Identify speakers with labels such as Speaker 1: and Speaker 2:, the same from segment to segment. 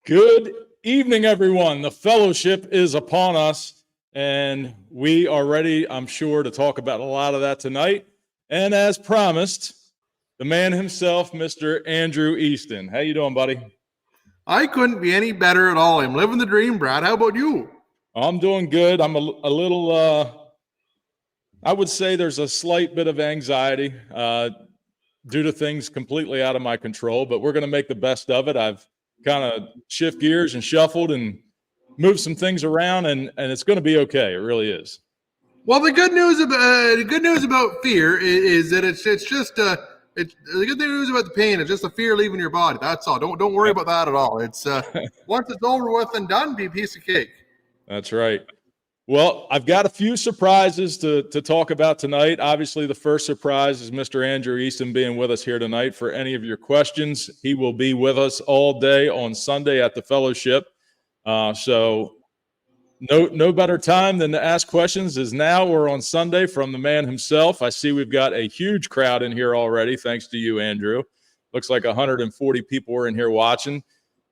Speaker 1: Good evening, everyone. The fellowship is upon us, and we are ready, I'm sure, to talk about a lot of that tonight. And as promised, the man himself, Mr. Andrew Easton. How you doing, buddy?
Speaker 2: I couldn't be any better at all. I'm living the dream, Brad. How about you?
Speaker 1: I'm doing good. I'm a little, I would say there's a slight bit of anxiety due to things completely out of my control, but we're going to make the best of it. I've kind of shift gears and shuffled and moved some things around, and it's going to be okay. It really is.
Speaker 2: Well, the good news about fear is that it's just the good news about the pain is just the fear leaving your body. That's all. Don't worry about that at all. It's once it's over with and done, be a piece of cake.
Speaker 1: That's right. Well, I've got a few surprises to talk about tonight. Obviously, the first surprise is Mr. Andrew Easton being with us here tonight for any of your questions. He will be with us all day on Sunday at the fellowship. So no better time than to ask questions is now or on Sunday from the man himself. I see we've got a huge crowd in here already, thanks to you, Andrew. Looks like 140 people are in here watching.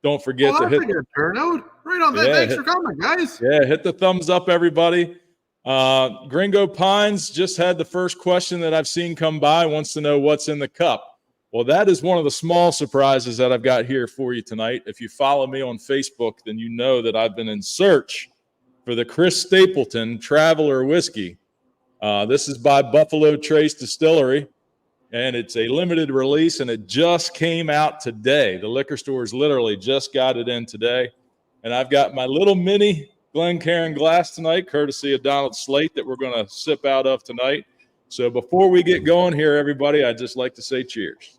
Speaker 1: Don't forget to hit
Speaker 2: a good turnout. Right on that. Thanks for coming, guys.
Speaker 1: Yeah, hit the thumbs up, everybody. Gringo Pines just had the first question that I've seen come by, wants to know what's in the cup. Well, that is one of the small surprises that I've got here for you tonight. If you follow me on Facebook, then you know that I've been in search for the Chris Stapleton Traveler Whiskey. This is by Buffalo Trace Distillery, and it's a limited release, and it just came out today. The liquor stores literally just got it in today. And I've got my little mini Glencairn glass tonight, courtesy of Donald Slate, that we're going to sip out of tonight. So before we get going here, everybody, I'd just like to say cheers.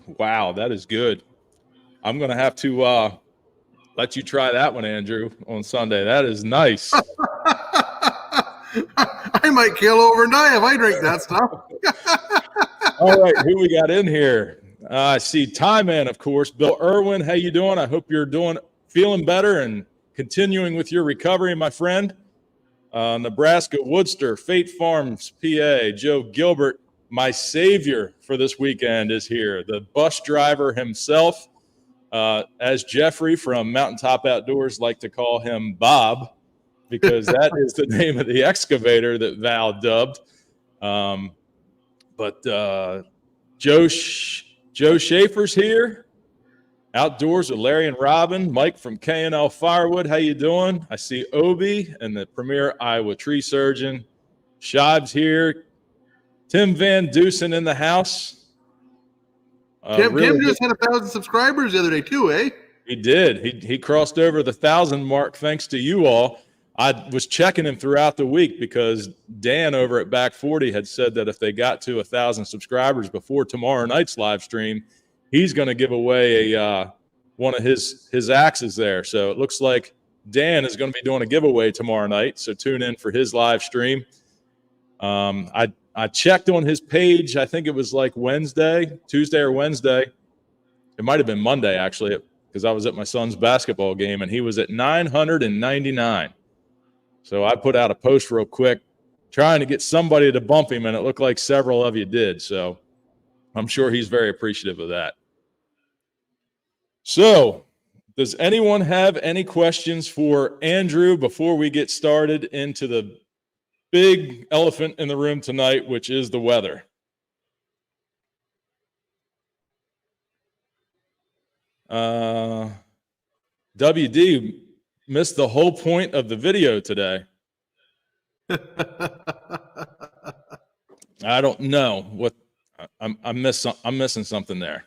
Speaker 1: Wow, that is good. I'm going to have to let you try that one, Andrew, on Sunday. That is nice.
Speaker 2: I might kill over and die if I drink that stuff.
Speaker 1: All right, who we got in here? I see Tie Man, of course. Bill Irwin, how you doing? I hope you're feeling better and continuing with your recovery, my friend. Nebraska Woodster, Fate Farms, PA. Joe Gilbert, my savior for this weekend, is here. The bus driver himself, as Jeffrey from Mountaintop Outdoors like to call him, Bob, because that is the name of the excavator that Val dubbed. But Joe Schaefer's here, outdoors with Larry and Robin. Mike from K&L Firewood, how you doing? I see Obi and the premier Iowa tree surgeon. Shive's here. Tim Van Dusen in the house.
Speaker 2: Tim just had 1,000 subscribers the other day too, eh?
Speaker 1: He did. He crossed over the 1,000 mark thanks to you all. I was checking him throughout the week because Dan over at Back 40 had said that if they got to 1,000 subscribers before tomorrow night's live stream, he's going to give away one of his axes there. So it looks like Dan is going to be doing a giveaway tomorrow night. So tune in for his live stream. I checked on his page. I think it was like Tuesday or Wednesday. It might have been Monday, actually, because I was at my son's basketball game, and he was at 999. So I put out a post real quick trying to get somebody to bump him, and it looked like several of you did. So I'm sure he's very appreciative of that. So does anyone have any questions for Andrew before we get started into the big elephant in the room tonight, which is the weather? WD missed the whole point of the video today. I don't know what I'm missing something there.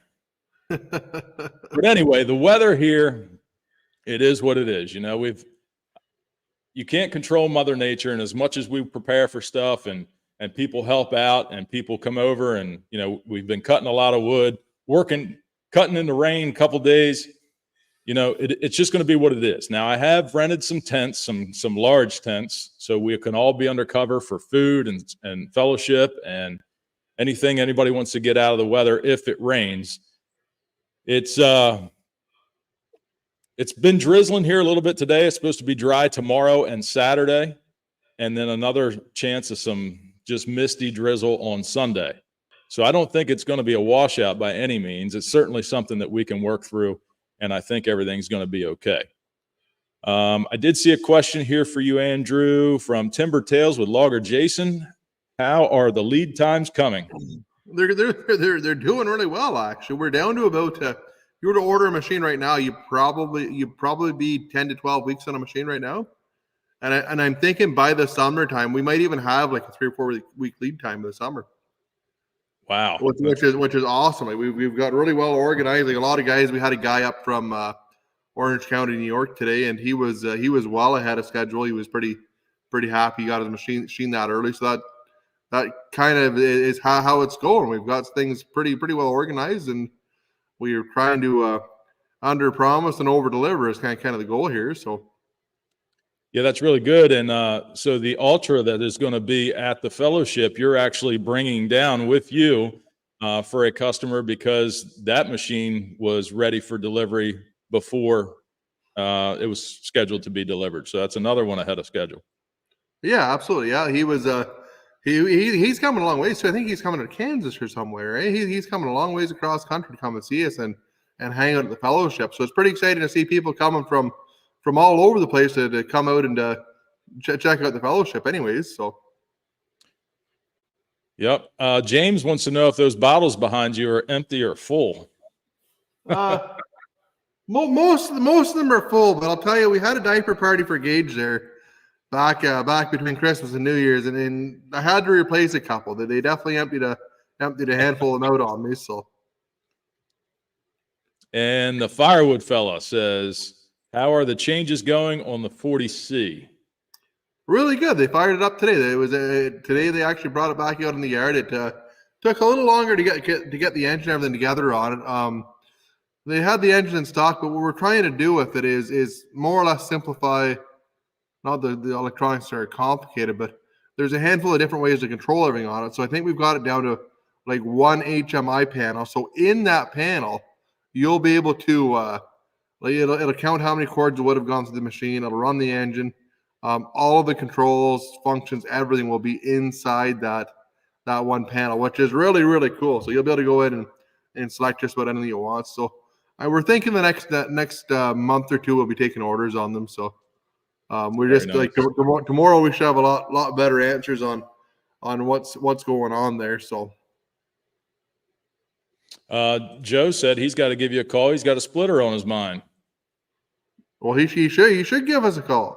Speaker 1: But anyway, the weather here, it is what it is. You know, you can't control Mother Nature, and as much as we prepare for stuff and people help out and people come over, and you know, we've been cutting a lot of wood, cutting in the rain a couple days. You know, it's just going to be what it is. Now, I have rented some tents, some large tents, so we can all be under cover for food and fellowship and anything anybody wants to get out of the weather if it rains. It's been drizzling here a little bit today. It's supposed to be dry tomorrow and Saturday, and then another chance of some just misty drizzle on Sunday. So I don't think it's going to be a washout by any means. It's certainly something that we can work through, and I think everything's going to be okay. I did see a question here for you, Andrew, from Timber Tales with Logger Jason. How are the lead times coming?
Speaker 2: They're doing really well, actually. We're down to about if you were to order a machine right now, you'd probably be 10 to 12 weeks on a machine right now. And I'm thinking by the summertime, we might even have like a 3 or 4 week lead time in the summer.
Speaker 1: Wow.
Speaker 2: Which is awesome. Like we've got really well organized. Like a lot of guys, we had a guy up from Orange County, New York today, and he was well ahead of schedule. He was pretty happy. He got his machine that early. So that kind of is how it's going. We've got things pretty well organized, and we're trying to under promise and over deliver is kind of the goal here. So
Speaker 1: yeah, that's really good. And so the Ultra that is going to be at the fellowship, you're actually bringing down with you for a customer, because that machine was ready for delivery before it was scheduled to be delivered. So that's another one ahead of schedule.
Speaker 2: Yeah, absolutely. Yeah, he was he's coming a long way. So I think he's coming to Kansas or somewhere, right? He's coming a long ways across country to come and see us and hang out at the fellowship. So it's pretty exciting to see people coming from all over the place to come out and check out the fellowship anyways. So
Speaker 1: yep. James wants to know if those bottles behind you are empty or full.
Speaker 2: Most of them are full, but I'll tell you, we had a diaper party for Gage there back between Christmas and New Year's, and I had to replace a couple. They definitely emptied a handful of them out on me. So,
Speaker 1: and the firewood fella says, how are the changes going on the 40C?
Speaker 2: Really good. They fired it up today. It was today. They actually brought it back out in the yard. It took a little longer to get the engine and everything together on it. They had the engine in stock, but what we're trying to do with it is more or less simplify. Not the electronics are complicated, but there's a handful of different ways to control everything on it. So I think we've got it down to like one HMI panel. So in that panel, you'll be able to it'll count how many cords would have gone through the machine. It'll run the engine. All of the controls, functions, everything will be inside that one panel, which is really, really cool. So you'll be able to go in and select just about anything you want. So we're thinking the next month or two we'll be taking orders on them. So we're just nice. Like tomorrow we should have a lot better answers on what's going on there. So
Speaker 1: Joe said he's got to give you a call. He's got a splitter on his mind.
Speaker 2: Well, he should give us a call.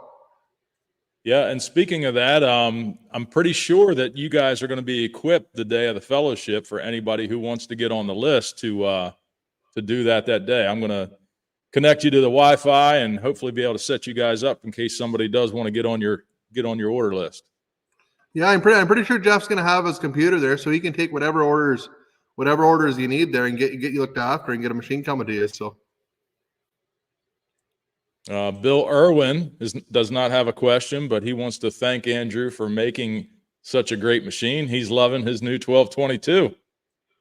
Speaker 1: Yeah, and speaking of that, I'm pretty sure that you guys are going to be equipped the day of the fellowship for anybody who wants to get on the list to do that day. I'm going to connect you to the Wi-Fi and hopefully be able to set you guys up in case somebody does want to get on your order list.
Speaker 2: Yeah, I'm pretty sure Jeff's going to have his computer there, so he can take whatever orders you need there and get you looked after and get a machine coming to you. So.
Speaker 1: Bill Irwin does not have a question, but he wants to thank Andrew for making such a great machine. He's loving his new 1222.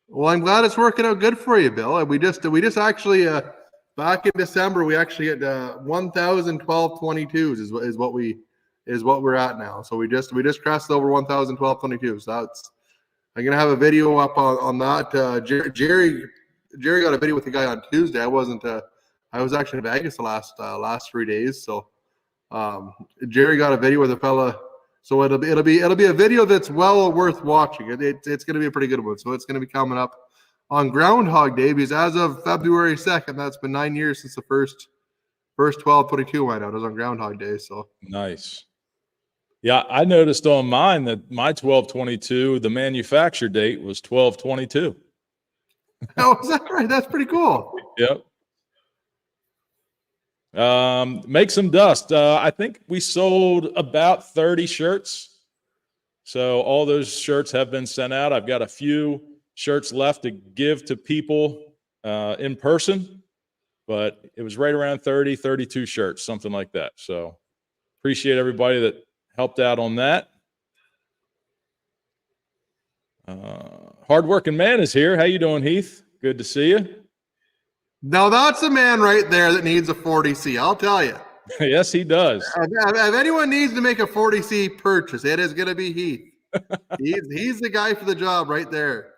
Speaker 2: Well, I'm glad it's working out good for you, Bill. We just actually back in December we actually had 1,000 1222s is what we're at now. So we just crossed over 1,000 1222s. So I'm gonna have a video up on that. Jerry got a video with the guy on Tuesday. I was actually in Vegas the last 3 days. So Jerry got a video with a fella. So it'll be a video that's well worth watching. It's going to be a pretty good one. So it's going to be coming up on Groundhog Day, because as of February 2nd, that's been 9 years since the first 1222 went out. It was on Groundhog Day. So
Speaker 1: nice. Yeah, I noticed on mine that my 1222, the manufacture date was 1222.
Speaker 2: Oh, is that right? That's pretty cool.
Speaker 1: Yep. Make some dust. I think we sold about 30 shirts. So all those shirts have been sent out. I've got a few shirts left to give to people in person, but it was right around 30, 32 shirts, something like that. So appreciate everybody that helped out on that. Hardworking man is here. How you doing, Heath? Good to see you.
Speaker 2: Now that's a man right there that needs a 40C. I'll tell you.
Speaker 1: Yes, he does.
Speaker 2: If anyone needs to make a 40C purchase, it is going to be Heath. He's the guy for the job right there.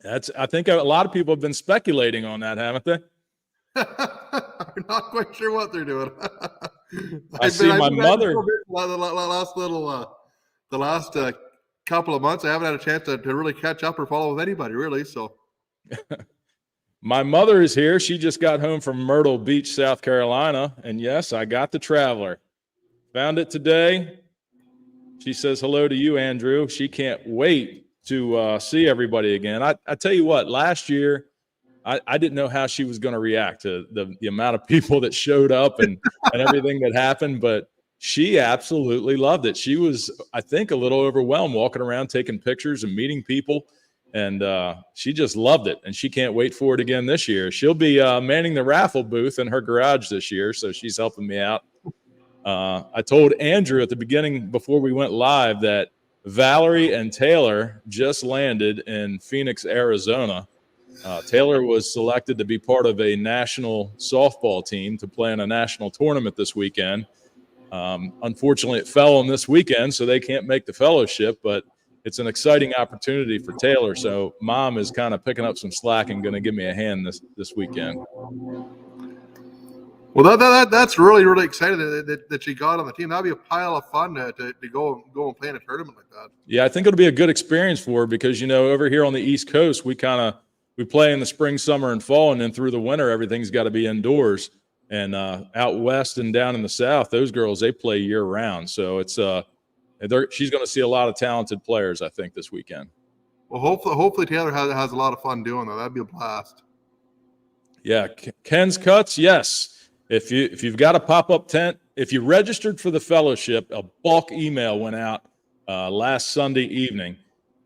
Speaker 1: I think a lot of people have been speculating on that, haven't they?
Speaker 2: I'm not quite sure what they're doing.
Speaker 1: I've been my mother.
Speaker 2: The last couple of months, I haven't had a chance to really catch up or follow with anybody, really. So,
Speaker 1: my mother is here. She just got home from Myrtle Beach, South Carolina, and yes, I got the Traveler. Found it today. She says hello to you, Andrew. She can't wait to see everybody again. I tell you what, last year, I didn't know how she was going to react to the amount of people that showed up and everything that happened, but she absolutely loved it. She was, I think, a little overwhelmed walking around, taking pictures and meeting people, and she just loved it, and she can't wait for it again this year. She'll be manning the raffle booth in her garage this year, so she's helping me out. I told Andrew at the beginning before we went live that Valerie and Taylor just landed in Phoenix, Arizona. Taylor was selected to be part of a national softball team to play in a national tournament this weekend. Unfortunately, it fell on this weekend, so they can't make the fellowship, but it's an exciting opportunity for Taylor. So Mom is kind of picking up some slack and going to give me a hand this weekend.
Speaker 2: Well, that's really, really exciting that she got on the team. That'd be a pile of fun to go and play in a tournament like that.
Speaker 1: Yeah, I think it'll be a good experience for her because, over here on the East Coast, we play in the spring, summer, and fall, and then through the winter, everything's got to be indoors. And out west and down in the South, those girls, they play year round. So it's she's going to see a lot of talented players, I think, this weekend.
Speaker 2: Well, hopefully Taylor has a lot of fun doing that. That'd be a blast.
Speaker 1: Yeah, Ken's Cuts, yes. If you've got a pop-up tent, if you registered for the fellowship, a bulk email went out last Sunday evening,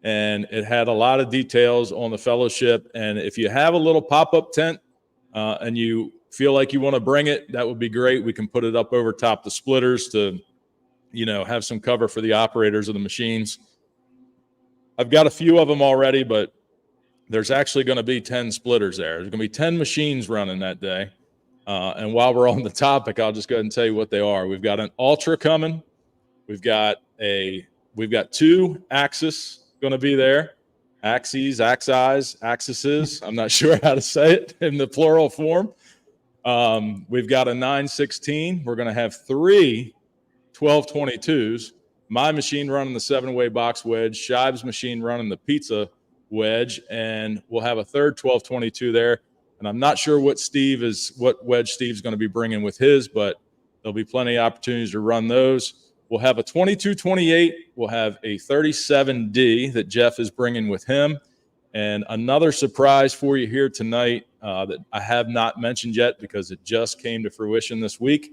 Speaker 1: and it had a lot of details on the fellowship. And if you have a little pop-up tent and you feel like you want to bring it, that would be great. We can put it up over top the splitters to, have some cover for the operators of the machines. I've got a few of them already, but there's actually going to be 10 splitters there. There's going to be 10 machines running that day. And while we're on the topic, I'll just go ahead and tell you what they are. We've got an Ultra coming. We've got two Axis going to be there. Axes. I'm not sure how to say it in the plural form. We've got a 916. We're going to have 3 1222s. My machine running the 7-way box wedge. Shive's machine running the pizza wedge. And we'll have a third 1222 there. And I'm not sure what wedge Steve's going to be bringing with his, but there'll be plenty of opportunities to run those. We'll have a 2228. We'll have a 37D that Jeff is bringing with him. And another surprise for you here tonight that I have not mentioned yet because it just came to fruition this week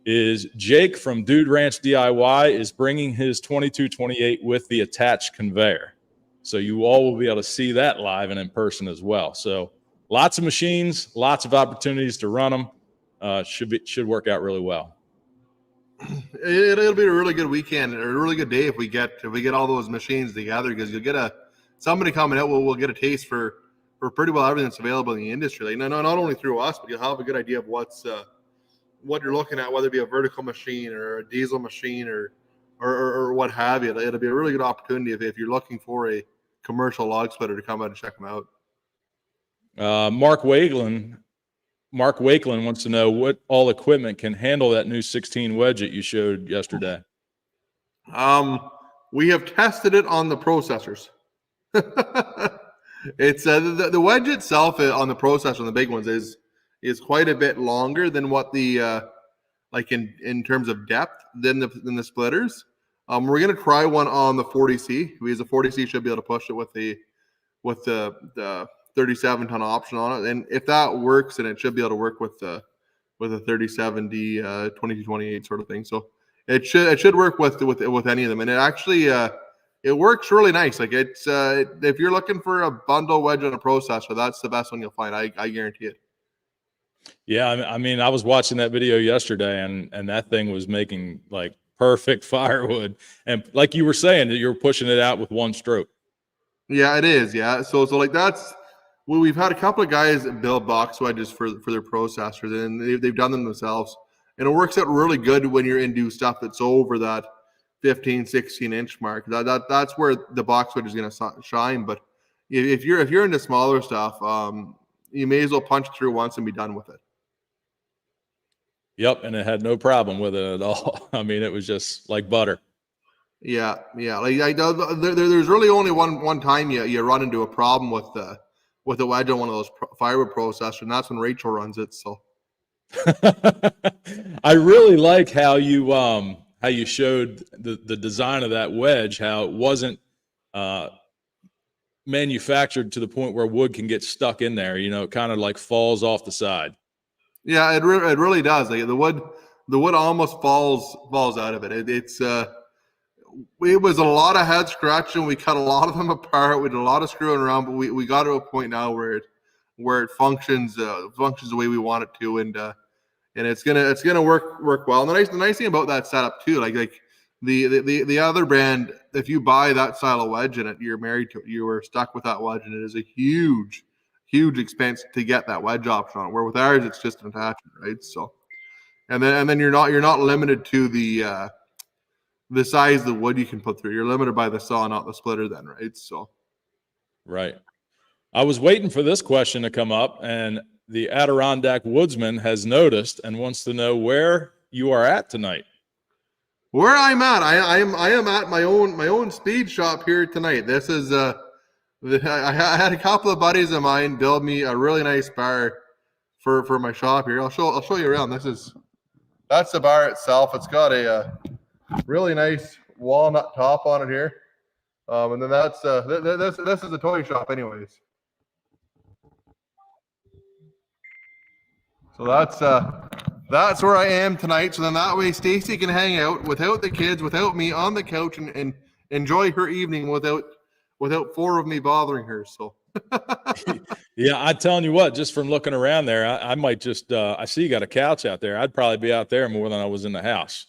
Speaker 1: is Jake from Dude Ranch DIY is bringing his 2228 with the attached conveyor. So you all will be able to see that live and in person as well. So lots of machines, lots of opportunities to run them. Should work out really well.
Speaker 2: It'll be a really good weekend, or a really good day if we get all those machines together, because you'll get somebody coming out will get a taste for pretty well everything that's available in the industry. Like, not only through us, but you'll have a good idea of what you're looking at, whether it be a vertical machine or a diesel machine or what have you. It'll be a really good opportunity if you're looking for a commercial log splitter to come out and check them out.
Speaker 1: Mark Wakelin wants to know what all equipment can handle that new 16 wedge that you showed yesterday.
Speaker 2: We have tested it on the processors. It's the wedge itself on the processor on the big ones is quite a bit longer than what the like in terms of depth than the splitters. We're gonna try one on the 40C because the 40C should be able to push it with the 37-ton option on it, and if that works, then it should be able to work with a 37D 2228 sort of thing. So it should work with any of them, and it actually it works really nice. Like it's if you're looking for a bundle wedge on a processor, that's the best one you'll find. I guarantee it.
Speaker 1: Yeah, I mean, I was watching that video yesterday, and that thing was making like perfect firewood, and like you were saying, that you were pushing it out with one stroke.
Speaker 2: Yeah, it is. Yeah, so like that's. Well, we've had a couple of guys build box wedges for their processors, and they've done them themselves. And it works out really good when you're into stuff that's over that 15, 16-inch mark. That's where the box wedge is going to shine. But if you're into smaller stuff, you may as well punch through once and be done with it.
Speaker 1: Yep, and it had no problem with it at all. I mean, it was just like butter.
Speaker 2: Yeah. Like there's really only one time you run into a problem with a wedge on one of those firewood processors, and that's when Rachel runs it. So
Speaker 1: I really like how you showed the design of that wedge, how it wasn't manufactured to the point where wood can get stuck in there. It kind of like falls off the side.
Speaker 2: yeah, it really does. Like the wood almost falls out of it. It was a lot of head scratching. We cut a lot of them apart. We did a lot of screwing around, but we got to a point now where it functions the way we want it to, and it's gonna work well. And the nice thing about that setup too, like the other brand, if you buy that style of wedge and you're married to it, you were stuck with that wedge, and it is a huge expense to get that wedge option on it. Where with ours, it's just an attachment, right? So, and then you're not limited to the size of the wood you can put through. You're limited by the saw, not the splitter then, right? So,
Speaker 1: right. I was waiting for this question to come up, and the Adirondack Woodsman has noticed and wants to know where you are at tonight.
Speaker 2: Where I'm at, I am at my own speed shop here tonight. This is I had a couple of buddies of mine build me a really nice bar for my shop here. I'll show you around. That's the bar itself. It's got a really nice walnut top on it here, and then that's this is a toy shop, anyways. So that's where I am tonight. So then that way Stacy can hang out without the kids, without me on the couch, and enjoy her evening without four of me bothering her. So
Speaker 1: yeah, I'm telling you what, just from looking around there, I might just I see you got a couch out there. I'd probably be out there more than I was in the house.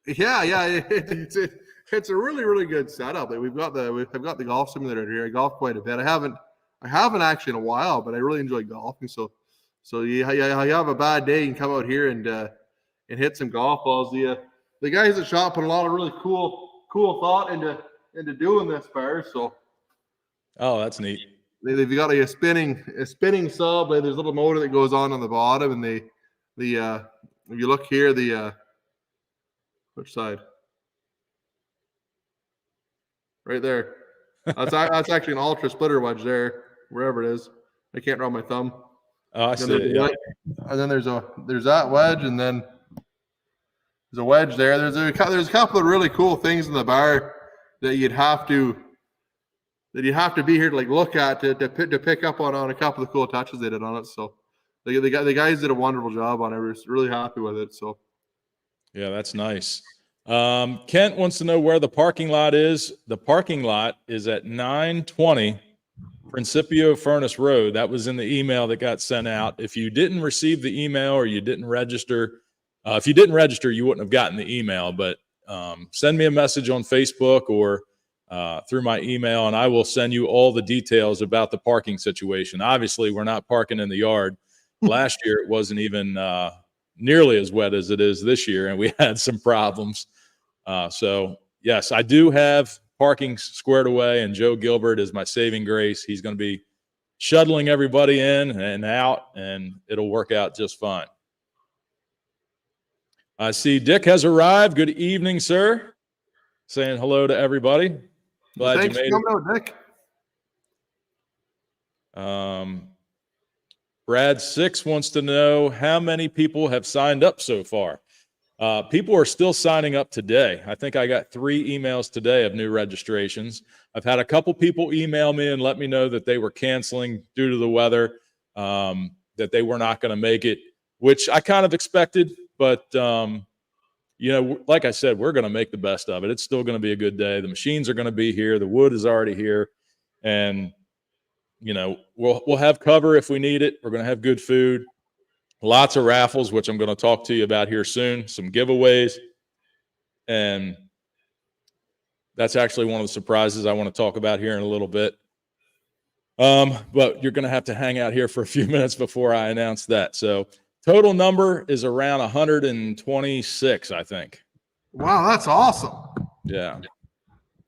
Speaker 2: Yeah, it's a really good setup. I've got the golf simulator here. I golf quite a bit. I haven't actually in a while, but I really enjoy golfing. So you have a bad day, you can come out here and hit some golf balls. The guys at the shop put a lot of really cool thought into doing this bar. So,
Speaker 1: oh, that's neat.
Speaker 2: They've got a spinning saw blade. There's a little motor that goes on the bottom, and if you look here, which side? Right there. That's actually an ultra splitter wedge there, wherever it is. I can't draw my thumb.
Speaker 1: Oh, I see it. Yeah.
Speaker 2: And then there's that wedge, and then there's a wedge there. There's a couple of really cool things in the bar that you'd have to be here to like look at to pick up on a couple of the cool touches they did on it. So the guys did a wonderful job on it. I was really happy with it. So
Speaker 1: yeah, that's nice. Kent wants to know where the parking lot is. The parking lot is at 920 Principio Furnace Road. That was in the email that got sent out. If you didn't receive the email or you didn't register, if you didn't register, you wouldn't have gotten the email. But send me a message on Facebook or through my email, and I will send you all the details about the parking situation. Obviously, we're not parking in the yard. Last year, it wasn't even nearly as wet as it is this year, and we had some problems. So, yes, I do have parking squared away, and Joe Gilbert is my saving grace. He's going to be shuttling everybody in and out, and it'll work out just fine. I see Dick has arrived. Good evening, sir. Saying hello to everybody. Glad
Speaker 2: Thanks
Speaker 1: you made
Speaker 2: for coming
Speaker 1: it.
Speaker 2: out, Dick.
Speaker 1: Brad 6 wants to know how many people have signed up so far. People are still signing up today. I think I got 3 emails today of new registrations. I've had a couple people email me and let me know that they were canceling due to the weather, that they were not going to make it, which I kind of expected. But, like I said, we're going to make the best of it. It's still going to be a good day. The machines are going to be here. The wood is already here. And, we'll have cover if we need it. We're going to have good food. Lots of raffles, which I'm going to talk to you about here soon, some giveaways. And that's actually one of the surprises I want to talk about here in a little bit. But you're going to have to hang out here for a few minutes before I announce that. So total number is around 126, I think.
Speaker 2: Wow, that's awesome.
Speaker 1: Yeah.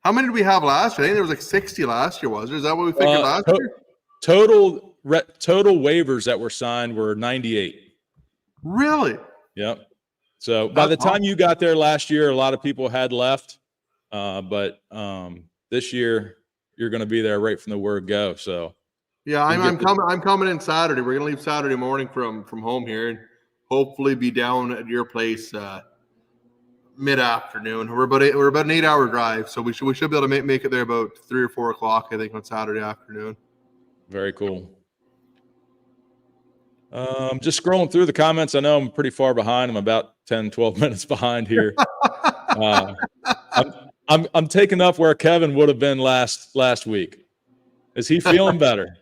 Speaker 2: How many did we have last year? I think there was like 60 last year, was there? Is that what we figured last year?
Speaker 1: Total waivers that were signed were 98.
Speaker 2: Really?
Speaker 1: Yep. So by the time you got there last year, a lot of people had left. But this year you're going to be there right from the word go. So
Speaker 2: yeah, I'm coming in Saturday. We're going to leave Saturday morning from home here and hopefully be down at your place mid-afternoon. We're about an 8-hour drive, so we should be able to make it there about 3 or 4 o'clock, I think, on Saturday afternoon.
Speaker 1: Very cool. Just scrolling through the comments. I know I'm pretty far behind. I'm about 10, 12 minutes behind here. I'm taking up where Kevin would have been last week. Is he feeling better?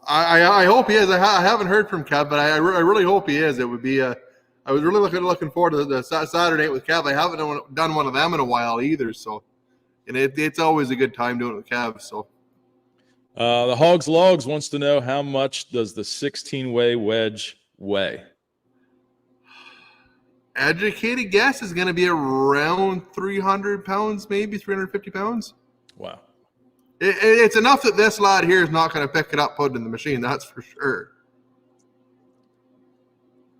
Speaker 2: I hope he is. I haven't heard from Kev, but I really hope he is. It would be I was really looking forward to the Saturday night with Kev. I haven't done one of them in a while either, so and it's always a good time doing it with Kev. So
Speaker 1: the Hogs Logs wants to know, how much does the 16-way wedge weigh?
Speaker 2: Educated guess is going to be around 300 pounds, maybe 350 pounds.
Speaker 1: Wow.
Speaker 2: It's enough that this lad here is not going to pick it up, put it in the machine. That's for sure.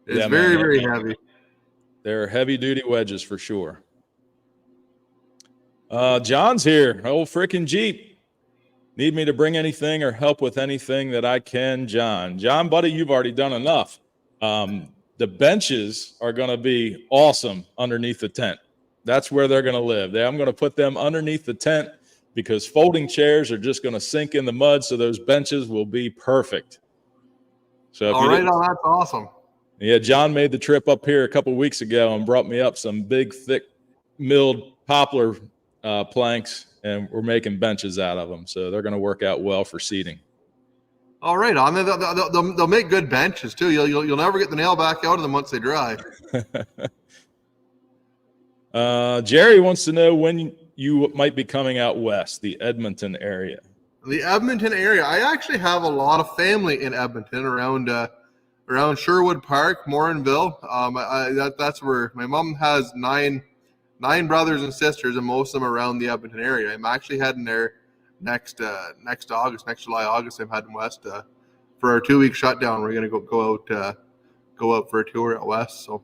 Speaker 2: It's very heavy.
Speaker 1: They're heavy-duty wedges for sure. John's here. Old freaking Jeep. Need me to bring anything or help with anything that I can, John? John, buddy, you've already done enough. The benches are going to be awesome underneath the tent. That's where they're going to live. I'm going to put them underneath the tent because folding chairs are just going to sink in the mud, so those benches will be perfect. So
Speaker 2: that's awesome.
Speaker 1: Yeah, John made the trip up here a couple of weeks ago and brought me up some big, thick, milled poplar planks, and we're making benches out of them. So they're going to work out well for seating.
Speaker 2: All right, on they'll make good benches too. You'll never get the nail back out of them once they dry.
Speaker 1: Jerry wants to know when you might be coming out west, the Edmonton area.
Speaker 2: The Edmonton area. I actually have a lot of family in Edmonton around Sherwood Park, Morinville. That's where my mom has nine brothers and sisters, and most of them around the Edmonton area. I'm actually heading there next July, August. I'm heading west for our 2-week shutdown. We're going to go out for a tour out west. So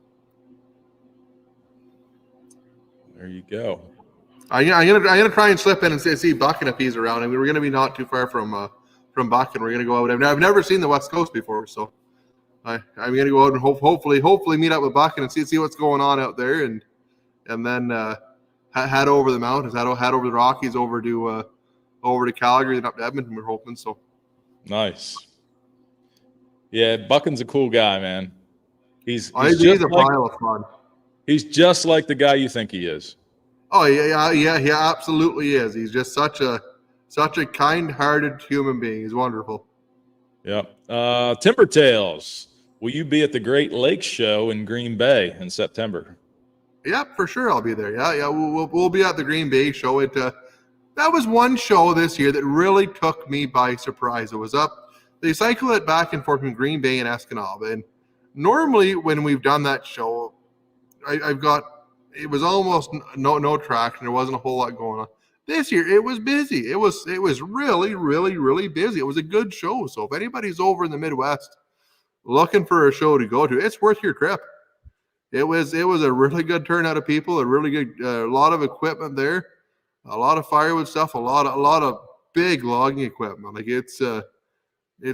Speaker 1: there you go.
Speaker 2: I'm gonna try and slip in and see Buchan if he's around. I mean, we're going to be not too far from Buchan. We're going to go out. I've never seen the West Coast before, so I'm going to go out and hopefully meet up with Buchan and see what's going on out there, and then head over the mountains, head over the Rockies, over to Calgary and up to Edmonton. We're hoping so.
Speaker 1: Nice. Yeah, Buchan's a cool guy, man. He's a pile of fun. He's just like the guy you think he is.
Speaker 2: Oh yeah, he absolutely is. He's just such a kind-hearted human being. He's wonderful.
Speaker 1: Yep. Timber Tales. Will you be at the Great Lakes Show in Green Bay in September?
Speaker 2: Yep, for sure I'll be there. Yeah. We'll be at the Green Bay show. That was one show this year that really took me by surprise. It was up. They cycle it back and forth from Green Bay and Escanaba. And normally when we've done that show, it was almost no traction. There wasn't a whole lot going on. This year it was busy. It was really, really, really busy. It was a good show. So if anybody's over in the Midwest looking for a show to go to, it's worth your trip. It was a really good turnout of people, a really good, a lot of equipment there, a lot of firewood stuff, a lot of big logging equipment. Like it's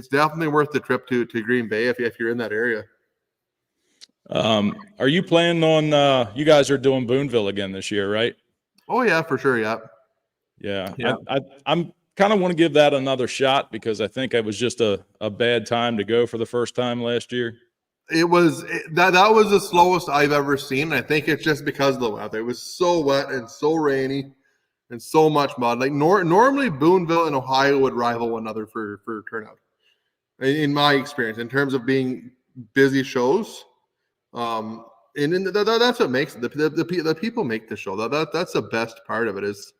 Speaker 2: definitely worth the trip to Green Bay if you're in that area.
Speaker 1: Are you planning on? You guys are doing Boonville again this year, right?
Speaker 2: Oh yeah, for sure.
Speaker 1: Yeah. I'm kind of want to give that another shot because I think it was just a bad time to go for the first time last year.
Speaker 2: That was the slowest I've ever seen. I think it's just because of the weather. It was so wet and so rainy and so much mud. Like normally Boonville and Ohio would rival one another for turnout. In my experience, in terms of being busy shows, and that's what makes it. The people make the show. That's the best part of it is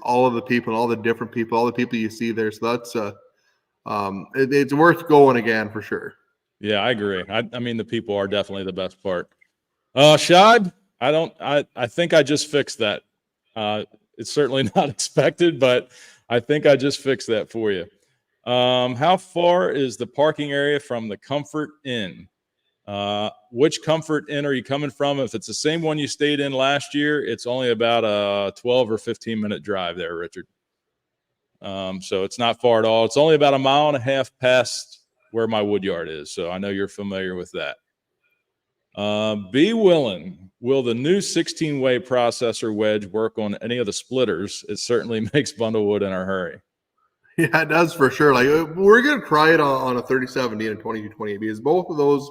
Speaker 2: all of the people, all the different people, all the people you see there. So that's it's worth going again for sure.
Speaker 1: Yeah, I agree. I mean, the people are definitely the best part. Shad, I think I just fixed that. it's certainly not expected, but I think I just fixed that for you. How far is the parking area from the Comfort Inn? Which Comfort Inn are you coming from? If it's the same one you stayed in last year, it's only about a 12 or 15-minute drive there, Richard. So it's not far at all. It's only about a mile and a half past where my wood yard is. So I know you're familiar with that. Be willing. Will the new 16-way processor wedge work on any of the splitters? It certainly makes bundle wood in a hurry.
Speaker 2: Yeah, it does for sure. Like we're gonna try it on a 3070 and a 2220 because both of those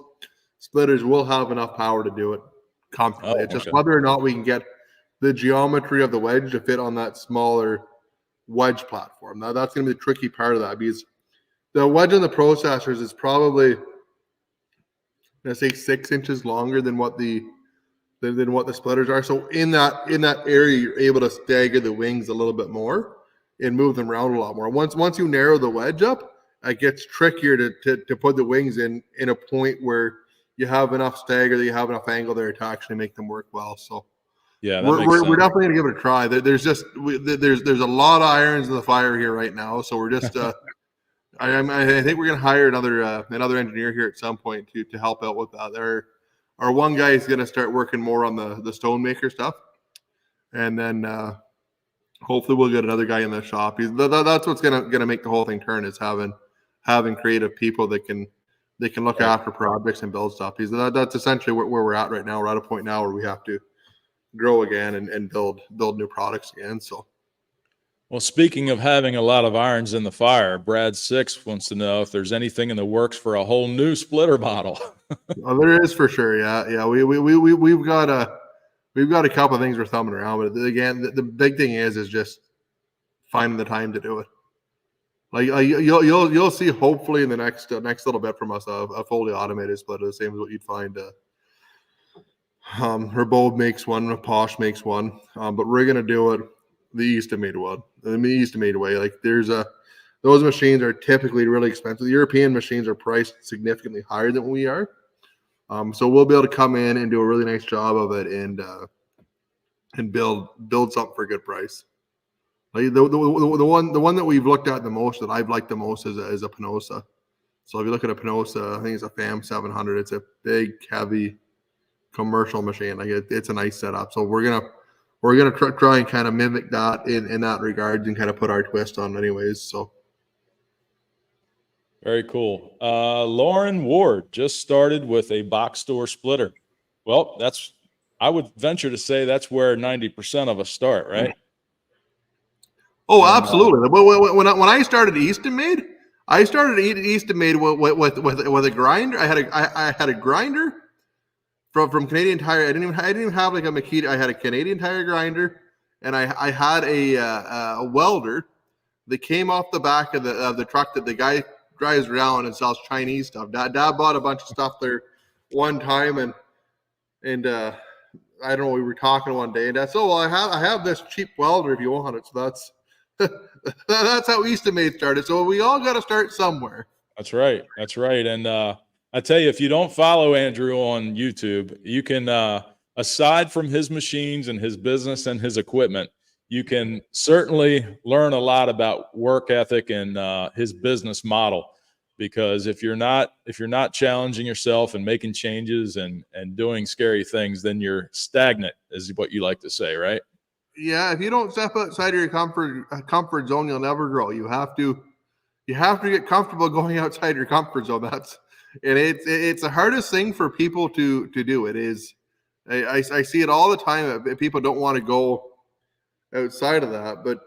Speaker 2: splitters will have enough power to do it comfortably. It's just whether or not we can get the geometry of the wedge to fit on that smaller wedge platform. Now that's going to be the tricky part of that because the wedge in the processors is probably, let's say, 6 inches longer than what the splitters are. So in that area, you're able to stagger the wings a little bit more and move them around a lot more. Once you narrow the wedge up, it gets trickier to put the wings in a point where you have enough stagger, that you have enough angle there to actually make them work well. So
Speaker 1: yeah,
Speaker 2: we're definitely gonna give it a try. There's a lot of irons in the fire here right now. So we're just I think we're gonna hire another engineer here at some point to help out with that. Our one guy is gonna start working more on the stone maker stuff, and then hopefully we'll get another guy in the shop. That's what's gonna make the whole thing turn, is having creative people that can look after projects and build stuff. That's essentially where we're at right now. We're at a point now where we have to grow again and build new products again. So,
Speaker 1: well, speaking of having a lot of irons in the fire, Brad 6 wants to know if there's anything in the works for a whole new splitter model.
Speaker 2: Well, there is for sure. Yeah. We've got a couple of things we're thumbing around, but again, the big thing is just finding the time to do it. Like you'll see hopefully in the next little bit from us a fully automated splitter, the same as what you'd find. Herbold makes one, Posh makes one, but we're gonna do it the Eastonmade one, the Eastonmade way. Like those machines are typically really expensive. The European machines are priced significantly higher than we are, so we'll be able to come in and do a really nice job of it and build something for a good price. Like the one that we've looked at the most, that I've liked the most, is a Penosa. So if you look at a Penosa, I think it's a FAM 700. It's a big, heavy commercial machine. Like it's a nice setup. So we're gonna try and kind of mimic that in that regard and kind of put our twist on, anyways. So
Speaker 1: very cool. Lauren Ward just started with a box store splitter. Well, I would venture to say that's where 90% of us start, right?
Speaker 2: Oh, absolutely. When I started Eastonmade, with a grinder. I had a grinder from Canadian Tire. I didn't even have like a Makita. I had a Canadian Tire grinder, and I had a welder that came off the back of the truck that the guy drives around and sells Chinese stuff. Dad bought a bunch of stuff there one time, and I don't know. We were talking one day, and Dad said, "Oh, well, I have this cheap welder if you want it." So that's how Eastonmade started. So we all got to start somewhere.
Speaker 1: That's right. And I tell you, if you don't follow Andrew on YouTube, you can, aside from his machines and his business and his equipment, you can certainly learn a lot about work ethic and his business model. Because if you're not challenging yourself and making changes and doing scary things, then you're stagnant, is what you like to say, right?
Speaker 2: Yeah, if you don't step outside of your comfort zone, you'll never grow. You have to get comfortable going outside your comfort zone. It's the hardest thing for people to do. It is. I see it all the time. People don't want to go outside of that, but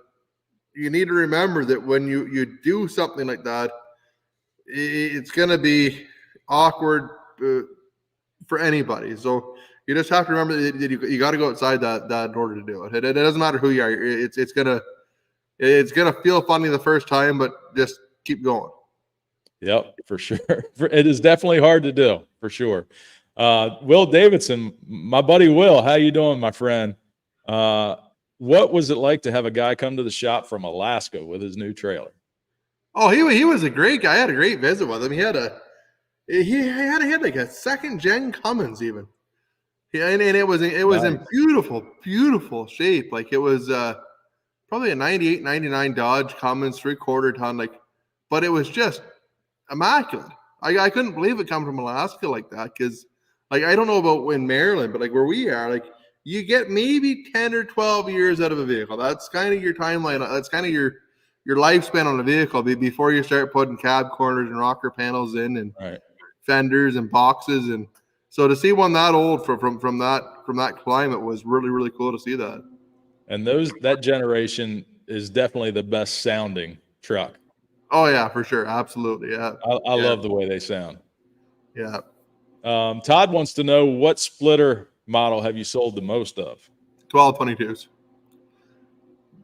Speaker 2: you need to remember that when you do something like that, it's going to be awkward for anybody. So you just have to remember that you got to go outside that in order to do it. It doesn't matter who you are. It's gonna feel funny the first time, but just keep going.
Speaker 1: Yep, for sure. It is definitely hard to do, for sure. Will Davidson, my buddy Will, how you doing, my friend? What was it like to have a guy come to the shop from Alaska with his new trailer?
Speaker 2: Oh, he was a great guy. I had a great visit with him. He had like a second gen Cummins even. Yeah, and it was nice. In beautiful shape. Like it was probably a 98, 99 Dodge Cummins 3/4 ton, like, but it was just immaculate. I couldn't believe it coming from Alaska like that, because like I don't know about in Maryland, but like where we are, like you get maybe 10 or 12 years out of a vehicle. That's kind of your timeline. That's kind of your lifespan on a vehicle before you start putting cab corners and rocker panels in and
Speaker 1: Right.
Speaker 2: fenders and boxes. And so to see one that old from that climate was really, really cool to see that.
Speaker 1: And that generation is definitely the best sounding truck.
Speaker 2: Oh yeah, for sure. Absolutely. Yeah.
Speaker 1: I love the way they sound.
Speaker 2: Yeah.
Speaker 1: Todd wants to know, what splitter model have you sold the most of?
Speaker 2: 1222s.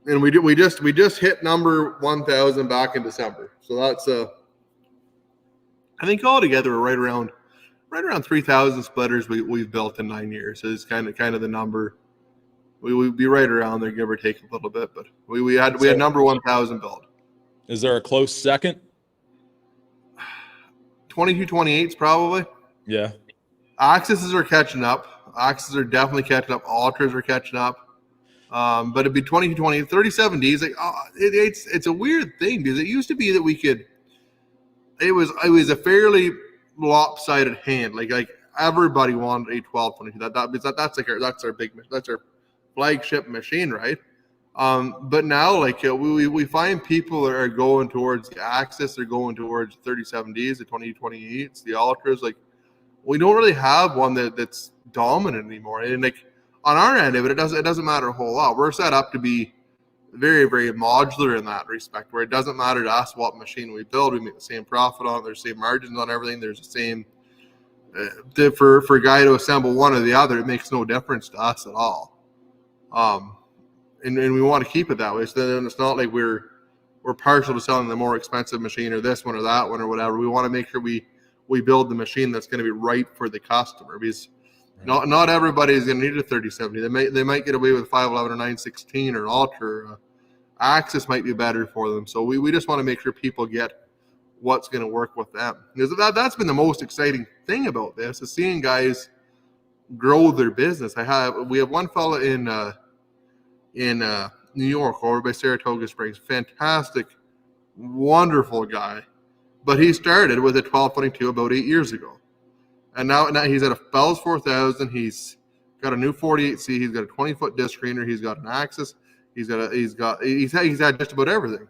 Speaker 2: And we just hit number 1,000 back in December. So that's I think altogether we're right around 3,000 splitters we've built in 9 years. So it's kind of the number. We would be right around there, give or take a little bit, but we had number 1,000 built.
Speaker 1: Is there a close second?
Speaker 2: 2228s probably.
Speaker 1: Yeah.
Speaker 2: Axes are catching up. Axes are definitely catching up. Ultras are catching up. But it'd be 2220, 37Ds. Like it's a weird thing, because it used to be that we could. It was a fairly lopsided hand. Like everybody wanted a 1222. That's our flagship machine, right? But now, like we find people are going towards the Axis, they're going towards 37Ds, the 2028s, the Ultras. Like we don't really have one that's dominant anymore. And like on our end of it, it doesn't matter a whole lot. We're set up to be very, very modular in that respect, where it doesn't matter to us what machine we build. We make the same profit on it. There's the same margins on everything. There's the same for a guy to assemble one or the other. It makes no difference to us at all. And we want to keep it that way. So then it's not like we're partial to selling the more expensive machine or this one or that one or whatever. We want to make sure we build the machine that's going to be right for the customer, because not everybody is going to need a 3070. They might get away with 511 or 916 or Ultra. Axis might be better for them. So we just want to make sure people get what's going to work with them. Because that's been the most exciting thing about this, is seeing guys grow their business. We have one fella in New York, over by Saratoga Springs. Fantastic, wonderful guy. But he started with a 1222 about 8 years ago. And now he's at a Bell's 4000. He's got a new 48C. He's got a 20-foot disc screener. He's got an Axis. He's had just about everything.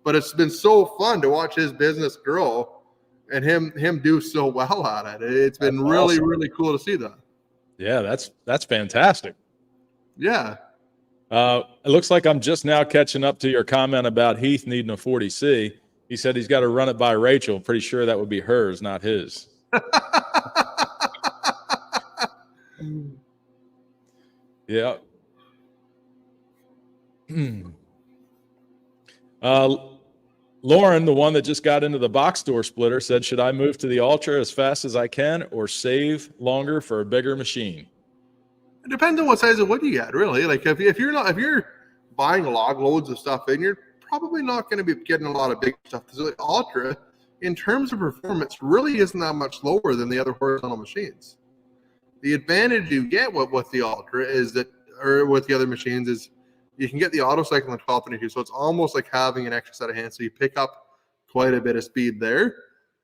Speaker 2: But it's been so fun to watch his business grow and him do so well at it. It's been really, awesome. Really cool to see that.
Speaker 1: Yeah, that's fantastic.
Speaker 2: Yeah.
Speaker 1: It looks like I'm just now catching up to your comment about Heath needing a 40C. He said he's got to run it by Rachel. Pretty sure that would be hers, not his. Yeah. Lauren, the one that just got into the box store splitter, said, should I move to the Ultra as fast as I can or save longer for a bigger machine?
Speaker 2: It depends on what size of wood you get, really. Like if you're buying log loads of stuff in, you're probably not going to be getting a lot of big stuff. Because the Ultra, in terms of performance, really isn't that much lower than the other horizontal machines. The advantage you get with the Ultra is that, or with the other machines, is you can get the auto cycle in 1222. So it's almost like having an extra set of hands. So you pick up quite a bit of speed there.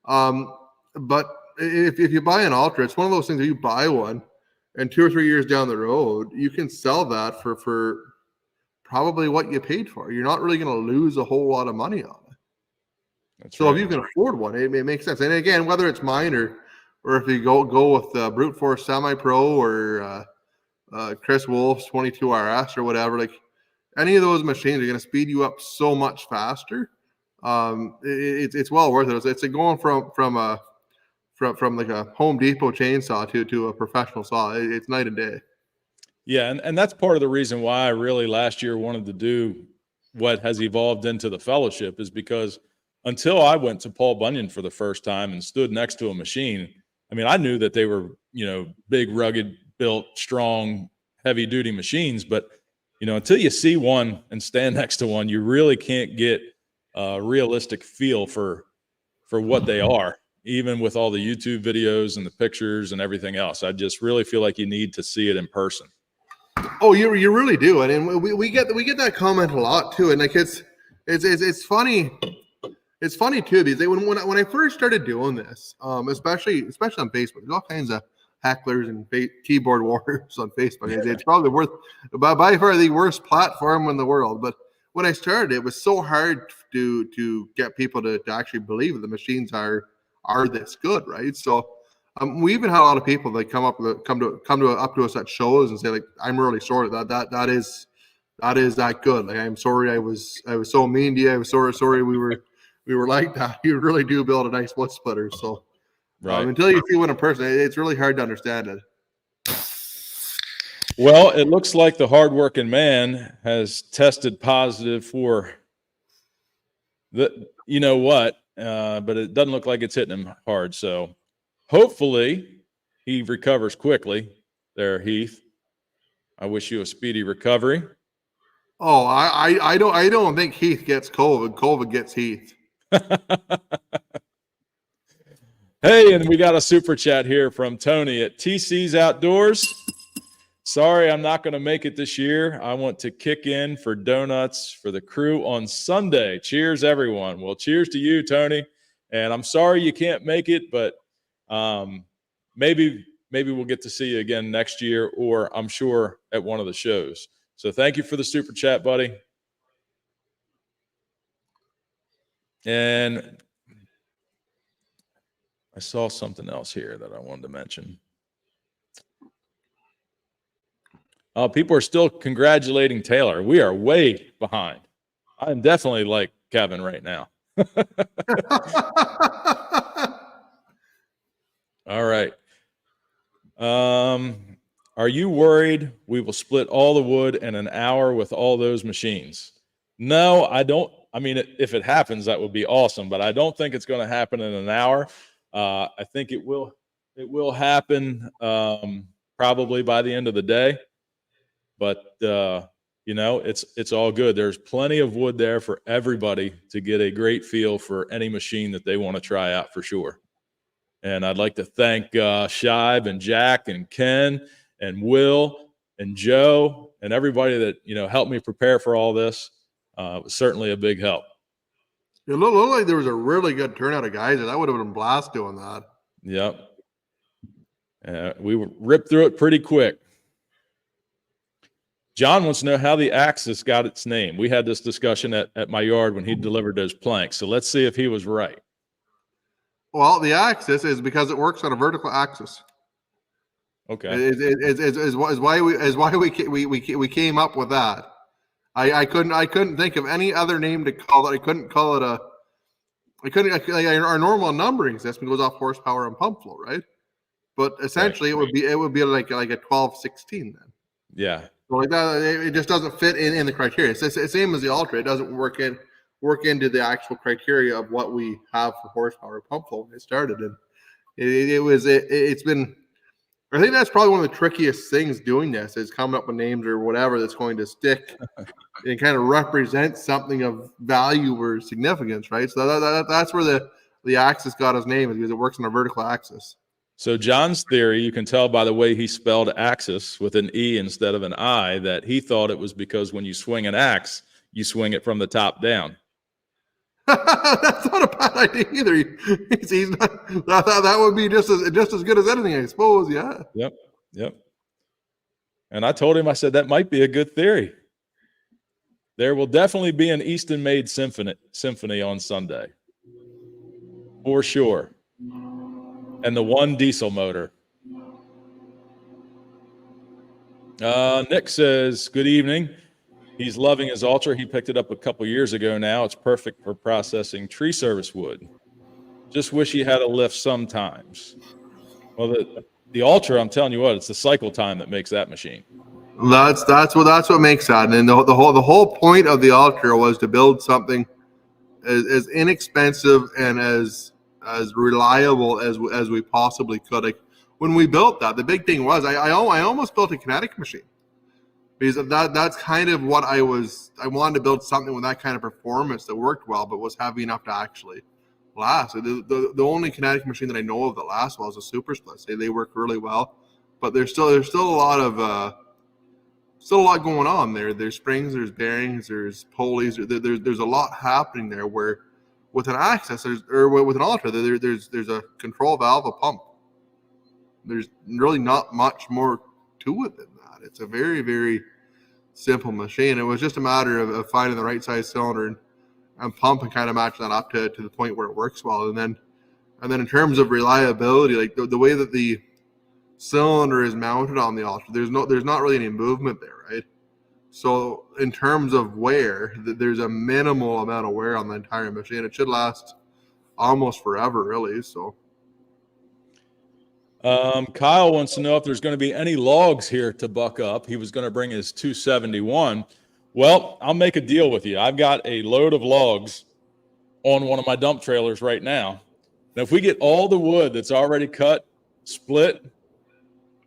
Speaker 2: But if you buy an Ultra, it's one of those things that you buy one, and 2 or 3 years down the road, you can sell that for probably what you paid for. You're not really going to lose a whole lot of money on it. That's so right. If you can afford one, it makes sense. And again, whether it's mine or if you go with Brute Force Semi-Pro or Chris Wolf's 22RS or whatever, like any of those machines are going to speed you up so much faster. It's well worth it. It's like going from like a Home Depot chainsaw to a professional saw. It's night and day.
Speaker 1: Yeah, and that's part of the reason why I really last year wanted to do what has evolved into the fellowship, is because until I went to Paul Bunyan for the first time and stood next to a machine, I mean, I knew that they were, big, rugged, built, strong, heavy duty machines, but until you see one and stand next to one, you really can't get a realistic feel for what they are, even with all the YouTube videos and the pictures and everything else. I just really feel like you need to see it in person.
Speaker 2: Oh, you really do, and we get that comment a lot too, and like it's funny. It's funny too because when I first started doing this, especially on Facebook, there's all kinds of hecklers and keyboard warriors on Facebook. It's probably by far the worst platform in the world. But when I started, it was so hard to get people to actually believe that the machines are this good, right? So we even had a lot of people that come up to us at shows and say like, "I'm really sorry that is that good. Like, I'm sorry I was so mean to you. I'm sorry we were like that. You really do build a nice wood splitter." So
Speaker 1: Right.
Speaker 2: until you see one in person, it's really hard to understand it.
Speaker 1: Well, it looks like the hardworking man has tested positive for you know what, but it doesn't look like it's hitting him hard. So hopefully he recovers quickly there, Heath. I wish you a speedy recovery.
Speaker 2: Oh, I don't think Heath gets COVID. COVID gets Heath.
Speaker 1: Hey, and we got a super chat here from Tony at TC's Outdoors. Sorry, I'm not going to make it this year. I want to kick in for donuts for the crew on Sunday. Cheers, everyone. Well, cheers to you, Tony. And I'm sorry you can't make it, but maybe we'll get to see you again next year, or I'm sure at one of the shows. So thank you for the super chat, buddy. And I saw something else here that I wanted to mention. People are still congratulating Taylor. We are way behind. I'm definitely like Kevin right now. All right. Are you worried we will split all the wood in an hour with all those machines? No, I don't. I mean, if it happens, that would be awesome, but I don't think it's going to happen in an hour. I think it will happen probably by the end of the day. But it's all good. There's plenty of wood there for everybody to get a great feel for any machine that they want to try out for sure. And I'd like to thank Shive and Jack and Ken and Will and Joe and everybody that helped me prepare for all this. It was certainly a big help.
Speaker 2: It looked like there was a really good turnout of guys. That would have been a blast doing that.
Speaker 1: Yep. We ripped through it pretty quick. John wants to know how the Axis got its name. We had this discussion at my yard when he delivered those planks. So let's see if he was right.
Speaker 2: Well, the axis is because it works on a vertical axis.
Speaker 1: Okay.
Speaker 2: Is why we came up with that. I couldn't think of any other name to call it. I couldn't call it our normal numbering system goes off horsepower and pump flow, right? But essentially
Speaker 1: right.
Speaker 2: it would be like a 12-16 then.
Speaker 1: Yeah.
Speaker 2: So like that, it just doesn't fit in the criteria. It's the same as the Ultra. It doesn't work into the actual criteria of what we have for horsepower pump flow when it started. And it's been, I think that's probably one of the trickiest things doing this is coming up with names or whatever that's going to stick and kind of represent something of value or significance, right? So that's where the axis got his name, is because it works on a vertical axis.
Speaker 1: So John's theory, you can tell by the way he spelled axis with an E instead of an I, that he thought it was because when you swing an axe, you swing it from the top down.
Speaker 2: That's not a bad idea either. He's not, that would be just as good as anything, I suppose. Yeah.
Speaker 1: Yep. And I told him, I said, that might be a good theory. There will definitely be an Easton-made symphony on Sunday. For sure. And the one diesel motor. Nick says, good evening. He's loving his Ultra. He picked it up a couple years ago now. It's perfect for processing tree service wood. Just wish he had a lift sometimes. Well, the Ultra, I'm telling you what, it's the cycle time that makes that machine.
Speaker 2: That's what makes that. And the whole point of the Ultra was to build something as inexpensive and as reliable as we possibly could. Like when we built that, the big thing was I almost built a kinetic machine, because that's kind of what I wanted to build something with that kind of performance that worked well, but was heavy enough to actually last. The only kinetic machine that I know of that lasts well is a super split. They work really well, but there's still a lot of still a lot going on there. There's springs, there's bearings, there's pulleys. There's a lot happening there. Where with an access, with an Ultra, there's a control valve, a pump. There's really not much more to it than that. It's a very, very simple machine. It was just a matter of finding the right size cylinder and pump and kind of match that up to the point where it works well. And then in terms of reliability, like the way that the cylinder is mounted on the Ultra, there's not really any movement there, right? So in terms of wear, there's a minimal amount of wear on the entire machine. It should last almost forever, really. So
Speaker 1: Kyle wants to know if there's going to be any logs here to buck up. He was going to bring his 271. Well, I'll make a deal with you. I've got a load of logs on one of my dump trailers right now. Now, if we get all the wood that's already cut, split,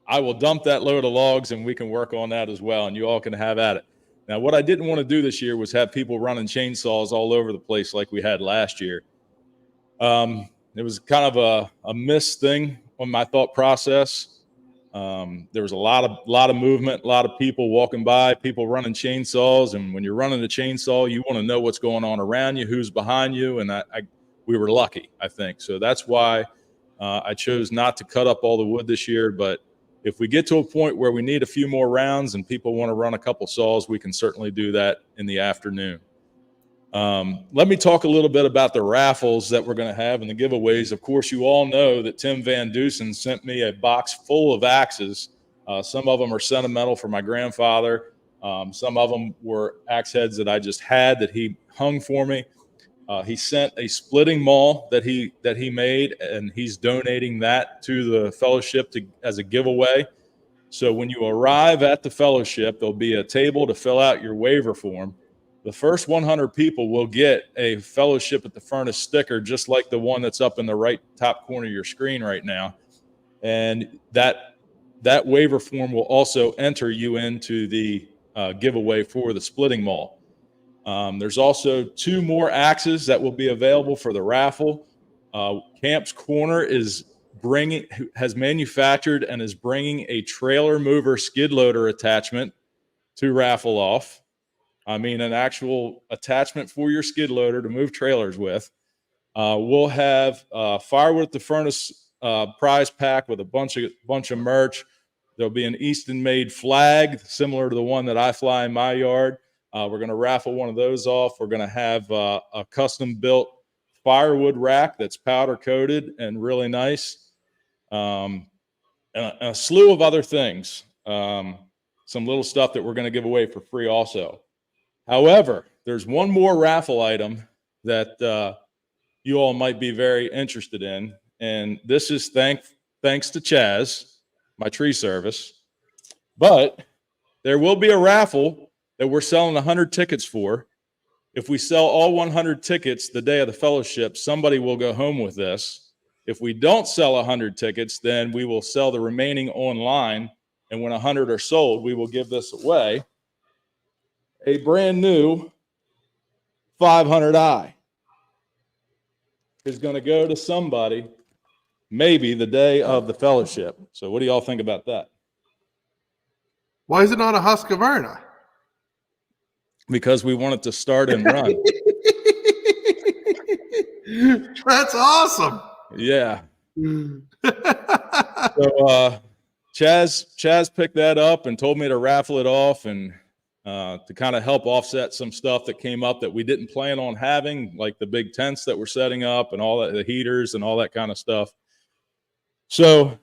Speaker 1: I will dump that load of logs and we can work on that as well, and you all can have at it. Now, what I didn't want to do this year was have people running chainsaws all over the place like we had last year. It was kind of a missed thing on my thought process. There was a lot of movement, a lot of people walking by, people running chainsaws. And when you're running a chainsaw, you want to know what's going on around you, who's behind you. And we were lucky, I think. So that's why I chose not to cut up all the wood this year. But if we get to a point where we need a few more rounds and people want to run a couple saws, we can certainly do that in the afternoon. Let me talk a little bit about the raffles that we're going to have and the giveaways. Of course, you all know that Tim Van Dusen sent me a box full of axes. Some of them are sentimental for my grandfather. Some of them were axe heads that I just had that he hung for me. He sent a splitting maul that he made, and he's donating that to the fellowship as a giveaway. So when you arrive at the fellowship, there'll be a table to fill out your waiver form. The first 100 people will get a Fellowship at the Furnace sticker, just like the one that's up in the right top corner of your screen right now. And that waiver form will also enter you into the giveaway for the splitting maul. There's also 2 more axes that will be available for the raffle. Camp's Corner has manufactured and is bringing a trailer mover skid loader attachment to raffle off. I mean, an actual attachment for your skid loader to move trailers with. We'll have Firewood at the Furnace prize pack with a bunch of merch. There'll be an Easton-made flag similar to the one that I fly in my yard. We're going to raffle one of those off. We're going to have a custom-built firewood rack that's powder-coated and really nice, and a slew of other things. Some little stuff that we're going to give away for free also. However, there's one more raffle item that you all might be very interested in, and this is thanks to Chaz, my tree service. But there will be a raffle that we're selling 100 tickets for. If we sell all 100 tickets the day of the fellowship, somebody will go home with this. If we don't sell 100 tickets, then we will sell the remaining online, and when 100 are sold, we will give this away. A brand new 500i is going to go to somebody maybe the day of the fellowship. So what do y'all think about that?
Speaker 2: why is it not a Husqvarna?
Speaker 1: Because we want it to start and run.
Speaker 2: That's awesome.
Speaker 1: Yeah. So Chaz picked that up and told me to raffle it off, and to kind of help offset some stuff that came up that we didn't plan on having, like the big tents that we're setting up and all that, the heaters and all that kind of stuff. So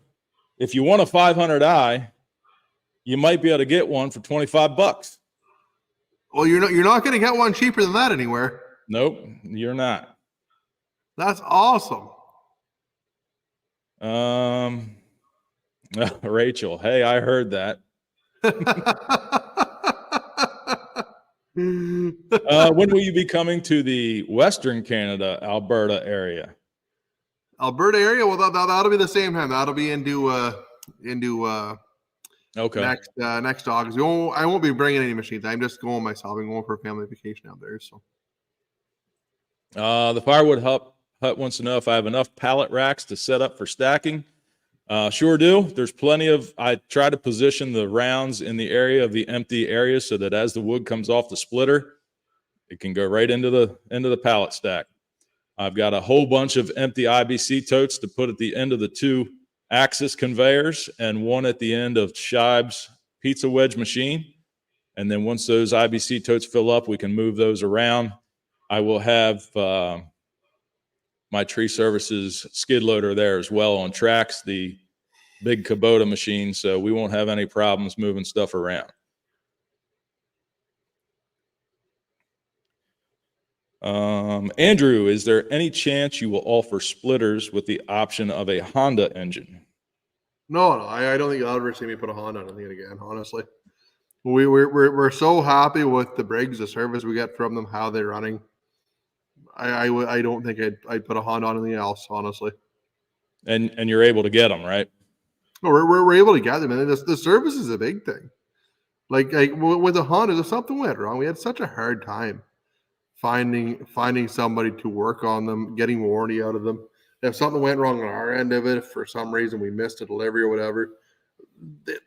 Speaker 1: if you want a 500i, you might be able to get one for $25.
Speaker 2: Well, you're not going to get one cheaper than that anywhere.
Speaker 1: Nope, you're not.
Speaker 2: That's awesome.
Speaker 1: Rachel, hey, I heard that. When will you be coming to the Western Canada, Alberta area?
Speaker 2: Alberta area? Well, that'll be the same time. That'll be into
Speaker 1: Okay.
Speaker 2: next August. I won't be bringing any machines. I'm just going myself. I'm going for a family vacation out there. So,
Speaker 1: the Firewood Hut wants to know if I have enough pallet racks to set up for stacking. Sure do. There's plenty of, I try to position the rounds in the area of the empty area so that as the wood comes off the splitter, it can go right into the pallet stack. I've got a whole bunch of empty IBC totes to put at the end of the 2 axis conveyors and one at the end of Scheib's pizza wedge machine. And then once those IBC totes fill up, we can move those around. I will have my tree services skid loader there as well on tracks, the big Kubota machine, so we won't have any problems moving stuff around. Andrew, is there any chance you will offer splitters with the option of a Honda engine?
Speaker 2: No, I don't think you'll ever see me put a Honda on it again, honestly. We're so happy with the Briggs, the service we get from them, how they're running. I don't think I'd put a Honda on anything else, honestly.
Speaker 1: And you're able to get them, right?
Speaker 2: No, we're able to get them, and the service is a big thing. Like with the Honda, if something went wrong, we had such a hard time finding somebody to work on them, getting warranty out of them. If something went wrong on our end of it, if for some reason we missed a delivery or whatever,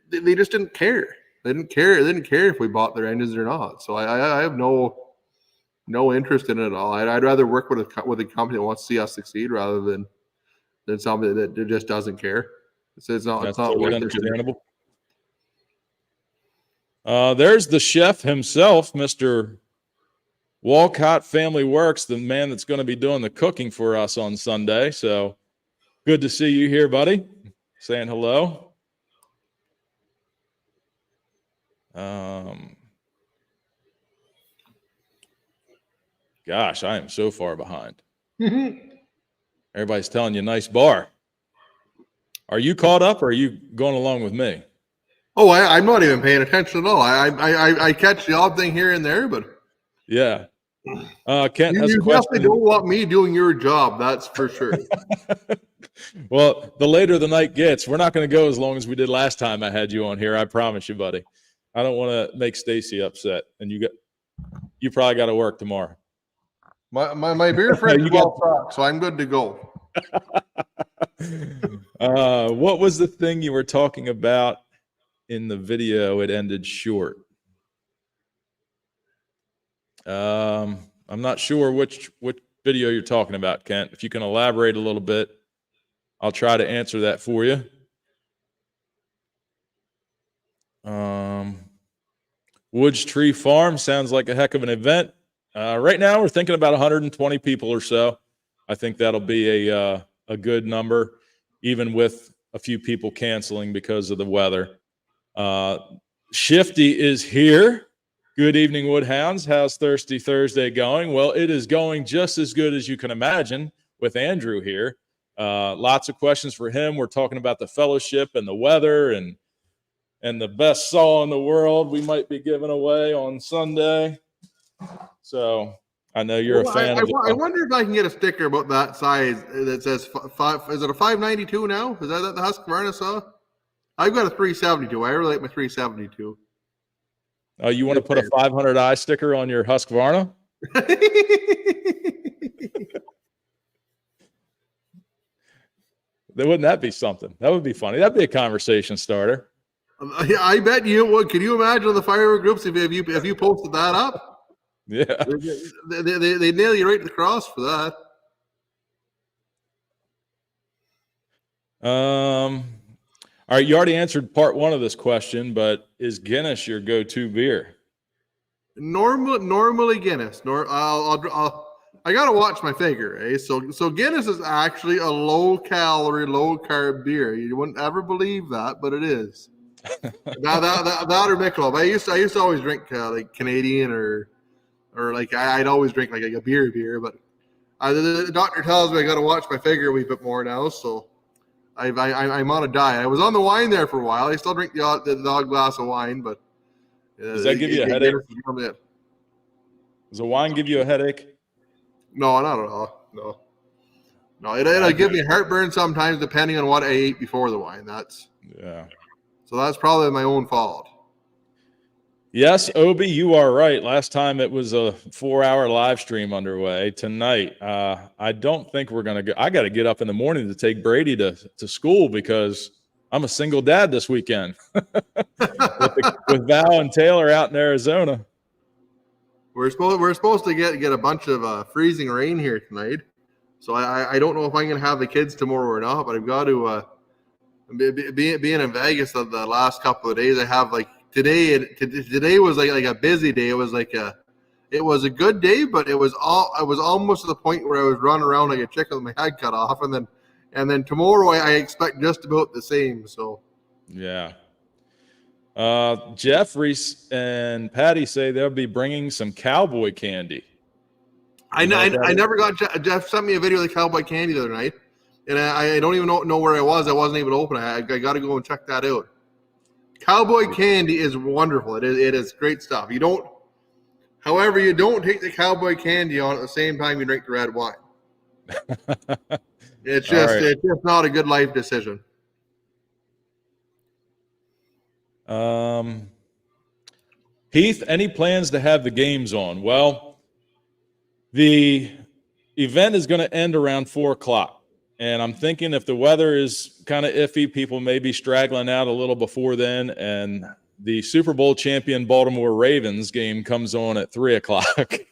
Speaker 2: they just didn't care. They didn't care. They didn't care if we bought their engines or not. So I have no interest in it at all. I'd rather work with a company that wants to see us succeed rather than somebody that just doesn't care. It's not
Speaker 1: totally understandable. There's the chef himself, Mr. Walcott Family Works, the man that's going to be doing the cooking for us on Sunday. So good to see you here, buddy. Saying hello. Gosh, I am so far behind. Everybody's telling you nice bar. Are you caught up or are you going along with me?
Speaker 2: Oh, I'm not even paying attention at all. I catch the odd thing here and there, but
Speaker 1: yeah. Kent has a question.
Speaker 2: You definitely don't want me doing your job, that's for sure.
Speaker 1: Well, the later the night gets, we're not going to go as long as we did last time I had you on here. I promise you, buddy. I don't want to make Stacy upset, and you probably got to work tomorrow.
Speaker 2: My beer fridge is all stocked, so I'm good to go.
Speaker 1: What was the thing you were talking about in the video? It ended short. I'm not sure which video you're talking about, Kent. If you can elaborate a little bit, I'll try to answer that for you. Woods Tree Farm sounds like a heck of an event. Right now, we're thinking about 120 people or so. I think that'll be a good number, even with a few people canceling because of the weather. Shifty is here. Good evening, Woodhounds. How's Thirsty Thursday going? Well, it is going just as good as you can imagine with Andrew here. Lots of questions for him. We're talking about the fellowship and the weather and the best saw in the world we might be giving away on Sunday. So I know you're a fan of it.
Speaker 2: I wonder if I can get a sticker about that size that says five. Is it a 592 now? Is that the Husqvarna saw? I've got a 372. I really like my 372.
Speaker 1: Oh, you want to put a 500i sticker on your Husqvarna? Wouldn't that be something? That would be funny. That'd be a conversation starter.
Speaker 2: I bet you would. Can you imagine the firework groups if you posted that up?
Speaker 1: Yeah,
Speaker 2: they nail you right to the cross for that.
Speaker 1: All right, you already answered part one of this question, but is Guinness your go-to beer?
Speaker 2: Normally Guinness. I gotta watch my figure, eh? So Guinness is actually a low-calorie, low-carb beer. You wouldn't ever believe that, but it is. that or Michelob. I used to always drink like Canadian or like I'd always drink like a beer, but the doctor tells me I got to watch my figure a wee bit more now. So I'm on a diet. I was on the wine there for a while. I still drink the odd glass of wine, but
Speaker 1: does that give you a headache? Does the wine give you a headache?
Speaker 2: No, not at all. No. It'll give me heartburn sometimes, depending on what I ate before the wine. So that's probably my own fault.
Speaker 1: Yes, Obi, you are right. Last time it was a 4-hour live stream underway. Tonight, I don't think we're going to go. I got to get up in the morning to take Brady to school because I'm a single dad this weekend with Val and Taylor out in Arizona.
Speaker 2: We're supposed to get a bunch of freezing rain here tonight. So I don't know if I'm going to have the kids tomorrow or not, but I've got to being in Vegas the last couple of days. I have like today was like a busy day. It was a good day, but I was almost to the point where I was running around like a chicken with my head cut off, and then tomorrow I expect just about the same. So
Speaker 1: yeah. Jeffrey and Patty say they'll be bringing some cowboy candy.
Speaker 2: I never got Jeff sent me a video of the cowboy candy the other night, and I don't even know where I was. I wasn't able to open it. I got to go and check that out. Cowboy candy is wonderful. It is great stuff. However, you don't take the cowboy candy on at the same time you drink the red wine. It's just not a good life decision.
Speaker 1: Heath, any plans to have the games on? Well, the event is going to end around 4:00. And I'm thinking if the weather is kind of iffy, people may be straggling out a little before then. And the Super Bowl champion Baltimore Ravens game comes on at 3:00.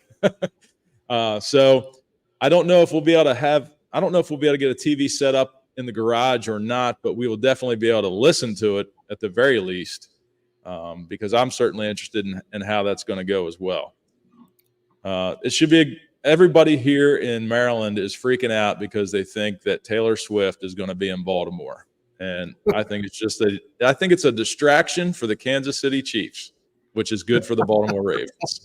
Speaker 1: So I don't know if we'll be able to get a TV set up in the garage or not, but we will definitely be able to listen to it at the very least, because I'm certainly interested in how that's going to go as well. It should be everybody here in Maryland is freaking out because they think that Taylor Swift is going to be in Baltimore. And I think it's a distraction for the Kansas City Chiefs, which is good for the Baltimore Ravens.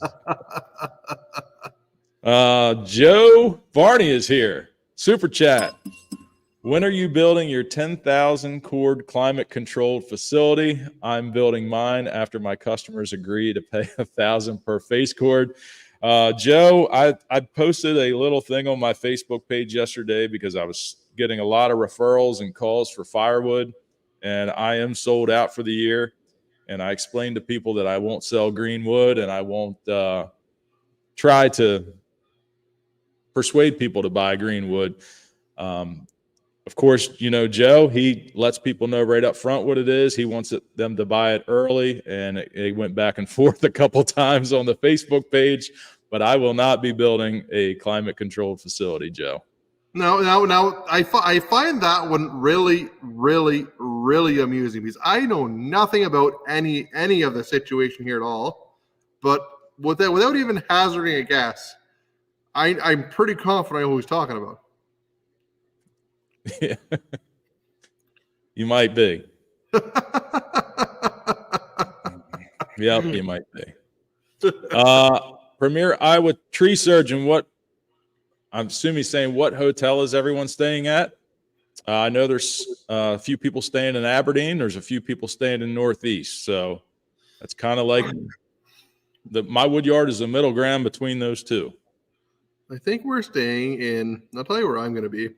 Speaker 1: Joe Varney is here. Super chat. When are you building your 10,000 cord climate controlled facility? I'm building mine after my customers agree to pay $1,000 per face cord. Joe, I posted a little thing on my Facebook page yesterday because I was getting a lot of referrals and calls for firewood, and I am sold out for the year. And I explained to people that I won't sell green wood, and I won't try to persuade people to buy green wood. Of course, Joe, he lets people know right up front what it is. He wants them to buy it early, and it went back and forth a couple times on the Facebook page. But I will not be building a climate-controlled facility, Joe.
Speaker 2: No. I find that one really, really, really amusing because I know nothing about any of the situation here at all. But without even hazarding a guess, I'm pretty confident I know who he's talking about.
Speaker 1: Yeah. You might be. Yep, you might be. Premier Iowa tree surgeon, I'm assuming he's saying what hotel is everyone staying at? I know there's a few people staying in Aberdeen. There's a few people staying in Northeast. So that's kind of like my wood yard is the middle ground between those two.
Speaker 2: I think we're staying in, I'll tell you where I'm going to be.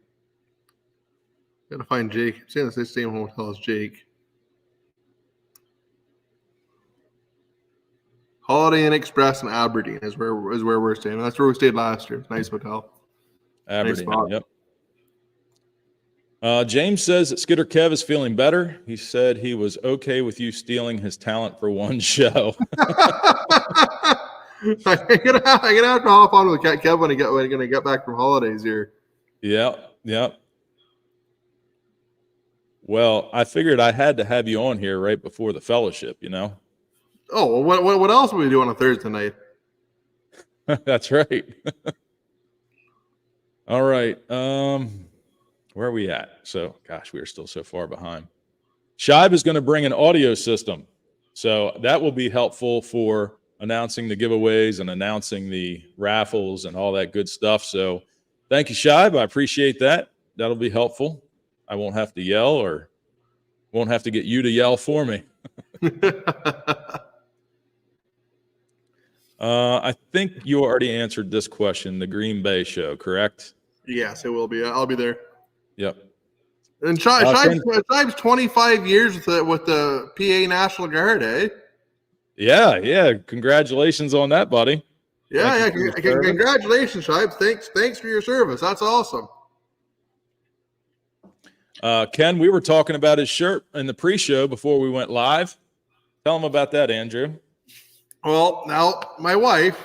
Speaker 2: Gotta find Jake. I'm saying it's the same hotel as Jake. Holiday Inn Express in Aberdeen is where we're staying. That's where we stayed last year. Nice hotel.
Speaker 1: Aberdeen,
Speaker 2: nice
Speaker 1: yep. James says that Skidder Kev is feeling better. He said he was okay with you stealing his talent for one show.
Speaker 2: I'm gonna have to hop on with Kev when I get back from holidays here.
Speaker 1: Yep. Well, I figured I had to have you on here right before the fellowship,
Speaker 2: Oh, well, what else will we do on a Thursday night?
Speaker 1: That's right. All right. Where are we at? So, gosh, we are still so far behind. Shibe is going to bring an audio system. So that will be helpful for announcing the giveaways and announcing the raffles and all that good stuff. So thank you, Shibe. I appreciate that. That'll be helpful. I won't have to yell or won't have to get you to yell for me. I think you already answered this question, the Green Bay show, correct?
Speaker 2: Yes, it will be. I'll be there.
Speaker 1: Yep.
Speaker 2: And Shibe's 25 years with the PA National Guard, eh?
Speaker 1: Yeah. Congratulations on that, buddy.
Speaker 2: Yeah,
Speaker 1: Thank you for your service.
Speaker 2: congratulations, Shibes. Thanks for your service. That's awesome.
Speaker 1: Ken, we were talking about his shirt in the pre-show before we went live. Tell him about that, Andrew.
Speaker 2: Well, now my wife,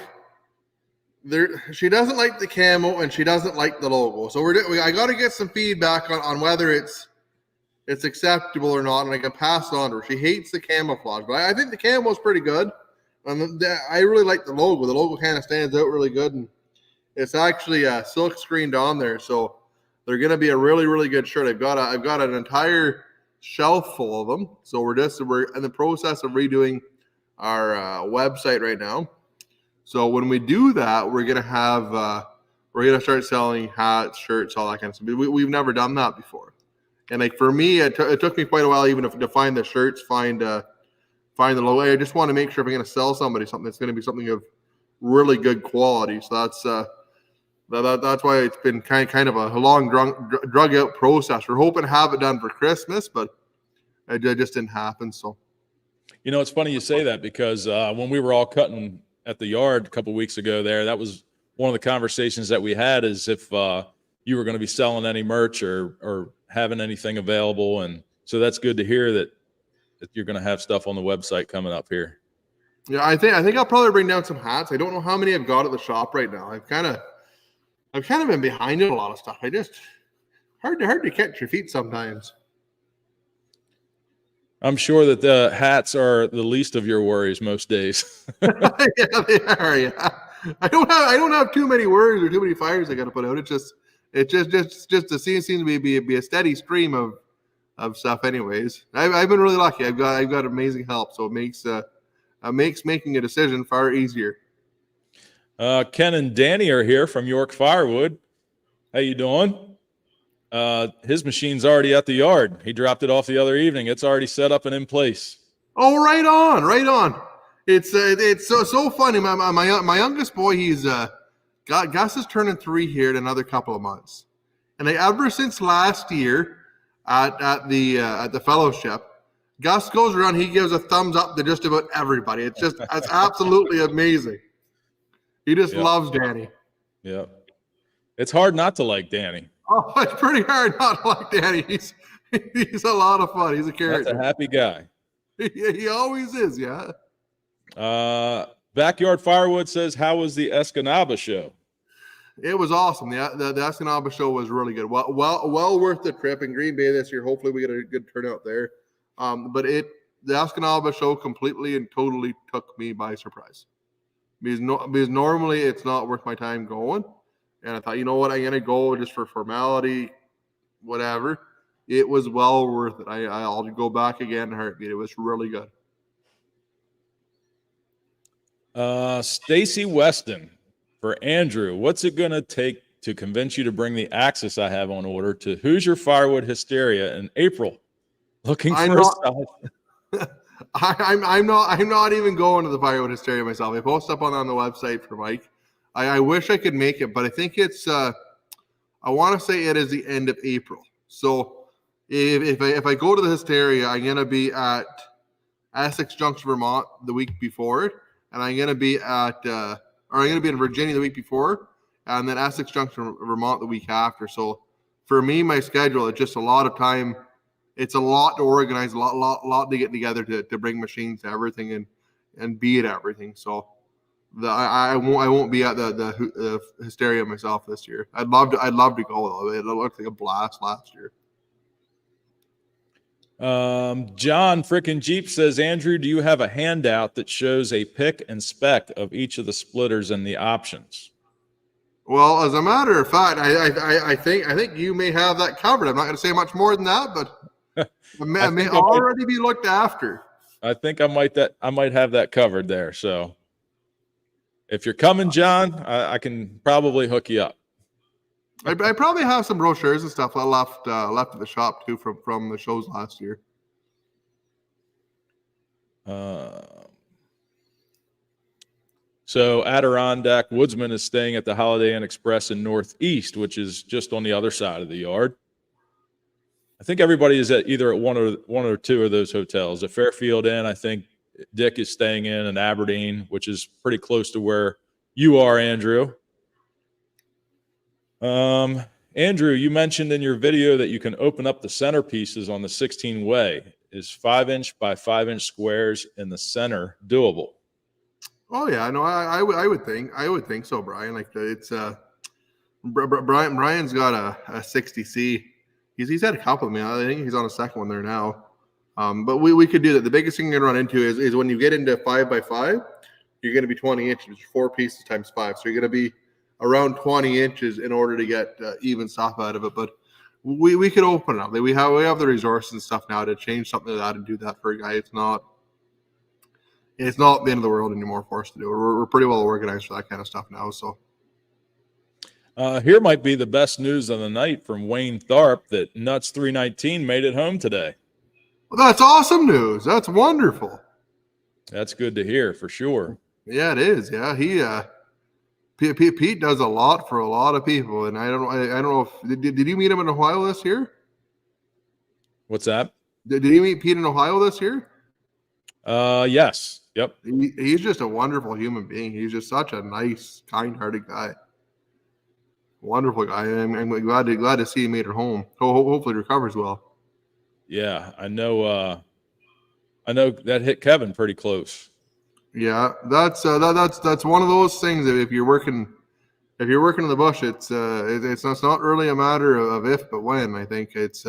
Speaker 2: she doesn't like the camo and she doesn't like the logo. So I got to get some feedback on whether it's acceptable or not, and I can pass it on to her. She hates the camouflage, but I think the camo is pretty good. I really like the logo. The logo kind of stands out really good, and it's actually silk screened on there. So they're going to be a really, really good shirt. I've got an entire shelf full of them. So we're in the process of redoing our website right now. So when we do that, we're going to start selling hats, shirts, all that kind of stuff. We've never done that before. And like for me, it took me quite a while even to find the shirts, find the logo. I just want to make sure if I'm going to sell somebody something, it's going to be something of really good quality. So that's why it's been kind of a long drug out process. We're hoping to have it done for Christmas, but it just didn't happen. So,
Speaker 1: It's funny you say that because when we were all cutting at the yard a couple of weeks ago that was one of the conversations that we had, is if you were going to be selling any merch or having anything available. And so that's good to hear that you're going to have stuff on the website coming up here.
Speaker 2: Yeah, I think I'll probably bring down some hats. I don't know how many I've got at the shop right now. I've kind of been behind in a lot of stuff. Hard to catch your feet sometimes.
Speaker 1: I'm sure that the hats are the least of your worries most days.
Speaker 2: Yeah, they are. Yeah, I don't have too many worries or too many fires I got to put out. It just seems to be a steady stream of stuff. Anyways, I've been really lucky. I've got amazing help, so it makes making a decision far easier.
Speaker 1: Ken and Danny are here from York Firewood. How you doing? His machine's already at the yard. He dropped it off the other evening. It's already set up and in place.
Speaker 2: Oh, right on. It's so funny. My youngest boy, he's Gus is turning 3 here in another couple of months, and ever since last year at the fellowship, Gus goes around. He gives a thumbs up to just about everybody. It's absolutely amazing. He just loves Danny.
Speaker 1: Yeah, it's hard not to like Danny.
Speaker 2: Oh, it's pretty hard not to like Danny. He's a lot of fun. He's a character.
Speaker 1: That's a happy guy.
Speaker 2: He always is. Yeah.
Speaker 1: Backyard Firewood says, "How was the Escanaba show?"
Speaker 2: It was awesome. The Escanaba show was really good. Well worth the trip in Green Bay this year. Hopefully we get a good turnout there. But the Escanaba show completely and totally took me by surprise. Because normally it's not worth my time going. And I thought, you know what, I'm going to go just for formality, whatever. It was well worth it. I'll go back again in a heartbeat. It was really good.
Speaker 1: Stacy Weston, for Andrew, what's it going to take to convince you to bring the Axis I have on order to Hoosier Firewood Hysteria in April? Looking for
Speaker 2: I'm not even going to the Firewood Hysteria myself. I post up on the website for Mike. I wish I could make it, but I think it's I want to say it is the end of April. So if I go to the Hysteria, I'm gonna be at Essex Junction, Vermont the week before it, and I'm gonna be in Virginia the week before, and then Essex Junction, Vermont the week after. So for me, my schedule, it's just a lot of time. It's a lot to organize, a lot to get together to bring machines to everything and be at everything. So I won't be at the Hysteria myself this year. I'd love to go though. It looked like a blast last year.
Speaker 1: John frickin' Jeep says, Andrew, do you have a handout that shows a pick and spec of each of the splitters and the options?
Speaker 2: Well, as a matter of fact, I think you may have that covered. I'm not going to say much more than that, but it may already be looked after.
Speaker 1: I think I might have that covered there. So if you're coming, John, I can probably hook you up.
Speaker 2: I probably have some brochures and stuff left at the shop too from the shows last year.
Speaker 1: So Adirondack Woodsman is staying at the Holiday Inn Express in Northeast, which is just on the other side of the yard. I think everybody is either at one or two of those hotels. The Fairfield Inn, I think, Dick is staying in Aberdeen, which is pretty close to where you are, Andrew. Andrew, you mentioned in your video that you can open up the centerpieces on the 16 way. Is 5-inch by 5-inch squares in the center doable?
Speaker 2: Oh yeah, no, I would think so, Brian. Like it's Brian's got a 60C. He's had a couple of them. I think he's on a second one there now. But we could do that. The biggest thing you're gonna run into is when you get into 5x5, you're gonna be 20 inches, 4 pieces times 5. So you're gonna be around 20 inches in order to get even stuff out of it. But we could open it up. We have the resources and stuff now to change something like that and do that for a guy. It's not the end of the world anymore for us to do. We're pretty well organized for that kind of stuff now. So
Speaker 1: here might be the best news of the night from Wayne Tharp that Nuts 319 made it home today.
Speaker 2: Well, that's awesome news. That's wonderful.
Speaker 1: That's good to hear for sure.
Speaker 2: Yeah, it is. Yeah, Pete does a lot for a lot of people, and I don't know if did you meet him in Ohio this year?
Speaker 1: What's that?
Speaker 2: Did you meet Pete in Ohio this year?
Speaker 1: Yes. Yep.
Speaker 2: He's just a wonderful human being. He's just such a nice, kind-hearted guy. Wonderful guy. I'm glad to see he made it home. Hopefully he recovers well.
Speaker 1: Yeah, I know that hit Kevin pretty close.
Speaker 2: Yeah, that's one of those things that if you're working in the bush, it's not really a matter of if but when. I think it's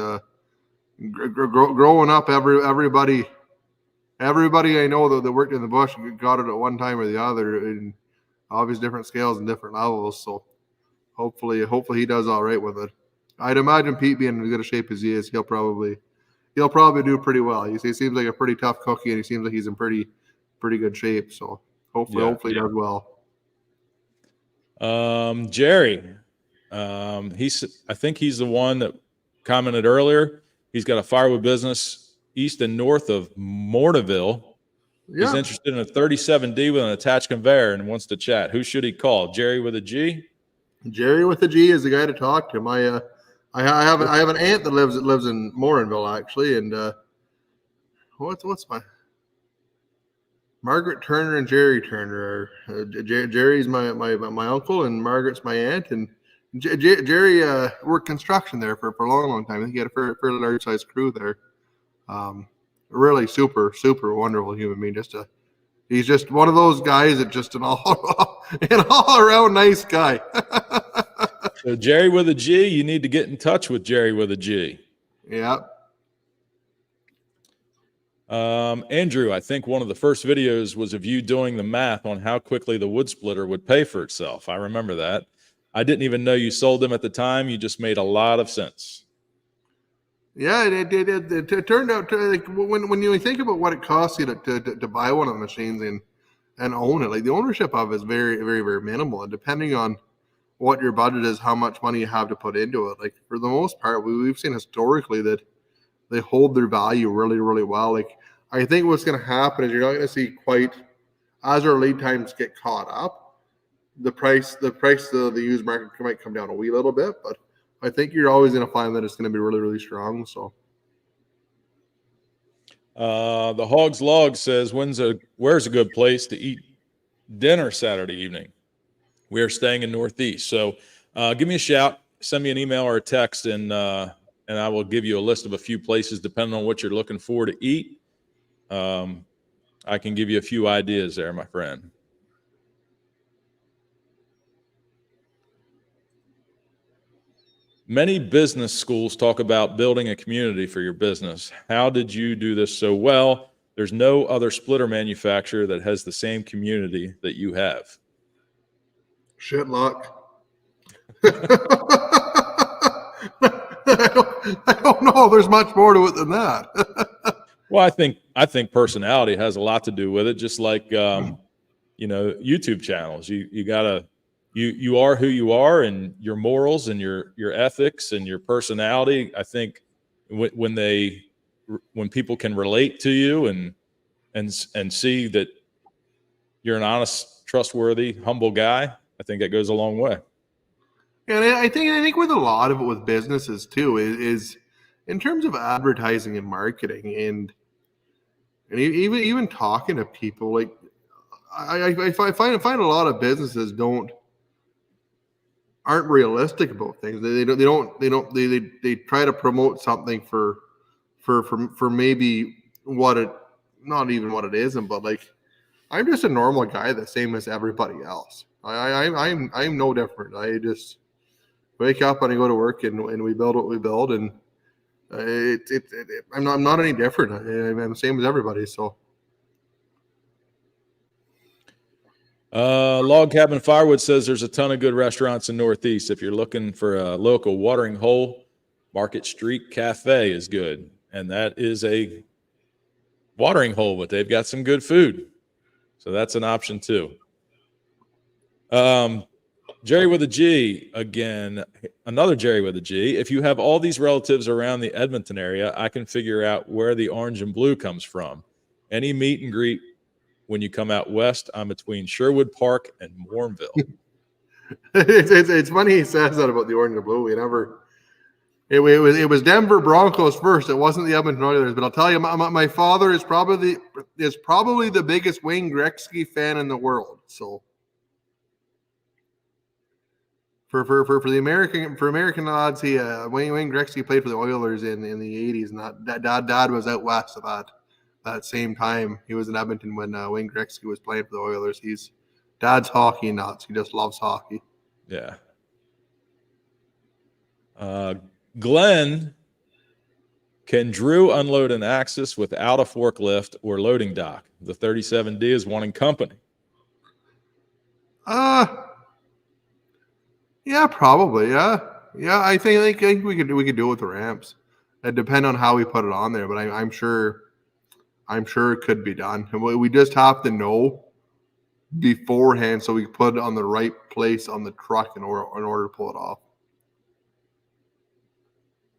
Speaker 2: growing up. Everybody I know that worked in the bush got it at one time or the other in obvious different scales and different levels. So hopefully he does all right with it. I'd imagine Pete being in as good a shape as he is, he'll probably do pretty well. He seems like a pretty tough cookie, and he seems like he's in pretty good shape. So hopefully he does well.
Speaker 1: Jerry, I think he's the one that commented earlier. He's got a firewood business east and north of Morneville. Yeah. He's interested in a 37D with an attached conveyor and wants to chat. Who should he call? Jerry with a G?
Speaker 2: Jerry with a G is the guy to talk to. I have an aunt that lives in Morinville actually, and what's my Margaret Turner and Jerry Turner. Jerry's my uncle and Margaret's my aunt, and Jerry worked construction there for a long time. I think he had a fairly large sized crew there. Really super wonderful human being. He's just one of those guys that just an all around nice guy.
Speaker 1: So Jerry with a G, you need to get in touch with Jerry with a G.
Speaker 2: Yeah.
Speaker 1: Andrew, I think one of the first videos was of you doing the math on how quickly the wood splitter would pay for itself. I remember that. I didn't even know you sold them at the time. You just made a lot of sense.
Speaker 2: Yeah, it turned out to, like, when you think about what it costs you to buy one of the machines and own it, like the ownership of it is very, very, very minimal. And depending on what your budget is, how much money you have to put into it, like for the most part, we've seen historically that they hold their value really, really well. Like I think what's going to happen is you're not going to see quite as our lead times get caught up, the price of the used market might come down a wee little bit, but I think you're always going to find that it's going to be really, really strong. So,
Speaker 1: the Hog's Log says, where's a good place to eat dinner Saturday evening? We are staying in Northeast, so give me a shout, send me an email or a text, and I will give you a list of a few places depending on what you're looking for to eat. I can give you a few ideas there, my friend. Many business schools talk about building a community for your business. How did you do this so well? There's no other splitter manufacturer that has the same community that you have.
Speaker 2: Shit luck. I don't know. There's much more to it than that.
Speaker 1: Well, I think personality has a lot to do with it. Just like YouTube channels. You are who you are, and your morals and your ethics and your personality. I think when people can relate to you and see that you're an honest, trustworthy, humble guy, I think that goes a long way.
Speaker 2: And I think with a lot of it with businesses too is in terms of advertising and marketing, and And even talking to people, like I find a lot of businesses aren't realistic about things. They try to promote something for maybe what it, not even what it isn't, but like, I'm just a normal guy, the same as everybody else. I'm no different. I just wake up and I go to work and we build what we build, and I'm not any different. I'm the same as everybody. So.
Speaker 1: Log Cabin Firewood says there's a ton of good restaurants in Northeast. If you're looking for a local watering hole, Market Street Cafe is good. And that is a watering hole, but they've got some good food. So that's an option too. Jerry with a G again, another Jerry with a G. If you have all these relatives around the Edmonton area, I can figure out where the orange and blue comes from. Any meet and greet when you come out west, I'm between Sherwood Park and Warrenville.
Speaker 2: It's funny he says that about the orange and blue. It was Denver Broncos first. It wasn't the Edmonton Oilers. But I'll tell you, my father is probably the biggest Wayne Gretzky fan in the world. So for the American odds, Wayne Gretzky played for the Oilers in the 80s, and dad was out west of that same time. He was in Edmonton when Wayne Gretzky was playing for the Oilers. Dad's hockey nuts. He just loves hockey.
Speaker 1: Yeah. Glenn, can Drew unload an Axis without a forklift or loading dock? The 37D is one in company.
Speaker 2: Yeah, probably. Yeah. I think we could do it with the ramps. It depends on how we put it on there, but I'm sure it could be done. We just have to know beforehand so we can put it on the right place on the truck in order to pull it off.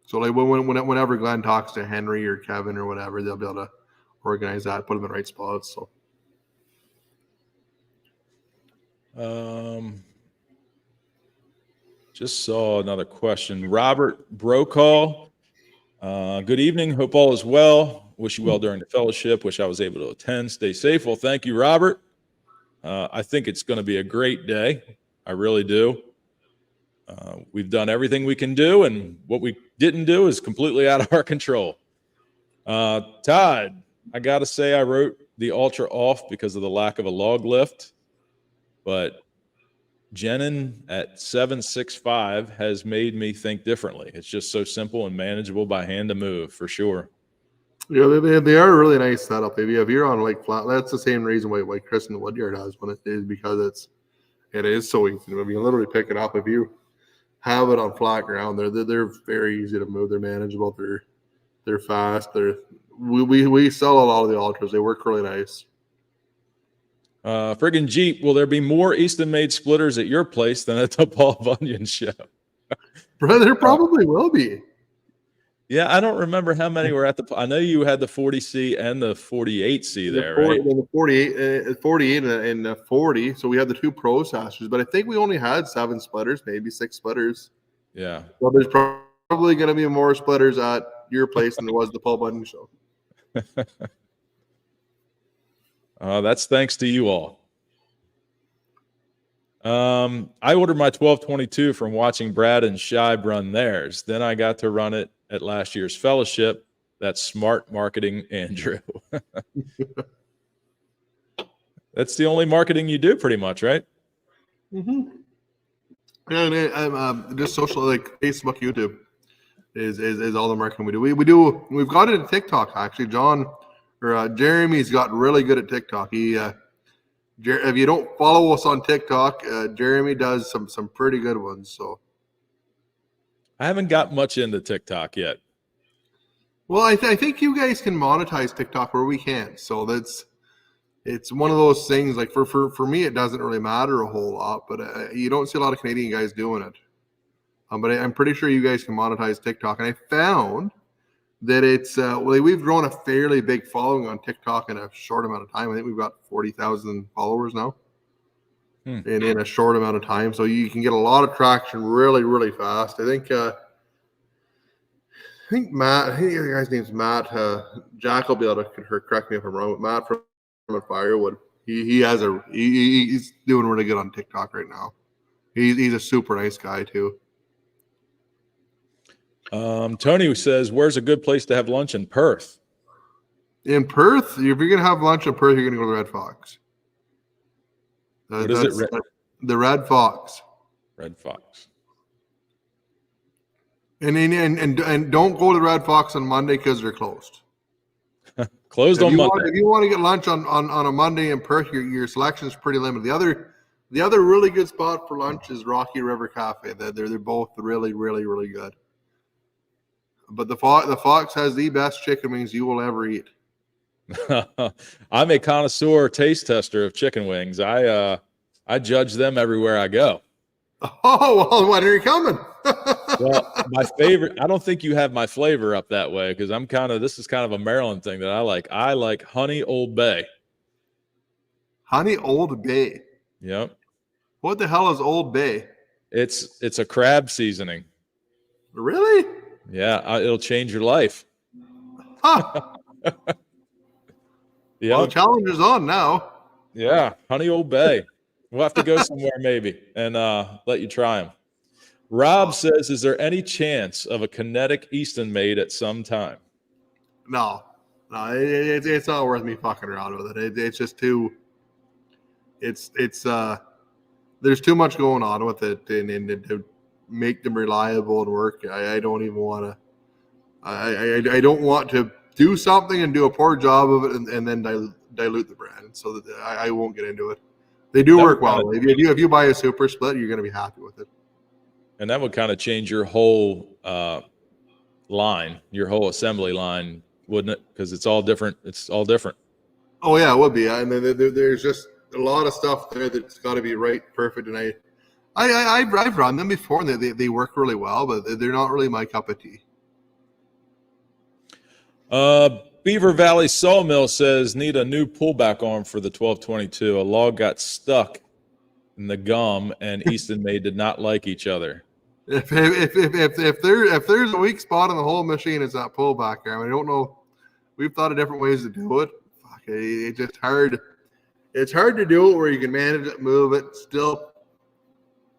Speaker 2: So like whenever Glenn talks to Henry or Kevin or whatever, they'll be able to organize that, put them in the right spots. So.
Speaker 1: Just saw another question. Robert Brokaw. Good evening. Hope all is well. Wish you well during the fellowship. Wish I was able to attend. Stay safe. Well, thank you, Robert. I think it's going to be a great day. I really do. We've done everything we can do, and what we didn't do is completely out of our control. Todd, I got to say I wrote the Ultra off because of the lack of a log lift, but Jenin at 765 has made me think differently. It's just so simple and manageable by hand to move, for sure.
Speaker 2: Yeah, they are a really nice setup. If you're on like flat, that's the same reason why Chris in the Woodyard has one. It is because it is so easy. I mean, you literally pick it up. If you have it on flat ground, they're very easy to move. They're manageable. They're fast. We sell a lot of the Ultras. They work really nice.
Speaker 1: Friggin' Jeep, will there be more Easton-made splitters at your place than at the Paul Bunyan show?
Speaker 2: There probably will be.
Speaker 1: Yeah, I don't remember how many were at I know you had the 40C and the 48C there, right?
Speaker 2: The 48 and the 40. So we had the two processors, but I think we only had 7 splitters, maybe 6 splitters.
Speaker 1: Yeah.
Speaker 2: Well, there's probably going to be more splitters at your place than there was the Paul Bunyan show.
Speaker 1: That's thanks to you all. I ordered my 1222 from watching Brad and Shibe run theirs. Then I got to run it at last year's fellowship. That's smart marketing, Andrew. That's the only marketing you do, pretty much, right?
Speaker 2: Mm-hmm. And just social, like Facebook, YouTube is all the marketing we do. We've got it at TikTok actually. Jeremy's got really good at TikTok. If you don't follow us on TikTok, Jeremy does some pretty good ones. So
Speaker 1: I haven't got much into TikTok yet.
Speaker 2: Well, I think you guys can monetize TikTok where we can't. So it's one of those things. Like for me, it doesn't really matter a whole lot, but you don't see a lot of Canadian guys doing it. But I'm pretty sure you guys can monetize TikTok, and I found that it's we've grown a fairly big following on TikTok in a short amount of time. I think we've got 40,000 followers now in a short amount of time. So you can get a lot of traction really, really fast. I think think Matt. I think the guy's name's Matt. Jack will be able to correct me if I'm wrong. But Matt from Firewood. He's doing really good on TikTok right now. He's a super nice guy too.
Speaker 1: Tony says, "Where's a good place to have lunch in Perth?"
Speaker 2: In Perth, if you're gonna have lunch in Perth, you're gonna go to the Red Fox.
Speaker 1: What is it?
Speaker 2: The Red Fox.
Speaker 1: Red Fox.
Speaker 2: And don't go to the Red Fox on Monday because they're closed.
Speaker 1: Closed on Monday.
Speaker 2: If you want to get lunch on a Monday in Perth, your selection is pretty limited. The other really good spot for lunch is Rocky River Cafe. They're both really, really, really good. But the Fox has the best chicken wings you will ever eat.
Speaker 1: I'm a connoisseur taste tester of chicken wings. I judge them everywhere I go.
Speaker 2: Oh, well, when are you coming?
Speaker 1: Well, my favorite, I don't think you have my flavor up that way because this is kind of a Maryland thing that I like. I like honey Old Bay.
Speaker 2: Honey Old Bay.
Speaker 1: Yep.
Speaker 2: What the hell is Old Bay?
Speaker 1: It's a crab seasoning.
Speaker 2: Really?
Speaker 1: Yeah, it'll change your life.
Speaker 2: Huh.
Speaker 1: Yeah.
Speaker 2: Well, the challenge is on now.
Speaker 1: Yeah, honey Old Bay. We'll have to go somewhere maybe and let you try them. Rob says, "Is there any chance of a kinetic Eastonmade at some time?"
Speaker 2: No, it's not worth me fucking around with it. It's just too. It's there's too much going on with it, and to make them reliable and work, I don't even want to. I don't want to do something and do a poor job of it, and then dilute the brand, so that I won't get into it. They do work well. If you buy a super split, you're going to be happy with it.
Speaker 1: And that would kind of change your whole line, your whole assembly line, wouldn't it? Because it's all different. It's all different.
Speaker 2: Oh yeah, it would be. I mean, there's just a lot of stuff there that's got to be right, perfect. And I've run them before, and they work really well, but they're not really my cup of tea.
Speaker 1: Beaver Valley Sawmill says, "Need a new pullback arm for the 1222. A log got stuck in the gum, and Eastonmade did not like each other."
Speaker 2: If there's a weak spot in the whole machine, it's that pullback arm. I don't know. We've thought of different ways to do it. Fuck, it's just hard. It's hard to do it where you can manage it, move it, still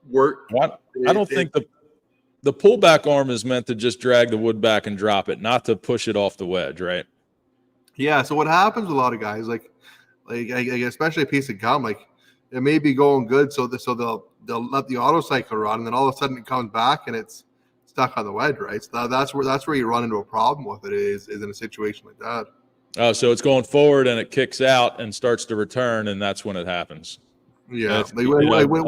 Speaker 2: work.
Speaker 1: I don't think the pullback arm is meant to just drag the wood back and drop it, not to push it off the wedge, right?
Speaker 2: Yeah. So what happens with a lot of guys, like especially a piece of gum, like it may be going good, so they'll let the auto cycle run, and then all of a sudden it comes back and it's stuck on the wedge, right? So that's where you run into a problem with it is in a situation like that.
Speaker 1: Oh, so it's going forward and it kicks out and starts to return, and that's when it happens.
Speaker 2: Yeah. When I run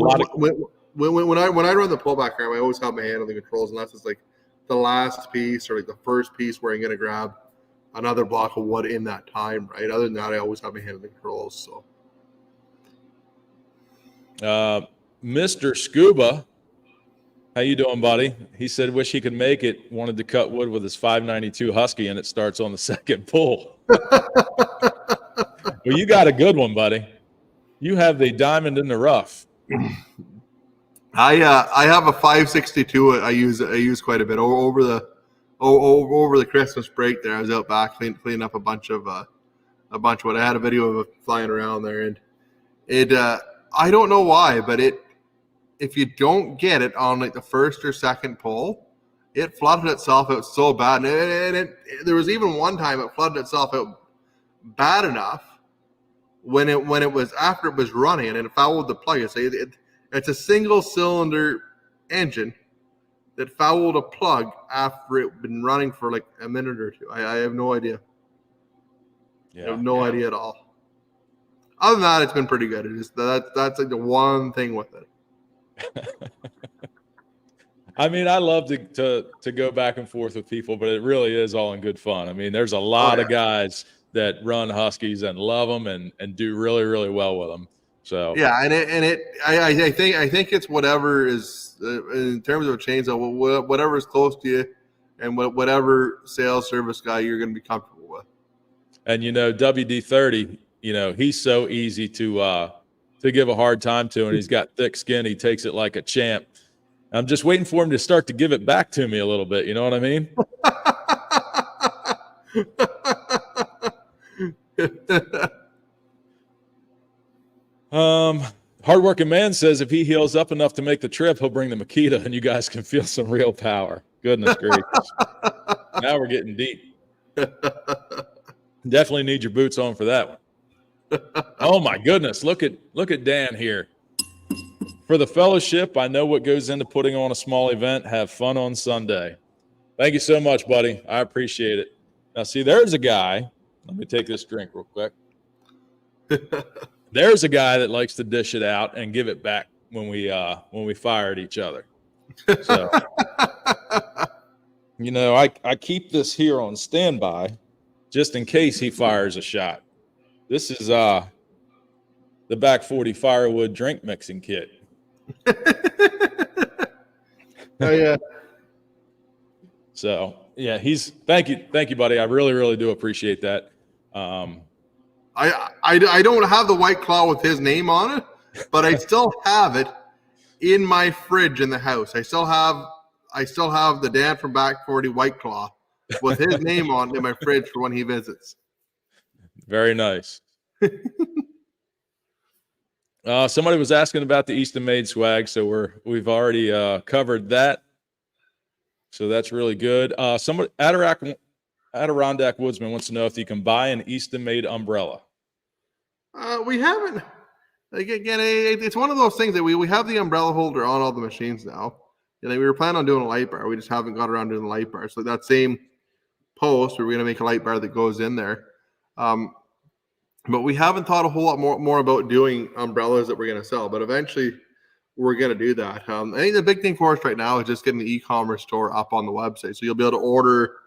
Speaker 2: the pullback arm, I always have my hand on the controls, unless it's like the last piece or like the first piece where I'm going to grab another block of wood in that time, right? Other than that, I always have my hand on the controls. So,
Speaker 1: Mr. Scuba, how you doing, buddy? He said, "Wish he could make it. Wanted to cut wood with his 592 Husky, and it starts on the second pull." Well, you got a good one, buddy. You have the diamond in the rough.
Speaker 2: I have a 562. I use quite a bit over the Christmas break. There, I was out back cleaning up a bunch of what I had a video of it flying around there, and it I don't know why, but if you don't get it on like the first or second pull, it flooded itself out so bad, and there was even one time it flooded itself out bad enough when it was after it was running and it fouled the plug. It's a single cylinder engine that fouled a plug after it had been running for like a minute or two. I have no idea. I have no idea at all. Other than that, it's been pretty good. It is that's like the one thing with it.
Speaker 1: I mean, I love to go back and forth with people, but it really is all in good fun. I mean, there's a lot of guys that run Huskies and love them and do really, really well with them. So
Speaker 2: yeah, I think it's whatever is in terms of a chainsaw, whatever is close to you, and whatever sales service guy you're going to be comfortable with.
Speaker 1: And WD-30, he's so easy to give a hard time to, and he's got thick skin. He takes it like a champ. I'm just waiting for him to start to give it back to me a little bit. You know what I mean? Hardworking man says if he heals up enough to make the trip, he'll bring the Makita and you guys can feel some real power. Goodness gracious. Now we're getting deep. Definitely need your boots on for that one. Oh my goodness. Look at Dan here. For the fellowship, I know what goes into putting on a small event. Have fun on Sunday. Thank you so much, buddy. I appreciate it. Now, see, there's a guy. Let me take this drink real quick. There's a guy that likes to dish it out and give it back when we fire at each other. So, I keep this here on standby just in case he fires a shot. This is the Back 40 firewood drink mixing kit.
Speaker 2: Oh yeah.
Speaker 1: So yeah, thank you, buddy. I really, really do appreciate that.
Speaker 2: I don't have the White Claw with his name on it, but I still have it in my fridge in the house. I still have the Dan from Back 40 White Claw with his name on it in my fridge for when he visits.
Speaker 1: Very nice. Somebody was asking about the Eastonmade swag, so we've already covered that. So that's really good. Somebody Adirondack Woodsman wants to know if you can buy an Eastonmade umbrella.
Speaker 2: We haven't. Again, it's one of those things that we have the umbrella holder on all the machines now. We were planning on doing a light bar. We just haven't got around doing the light bar. So that same post, we're going to make a light bar that goes in there. But we haven't thought a whole lot more about doing umbrellas that we're going to sell. But eventually, we're going to do that. I think the big thing for us right now is just getting the e-commerce store up on the website. So you'll be able to order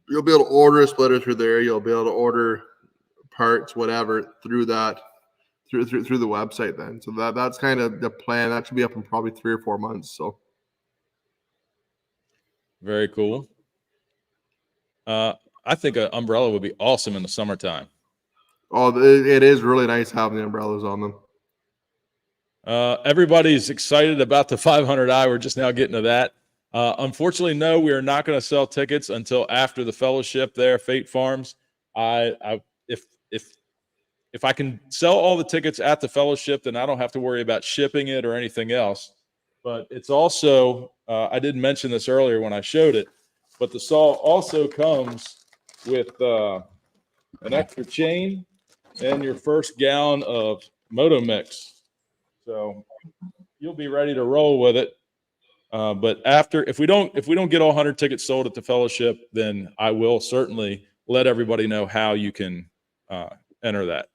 Speaker 2: a splitter through there. You'll be able to order parts, whatever, through that, through the website then. So that's kind of the plan. That should be up in probably 3 or 4 months. So
Speaker 1: very cool. I think an umbrella would be awesome in the summertime.
Speaker 2: Oh, it is really nice having the umbrellas on them.
Speaker 1: Everybody's excited about the 500i. We're just now getting to that. Unfortunately, no, we are not going to sell tickets until after the fellowship there, Fate Farms. If I can sell all the tickets at the fellowship, then I don't have to worry about shipping it or anything else. But it's also, I didn't mention this earlier when I showed it, but the saw also comes with an extra chain and your first gallon of Moto Mix. So you'll be ready to roll with it. But if we don't get all 100 tickets sold at the fellowship, then I will certainly let everybody know how you can enter that.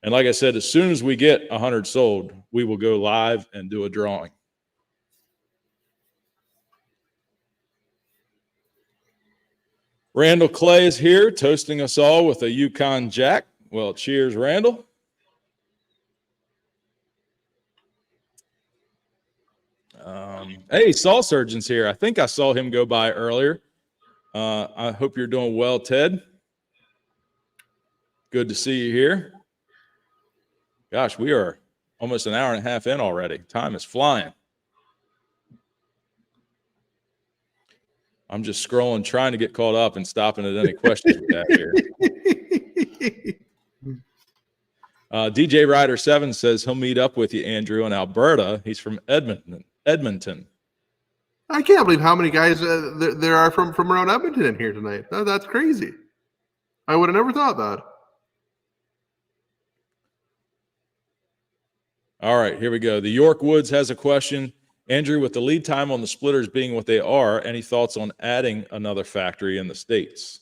Speaker 1: And like I said, as soon as we get 100 sold, we will go live and do a drawing. Randall Clay is here, toasting us all with a Yukon Jack. Well, cheers, Randall. Hey, Saw Surgeon's here. I think I saw him go by earlier. I hope you're doing well, Ted. Good to see you here. Gosh, we are almost an hour and a half in already. Time is flying. I'm just scrolling, trying to get caught up and stopping at any questions we have here. DJ Rider 7 says he'll meet up with you, Andrew, in Alberta. He's from Edmonton.
Speaker 2: I can't believe how many guys there are from around Edmonton in here tonight. That's crazy. I would have never thought that.
Speaker 1: All right, here we go. The York Woods has a question. Andrew, with the lead time on the splitters being what they are, any thoughts on adding another factory in the States?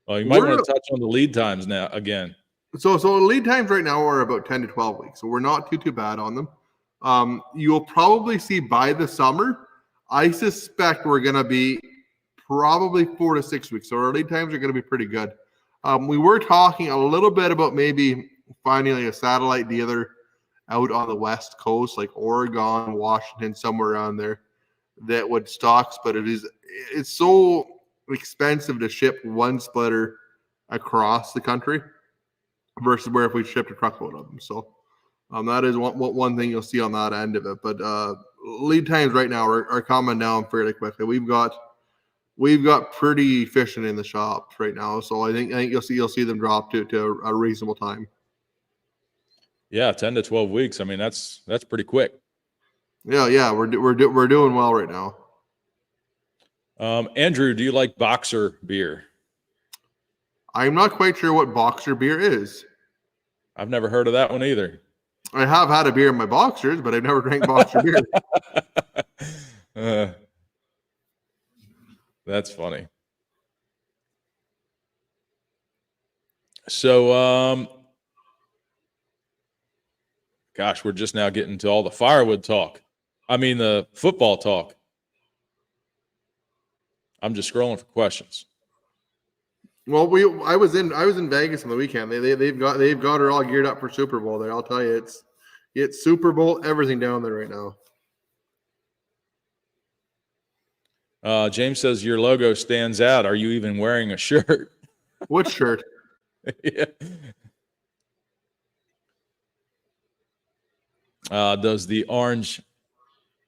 Speaker 1: Well, you might want to touch on the lead times now again.
Speaker 2: So lead times right now are about 10 to 12 weeks. So we're not too bad on them. You'll probably see by the summer, I suspect we're going to be probably 4 to 6 weeks. So our lead times are going to be pretty good. We were talking a little bit about maybe finding like a satellite dealer out on the West Coast, like Oregon, Washington, somewhere around there that would stocks, but it's so expensive to ship one splitter across the country versus where if we shipped a truckload of them. So that is one thing you'll see on that end of it. But lead times right now are coming down fairly quickly. We've got we've got pretty efficient in the shops right now. So I think you'll see them drop to a reasonable time.
Speaker 1: Yeah, 10 to 12 weeks. I mean, that's pretty quick.
Speaker 2: Yeah, we're doing well right now.
Speaker 1: Andrew, do you like Boxer beer?
Speaker 2: I'm not quite sure what Boxer beer is.
Speaker 1: I've never heard of that one either.
Speaker 2: I have had a beer in my Boxers, but I've never drank Boxer beer.
Speaker 1: That's funny. So, gosh, we're just now getting to all the firewood talk. I mean, the football talk. I'm just scrolling for questions.
Speaker 2: Well, I was in Vegas on the weekend. They've got her all geared up for Super Bowl there. I'll tell you, it's Super Bowl everything down there right now.
Speaker 1: James says your logo stands out. Are you even wearing a shirt?
Speaker 2: What shirt?
Speaker 1: Yeah. Does the orange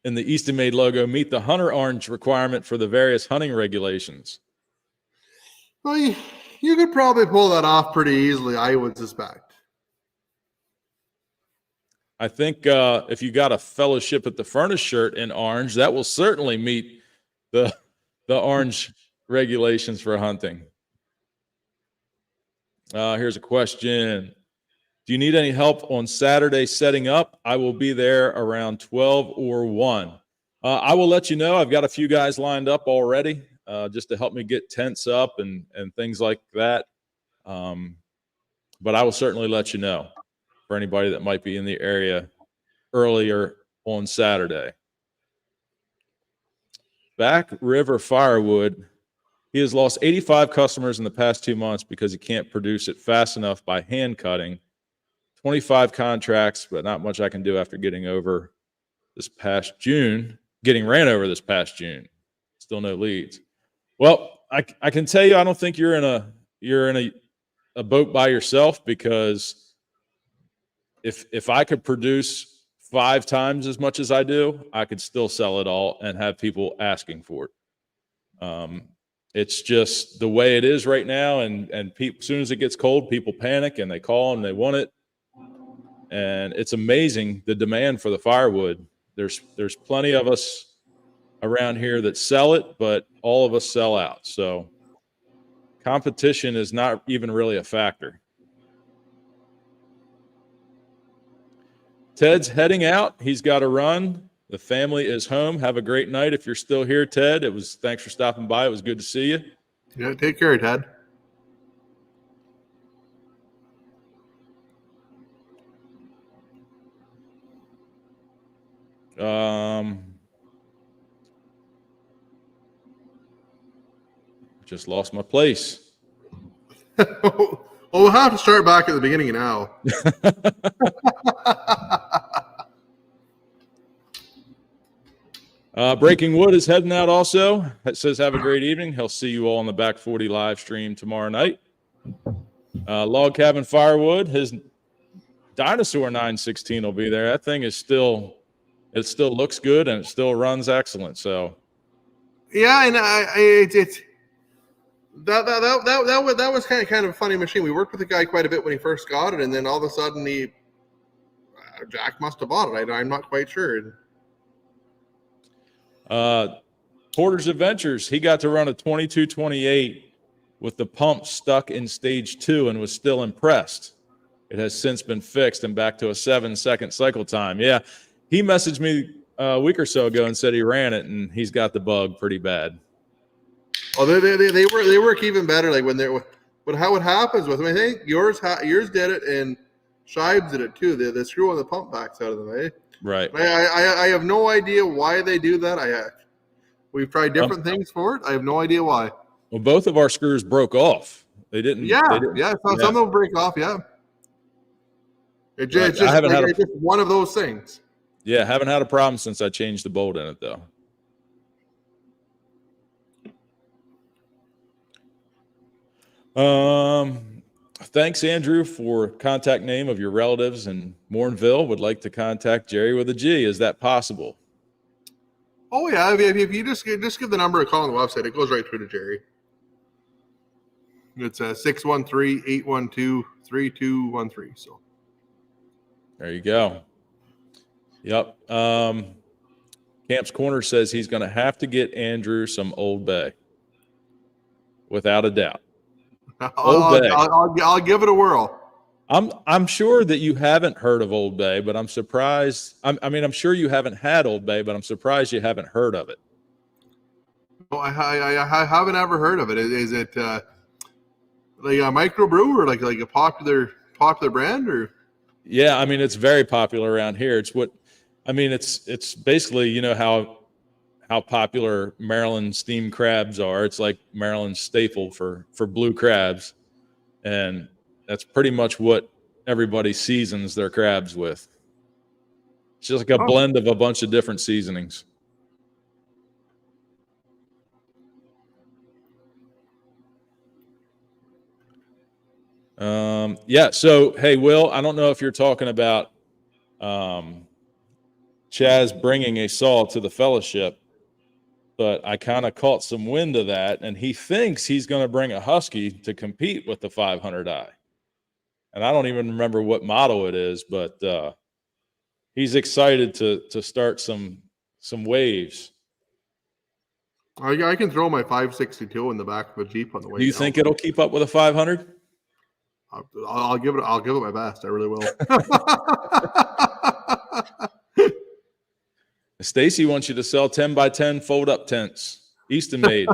Speaker 1: in the Eastonmade logo meet the hunter orange requirement for the various hunting regulations?
Speaker 2: Well, you could probably pull that off pretty easily, I would suspect.
Speaker 1: I think if you got a Fellowship at the Furnace shirt in orange, that will certainly meet the orange regulations for hunting. Here's a question. Do you need any help on Saturday setting up? I will be there around 12 or 1. I will let you know. I've got a few guys lined up already just to help me get tents up and things like that. But I will certainly let you know for anybody that might be in the area earlier on Saturday. Back River Firewood. He has lost 85 customers in the past 2 months because he can't produce it fast enough by hand cutting. 25 contracts, but not much I can do after getting ran over this past June. Still no leads. Well, I can tell you, I don't think you're in a boat by yourself, because if I could produce 5 times as much as I do, I could still sell it all and have people asking for it. It's just the way it is right now, and as soon as it gets cold, people panic and they call and they want it. And it's amazing the demand for the firewood. There's plenty of us around here that sell it, but all of us sell out. So competition is not even really a factor. Ted's heading out. He's got to run. The family is home. Have a great night. If you're still here, Ted, thanks for stopping by. It was good to see you.
Speaker 2: Yeah, take care, Ted.
Speaker 1: Just lost my place.
Speaker 2: Well, we'll have to start back at the beginning now.
Speaker 1: Breaking Wood is heading out also. It says, have a great evening. He'll see you all on the Back 40 live stream tomorrow night. Log Cabin Firewood, his Dinosaur 916 will be there. That thing is still looks good and it still runs excellent. So
Speaker 2: yeah, and that was kind of a funny machine. We worked with the guy quite a bit when he first got it, and then all of a sudden Jack must have bought it. I'm not quite sure.
Speaker 1: Porter's Adventures, he got to run a 2228 with the pump stuck in stage 2 and was still impressed. It has since been fixed and back to a 7-second cycle time. Yeah, he messaged me a week or so ago and said he ran it and he's got the bug pretty bad.
Speaker 2: Oh, they work even better. Like but how it happens with them, I think yours did it and Shibes did it too. They screw on the pump backs out of them, eh?
Speaker 1: Right.
Speaker 2: I have no idea why they do that. We've tried different things for it. I have no idea why.
Speaker 1: Well, both of our screws broke off. They didn't.
Speaker 2: Yeah. Some of them break off. Yeah. It's just one of those things.
Speaker 1: Yeah, haven't had a problem since I changed the bolt in it though. Thanks, Andrew, for contact name of your relatives in Mornville. Would like to contact Jerry with a G. Is that possible?
Speaker 2: Oh yeah, if you just give the number a call on the website, it goes right through to Jerry. It's 613-812-3213. So
Speaker 1: There you go. Yep. Camp's Corner says he's going to have to get Andrew some Old Bay, without a doubt. Old Bay.
Speaker 2: I'll give it a whirl.
Speaker 1: I'm sure that you haven't heard of Old Bay, but I'm surprised. I'm sure you haven't had Old Bay, but I'm surprised you haven't heard of it.
Speaker 2: No, I haven't ever heard of it. Is it like a microbrew or like a popular brand or?
Speaker 1: Yeah, it's very popular around here. It's basically, you know how popular Maryland steamed crabs are. It's like Maryland's staple for blue crabs, and that's pretty much what everybody seasons their crabs with. It's just like a blend of a bunch of different seasonings. Yeah. So, hey, Will, I don't know if you're talking about Chaz bringing a saw to the fellowship, but I kind of caught some wind of that, and he thinks he's going to bring a Husky to compete with the 500i. And I don't even remember what model it is, but he's excited to start some waves.
Speaker 2: I can throw my 562 in the back of a Jeep on the way.
Speaker 1: Do you think it'll keep up with a 500?
Speaker 2: I'll give it my best. I really will.
Speaker 1: Stacy wants you to sell 10 by 10 fold up tents, Eastonmade.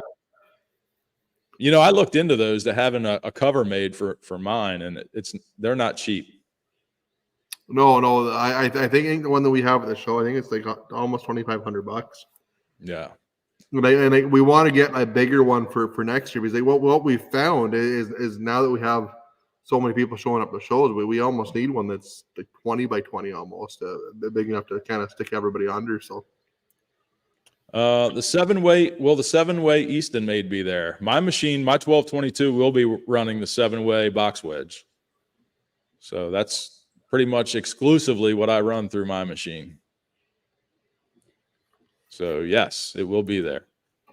Speaker 1: I looked into those, to having a cover made for mine, and they're not cheap.
Speaker 2: No, I think the one that we have at the show, I think it's like almost $2,500.
Speaker 1: Yeah.
Speaker 2: And we want to get a bigger one for next year, because what we found is now that we have so many people showing up to shows, we almost need one that's like 20 by 20 almost, big enough to kind of stick everybody under. So
Speaker 1: the 7-way Eastonmade be there. My machine, my 1222 will be running the 7-way box wedge. So that's pretty much exclusively what I run through my machine. So yes, it will be there.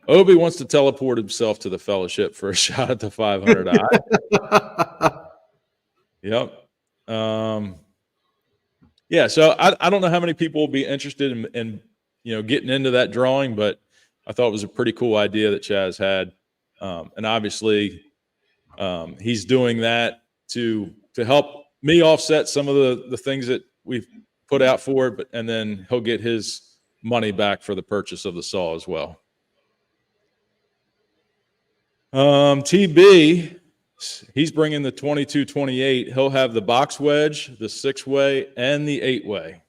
Speaker 1: Obi wants to teleport himself to the fellowship for a shot at the 500i. Yep. Yeah. So I don't know how many people will be interested in getting into that drawing, but I thought it was a pretty cool idea that Chaz had. And obviously he's doing that to help me offset some of the things that we've put out for it, and then he'll get his money back for the purchase of the saw as well. TB, he's bringing the 2228. He'll have the box wedge, the 6-way, and the 8-way.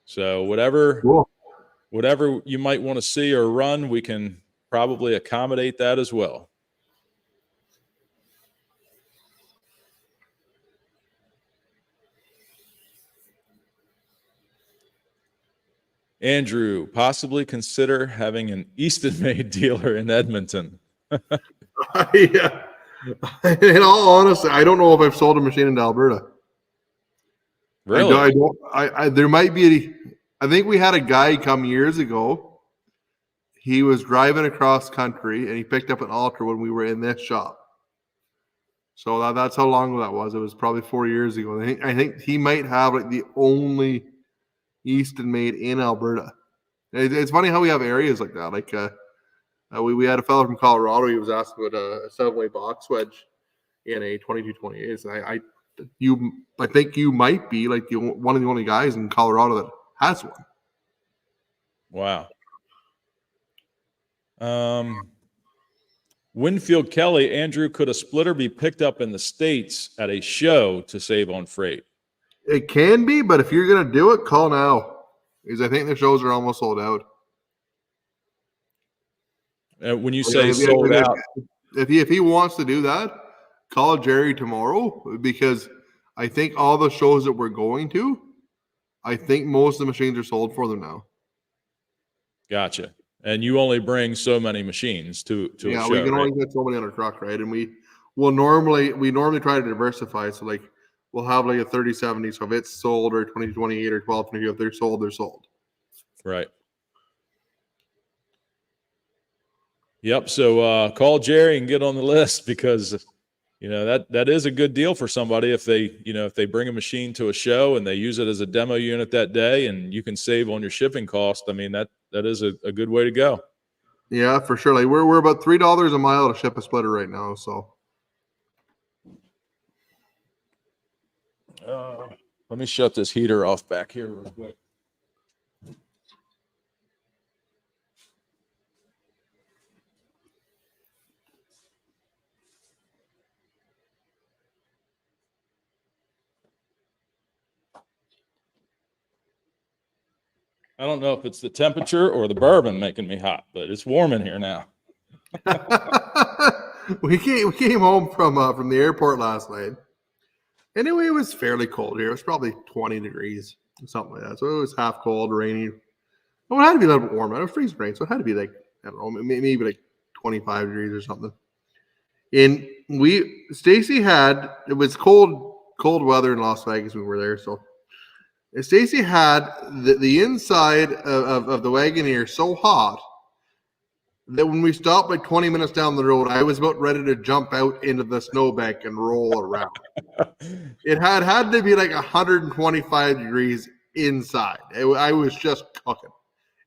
Speaker 1: So whatever you might want to see or run, we can probably accommodate that as well. Andrew, possibly consider having an Easton-made dealer in Edmonton.
Speaker 2: Yeah. In all honesty, I don't know if I've sold a machine into Alberta.
Speaker 1: Really?
Speaker 2: I don't. There might be. I think we had a guy come years ago. He was driving across country and he picked up an Ultra when we were in this shop. So that's how long that was. It was probably 4 years ago. I think he might have like the only Easton-made in Alberta. It's funny how we have areas like that. Like we had a fellow from Colorado. He was asking about a 7-way box wedge in a 2228. So I think you might be like one of the only guys in Colorado that has one.
Speaker 1: Wow. Winfield Kelly, Andrew, could a splitter be picked up in the States at a show to save on freight?
Speaker 2: It can be, but if you're going to do it, call now, because I think the shows are almost sold out.
Speaker 1: When you say sold out,
Speaker 2: if he wants to do that, call Jerry tomorrow, because I think all the shows that we're going to, I think most of the machines are sold for them now.
Speaker 1: Gotcha. And you only bring so many machines to a show,
Speaker 2: yeah, we can only get so many on our truck, right? And we normally try to diversify. So like we'll have like a 3070. So if it's sold, or 2028 or 1222, if they're sold, they're sold.
Speaker 1: Right. Yep. So call Jerry and get on the list because that is a good deal for somebody if they bring a machine to a show and they use it as a demo unit that day, and you can save on your shipping cost. I mean, that is a good way to go.
Speaker 2: Yeah, for sure. Like we're about $3 a mile to ship a splitter right now. So
Speaker 1: Let me shut this heater off back here real quick. I don't know if it's the temperature or the bourbon making me hot, but it's warm in here now.
Speaker 2: we came home from the airport last night. Anyway, it was fairly cold here. It was probably 20 degrees, something like that. So it was half cold, rainy. Well, it had to be a little bit warmer. It was freezing rain, so it had to be like, I don't know, maybe like 25 degrees or something. And Stacy it was cold weather in Las Vegas when we were there. So Stacy had the inside of the Wagoneer so hot that when we stopped like 20 minutes down the road, I was about ready to jump out into the snowbank and roll around. It had to be like 125 degrees inside. I was just cooking.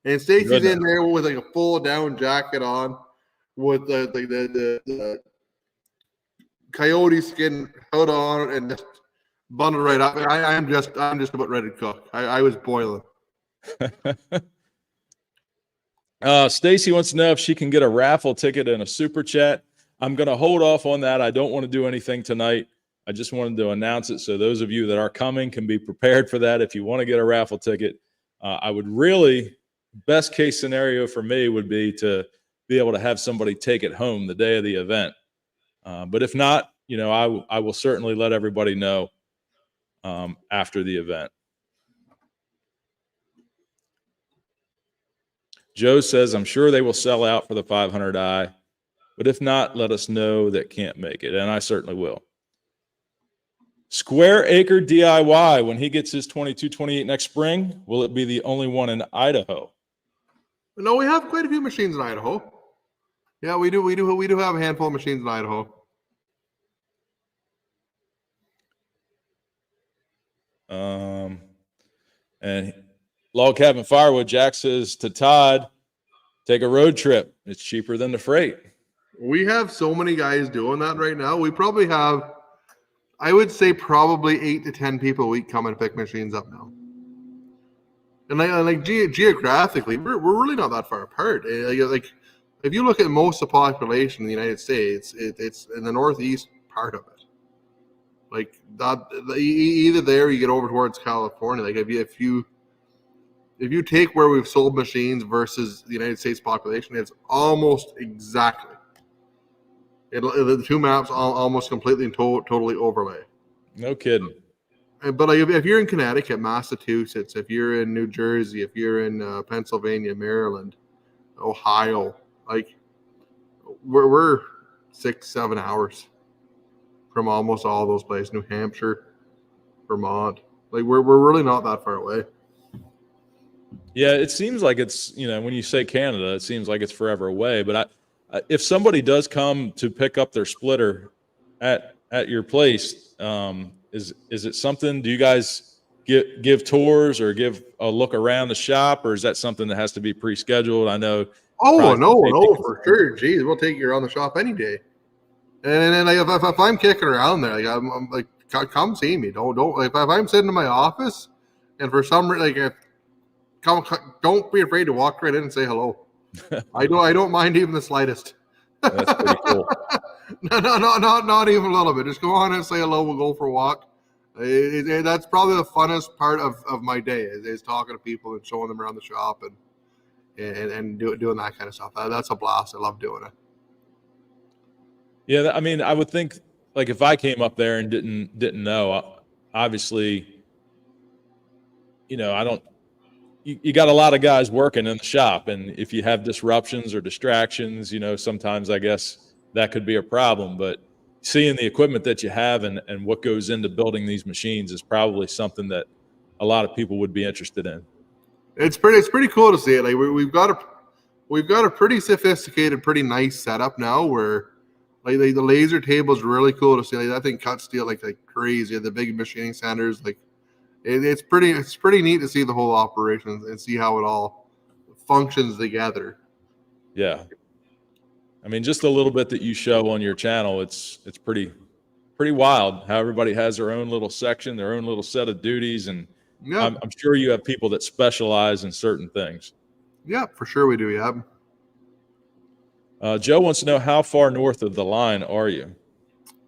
Speaker 2: And Stacy's in there with like a full down jacket on with the coyote skin hood on and just bundled right up. I'm just about ready to cook. I was boiling.
Speaker 1: Stacy wants to know if she can get a raffle ticket and a super chat. I'm going to hold off on that. I don't want to do anything tonight. I just wanted to announce it so those of you that are coming can be prepared for that. If you want to get a raffle ticket, I would really, best case scenario for me would be to be able to have somebody take it home the day of the event. But if not, I will certainly let everybody know after the event. Joe says, I'm sure they will sell out for the 500i, but if not, let us know that can't make it, and I certainly will. Square Acre DIY, when he gets his 2228 next spring, will it be the only one in Idaho?
Speaker 2: No, we have quite a few machines in Idaho. Yeah, we do have a handful of machines in Idaho.
Speaker 1: And Log Cabin Firewood, Jack says to Todd, take a road trip. It's cheaper than the freight.
Speaker 2: We have so many guys doing that right now. We probably have, I would say, probably 8 to 10 people a week come and pick machines up now. And geographically, we're really not that far apart. Like if you look at most of the population in the United States, it's in the northeast part of it. Like that, either there or you get over towards California. Like if you take where we've sold machines versus the United States population, it's almost exactly. The two maps almost completely and totally overlay.
Speaker 1: No kidding.
Speaker 2: But like if you're in Connecticut, Massachusetts, if you're in New Jersey, if you're in Pennsylvania, Maryland, Ohio, like we're 6-7 hours from almost all those places. New Hampshire, Vermont, like we're really not that far away.
Speaker 1: Yeah, it seems like it's, when you say Canada, it seems like it's forever away. But if somebody does come to pick up their splitter at your place, is it something? Do you guys give tours or give a look around the shop, or is that something that has to be pre-scheduled? I know.
Speaker 2: Oh no, for sure. Geez, we'll take you around the shop any day. And then like, if I'm kicking around there, like I'm like, come see me. Don't like if I'm sitting in my office, and for some reason, like don't be afraid to walk right in and say hello. I don't mind even the slightest.
Speaker 1: That's pretty cool.
Speaker 2: Not even a little bit. Just go on and say hello. We'll go for a walk. That's probably the funnest part of my day is talking to people and showing them around the shop and doing that kind of stuff. That's a blast. I love doing it.
Speaker 1: Yeah, I mean, I would think like if I came up there and didn't know, obviously, I don't. You got a lot of guys working in the shop, and if you have disruptions or distractions, sometimes I guess that could be a problem. But seeing the equipment that you have and what goes into building these machines is probably something that a lot of people would be interested in.
Speaker 2: It's pretty cool to see it. Like we've got we've got a pretty sophisticated, pretty nice setup now where like the laser table is really cool to see. Like, that thing cuts steel like crazy. The big machining centers, like it's pretty neat to see the whole operation and see how it all functions together.
Speaker 1: Yeah. I mean, just a little bit that you show on your channel, it's pretty wild how everybody has their own little section, their own little set of duties. And
Speaker 2: Yeah,
Speaker 1: I'm sure you have people that specialize in certain things.
Speaker 2: yeah, for sure we do. Yeah.
Speaker 1: Joe wants to know, how far north of the line are you?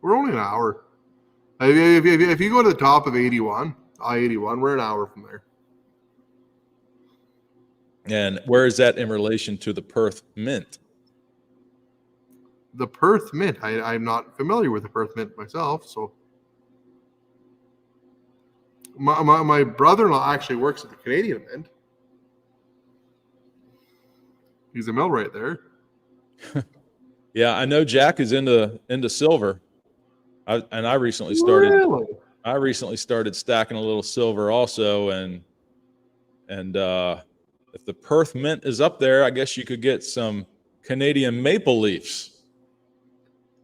Speaker 2: We're only an hour. If you go to the top of I-81, we're an hour from there.
Speaker 1: And where is that in relation to the Perth Mint?
Speaker 2: The Perth Mint, I'm not familiar with the Perth Mint myself, so my brother-in-law actually works at the Canadian Mint. He's a millwright there.
Speaker 1: Yeah, I know Jack is into silver. I recently started.
Speaker 2: Really?
Speaker 1: I recently started stacking a little silver also, and if the Perth Mint is up there, I guess you could get some Canadian maple leafs.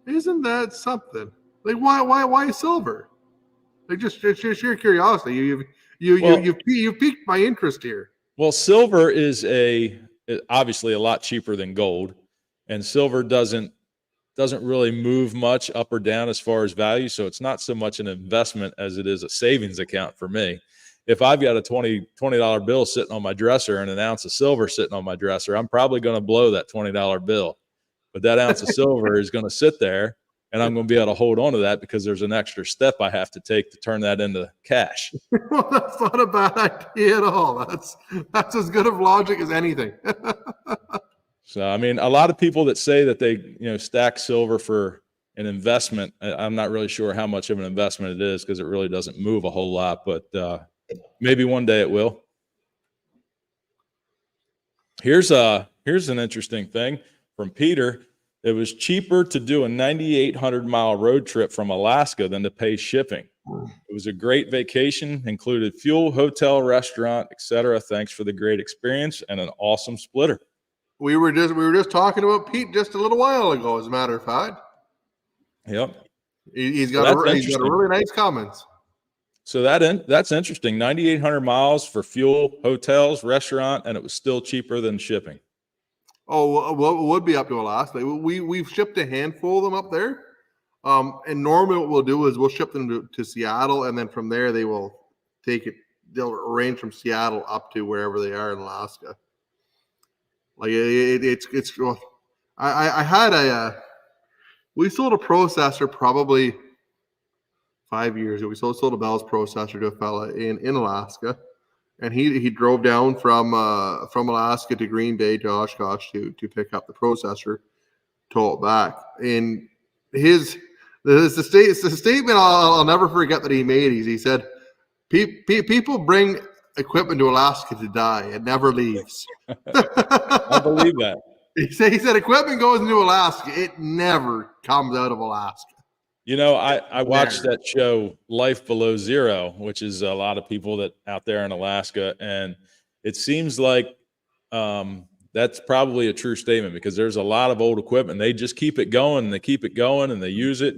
Speaker 2: Isn't that something? Like why silver? Like just sheer curiosity. You've piqued my interest here.
Speaker 1: Well, silver is obviously a lot cheaper than gold, and silver doesn't really move much up or down as far as value. So it's not so much an investment as it is a savings account for me. If I've got a $20 bill sitting on my dresser and an ounce of silver sitting on my dresser, I'm probably going to blow that $20 bill. But that ounce of silver is going to sit there, and I'm going to be able to hold on to that because there's an extra step I have to take to turn that into cash.
Speaker 2: Well, that's not a bad idea at all. That's as good of logic as anything.
Speaker 1: So, I mean, a lot of people that say that they, stack silver for an investment, I'm not really sure how much of an investment it is because it really doesn't move a whole lot, but maybe one day it will. Here's an interesting thing from Peter. It was cheaper to do a 9,800-mile road trip from Alaska than to pay shipping. It was a great vacation, included fuel, hotel, restaurant, etc. Thanks for the great experience and an awesome splitter.
Speaker 2: We were just talking about Pete just a little while ago, as a matter of fact.
Speaker 1: He's
Speaker 2: got a really nice comments.
Speaker 1: So that's interesting. 9,800 miles for fuel, hotels, restaurant, and it was still cheaper than shipping.
Speaker 2: Oh, well, it would be up to Alaska. We've shipped a handful of them up there. And normally what we'll do is we'll ship them to Seattle, and then from there they will take it. They'll arrange from Seattle up to wherever they are in Alaska. Like it's. I had we sold a processor probably 5 years ago. We sold a Bell's processor to a fella in Alaska, and he drove down from Alaska to Green Bay to Oshkosh to pick up the processor, tow it back. And the statement I'll never forget that he made. He said, "People bring equipment to Alaska to die. It never leaves."
Speaker 1: I believe that.
Speaker 2: He said equipment goes into Alaska. It never comes out of Alaska.
Speaker 1: I watched that show Life Below Zero, which is a lot of people that out there in Alaska. And it seems like that's probably a true statement because there's a lot of old equipment. They just keep it going and they keep it going and they use it.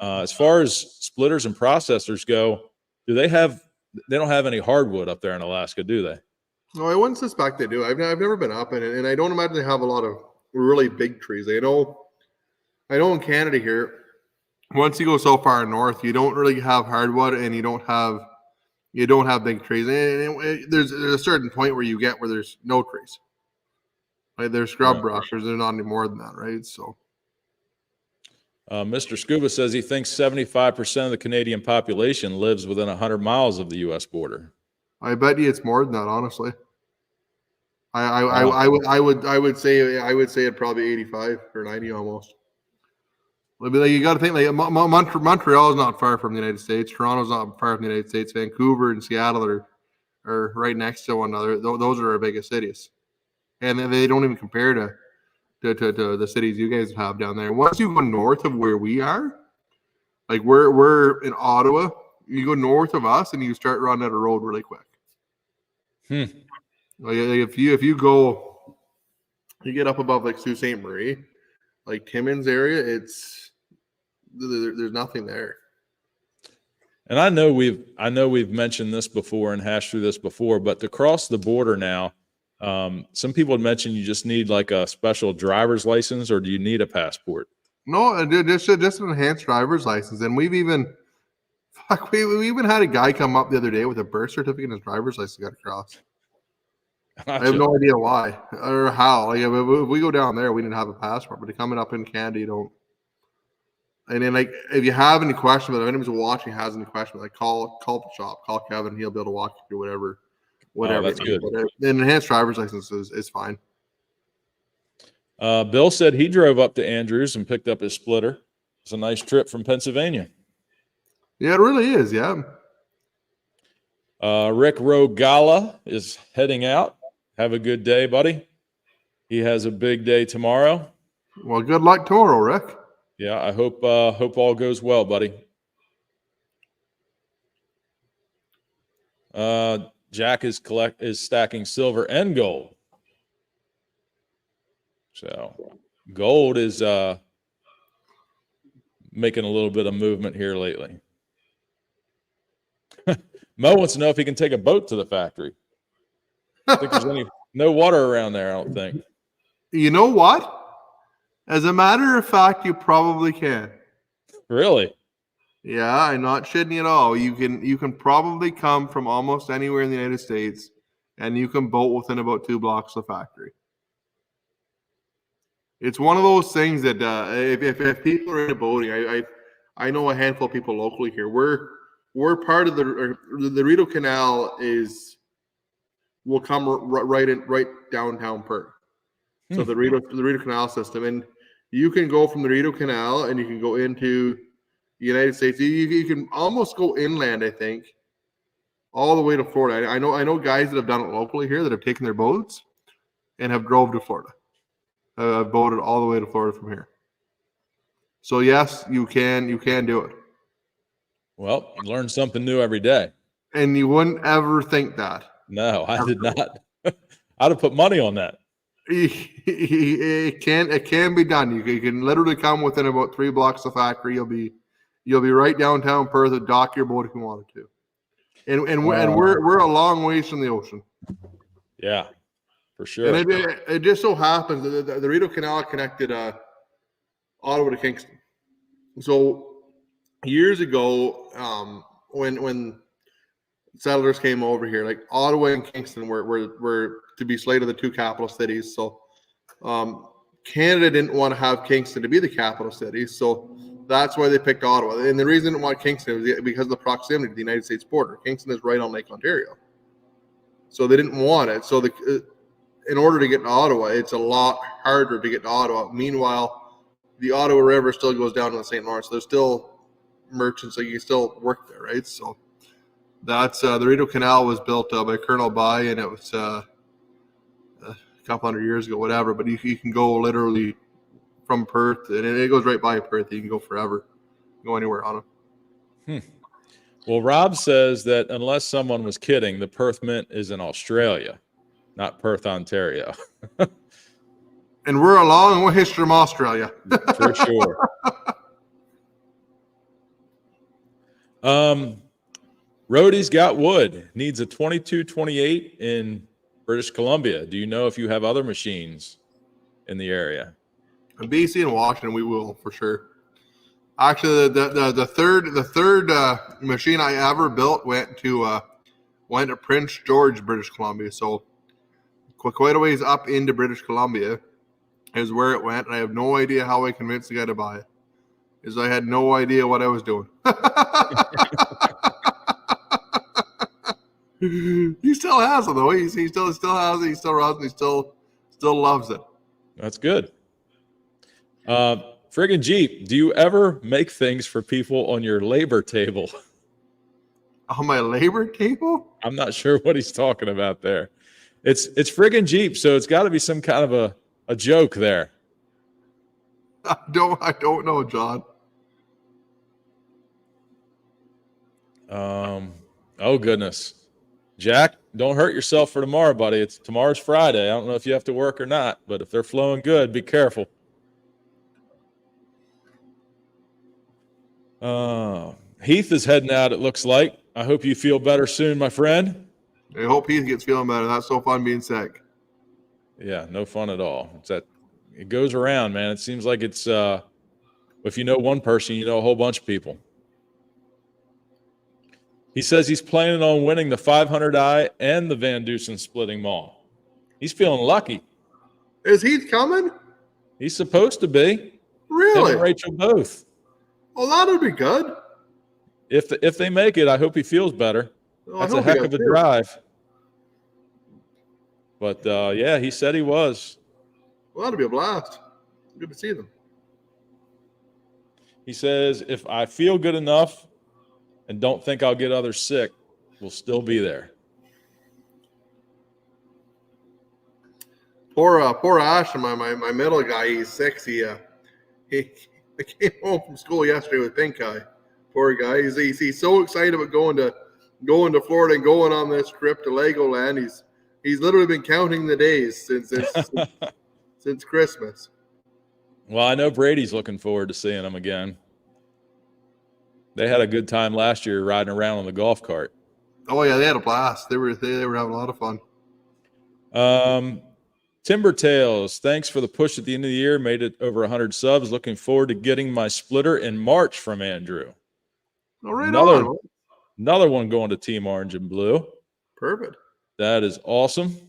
Speaker 1: As far as splitters and processors go, they don't have any hardwood up there in Alaska, do they?
Speaker 2: No, I wouldn't suspect they do. I've never been up in it, and I don't imagine they have a lot of really big trees. I know in Canada here, once you go so far north, you don't really have hardwood, and you don't have big trees. And there's a certain point where there's no trees. Like there's scrub brush. There's not any more than that, right? So,
Speaker 1: Mr. Scuba says he thinks 75% of the Canadian population lives within 100 miles of the U.S. border.
Speaker 2: I bet you it's more than that, honestly. I would say it probably 85 or 90 almost. Like you got to think like Montreal is not far from the United States. Toronto's not far from the United States. Vancouver and Seattle are right next to one another. Those are our biggest cities, and they don't even compare to the cities you guys have down there. Once you go north of where we are, like we're in Ottawa, you go north of us and you start running out of road really quick. Like if you go You get up above like Sault Ste. Marie, like Timmins area, there's nothing there.
Speaker 1: And I know we've mentioned this before and hashed through this before, but to cross the border now, some people had mentioned you just need like a special driver's license, or do you need a passport?
Speaker 2: No, just an enhanced driver's license. And we even had a guy come up the other day with a birth certificate and his driver's license got across.
Speaker 1: Gotcha.
Speaker 2: I have no idea why or how. Like, if we go down there, we didn't have a passport, but coming up in Canada, you don't. And then, like, if you have any questions, if anyone's watching has any questions, like call the shop, call Kevin, he'll be able to walk you through whatever.
Speaker 1: Oh, that's good.
Speaker 2: But an enhanced driver's license is fine.
Speaker 1: Bill said he drove up to Andrews and picked up his splitter. It's a nice trip from Pennsylvania.
Speaker 2: Yeah, it really is. Yeah.
Speaker 1: Rick Rogala is heading out. Have a good day, buddy. He has a big day tomorrow.
Speaker 2: Well, good luck tomorrow, Rick.
Speaker 1: Yeah, I hope all goes well, buddy. Jack is stacking silver and gold. So gold is making a little bit of movement here lately. Mo wants to know if he can take a boat to the factory. I think there's no water around there, I don't think.
Speaker 2: You know what? As a matter of fact, you probably can.
Speaker 1: Really?
Speaker 2: Yeah, I'm not shitting at all. You can probably come from almost anywhere in the United States, and you can boat within about 2 blocks of the factory. It's one of those things that if people are into boating, I know a handful of people locally here. We're part of the Rideau Canal will come right downtown Perth. So the Rideau Canal system, and you can go from the Rideau Canal and you can go into the United States. You can almost go inland, I think, all the way to Florida. I know guys that have done it locally here that have taken their boats and have drove to Florida. I've boated all the way to Florida from here. So yes, you can do it.
Speaker 1: Well, you learn something new every day.
Speaker 2: And you wouldn't ever think that.
Speaker 1: No, I did not. I'd have put money on that.
Speaker 2: It can be done. You can literally come within about 3 blocks of the factory. You'll be right downtown Perth and dock your boat if you wanted to. And we're a long ways from the ocean.
Speaker 1: Yeah, for sure.
Speaker 2: And it just so happens that the Rideau Canal connected Ottawa to Kingston. So years ago, when settlers came over here, like Ottawa and Kingston were to be slated the 2 capital cities. So Canada didn't want to have Kingston to be the capital city. So that's why they picked Ottawa. And the reason they didn't want Kingston was because of the proximity to the United States border. Kingston is right on Lake Ontario. So they didn't want it. So in order to get to Ottawa, it's a lot harder to get to Ottawa. Meanwhile, the Ottawa River still goes down to the St. Lawrence. There's still merchants, so you can still work there, right? So that's the Rideau Canal was built by Colonel By, and it was a couple hundred years ago, whatever. But you can go literally from Perth, and it goes right by Perth. You can go forever, go anywhere on it.
Speaker 1: Well, Rob says that unless someone was kidding, the Perth Mint is in Australia, not Perth, Ontario.
Speaker 2: And we're a long ways from Australia.
Speaker 1: For sure. Rhodey's got wood. Needs a 2228 in British Columbia. Do you know if you have other machines in the area?
Speaker 2: In BC and Washington, we will for sure. Actually, the third machine I ever built went to Prince George, British Columbia. So quite a ways up into British Columbia is where it went. And I have no idea how I convinced the guy to buy it, because I had no idea what I was doing. He still has it though. He still has it. He still runs. He still loves it.
Speaker 1: That's good. Friggin' Jeep, do you ever make things for people on your labor table?
Speaker 2: On my labor table?
Speaker 1: I'm not sure what he's talking about there. It's friggin' Jeep, so it's got to be some kind of a joke there.
Speaker 2: I don't know, John.
Speaker 1: Oh goodness. Jack, don't hurt yourself for tomorrow, buddy. Tomorrow's Friday. I don't know if you have to work or not, but if they're flowing good, be careful. Heath is heading out, it looks like. I hope you feel better soon, my friend.
Speaker 2: I hope Heath gets feeling better. That's so fun being sick.
Speaker 1: Yeah, no fun at all. It goes around, man. It seems like it's if you know one person, you know a whole bunch of people. He says he's planning on winning the 500i and the Van Dusen splitting mall. He's feeling lucky.
Speaker 2: Is Heath coming?
Speaker 1: He's supposed to be.
Speaker 2: Really?
Speaker 1: Him and Rachel both.
Speaker 2: Well, that'll be good.
Speaker 1: If they make it, I hope he feels better.
Speaker 2: Well,
Speaker 1: That's a heck of a drive. But yeah, he said he was.
Speaker 2: Well, that'll be a blast. Good to see them.
Speaker 1: He says, if I feel good enough and don't think I'll get others sick, we'll still be there.
Speaker 2: Poor Ashton, my middle guy, he's 6. He came home from school yesterday with pink eye. Poor guy. He's so excited about going to Florida and going on this trip to Legoland. He's literally been counting the days since Christmas.
Speaker 1: Well, I know Brady's looking forward to seeing him again. They had a good time last year riding around on the golf cart.
Speaker 2: Oh yeah, they had a blast. They were having a lot of fun.
Speaker 1: Timber Tales, thanks for the push at the end of the year. Made it over 100 subs. Looking forward to getting my splitter in March from Andrew.
Speaker 2: All right,
Speaker 1: another one going to Team Orange and Blue.
Speaker 2: Perfect.
Speaker 1: That is awesome.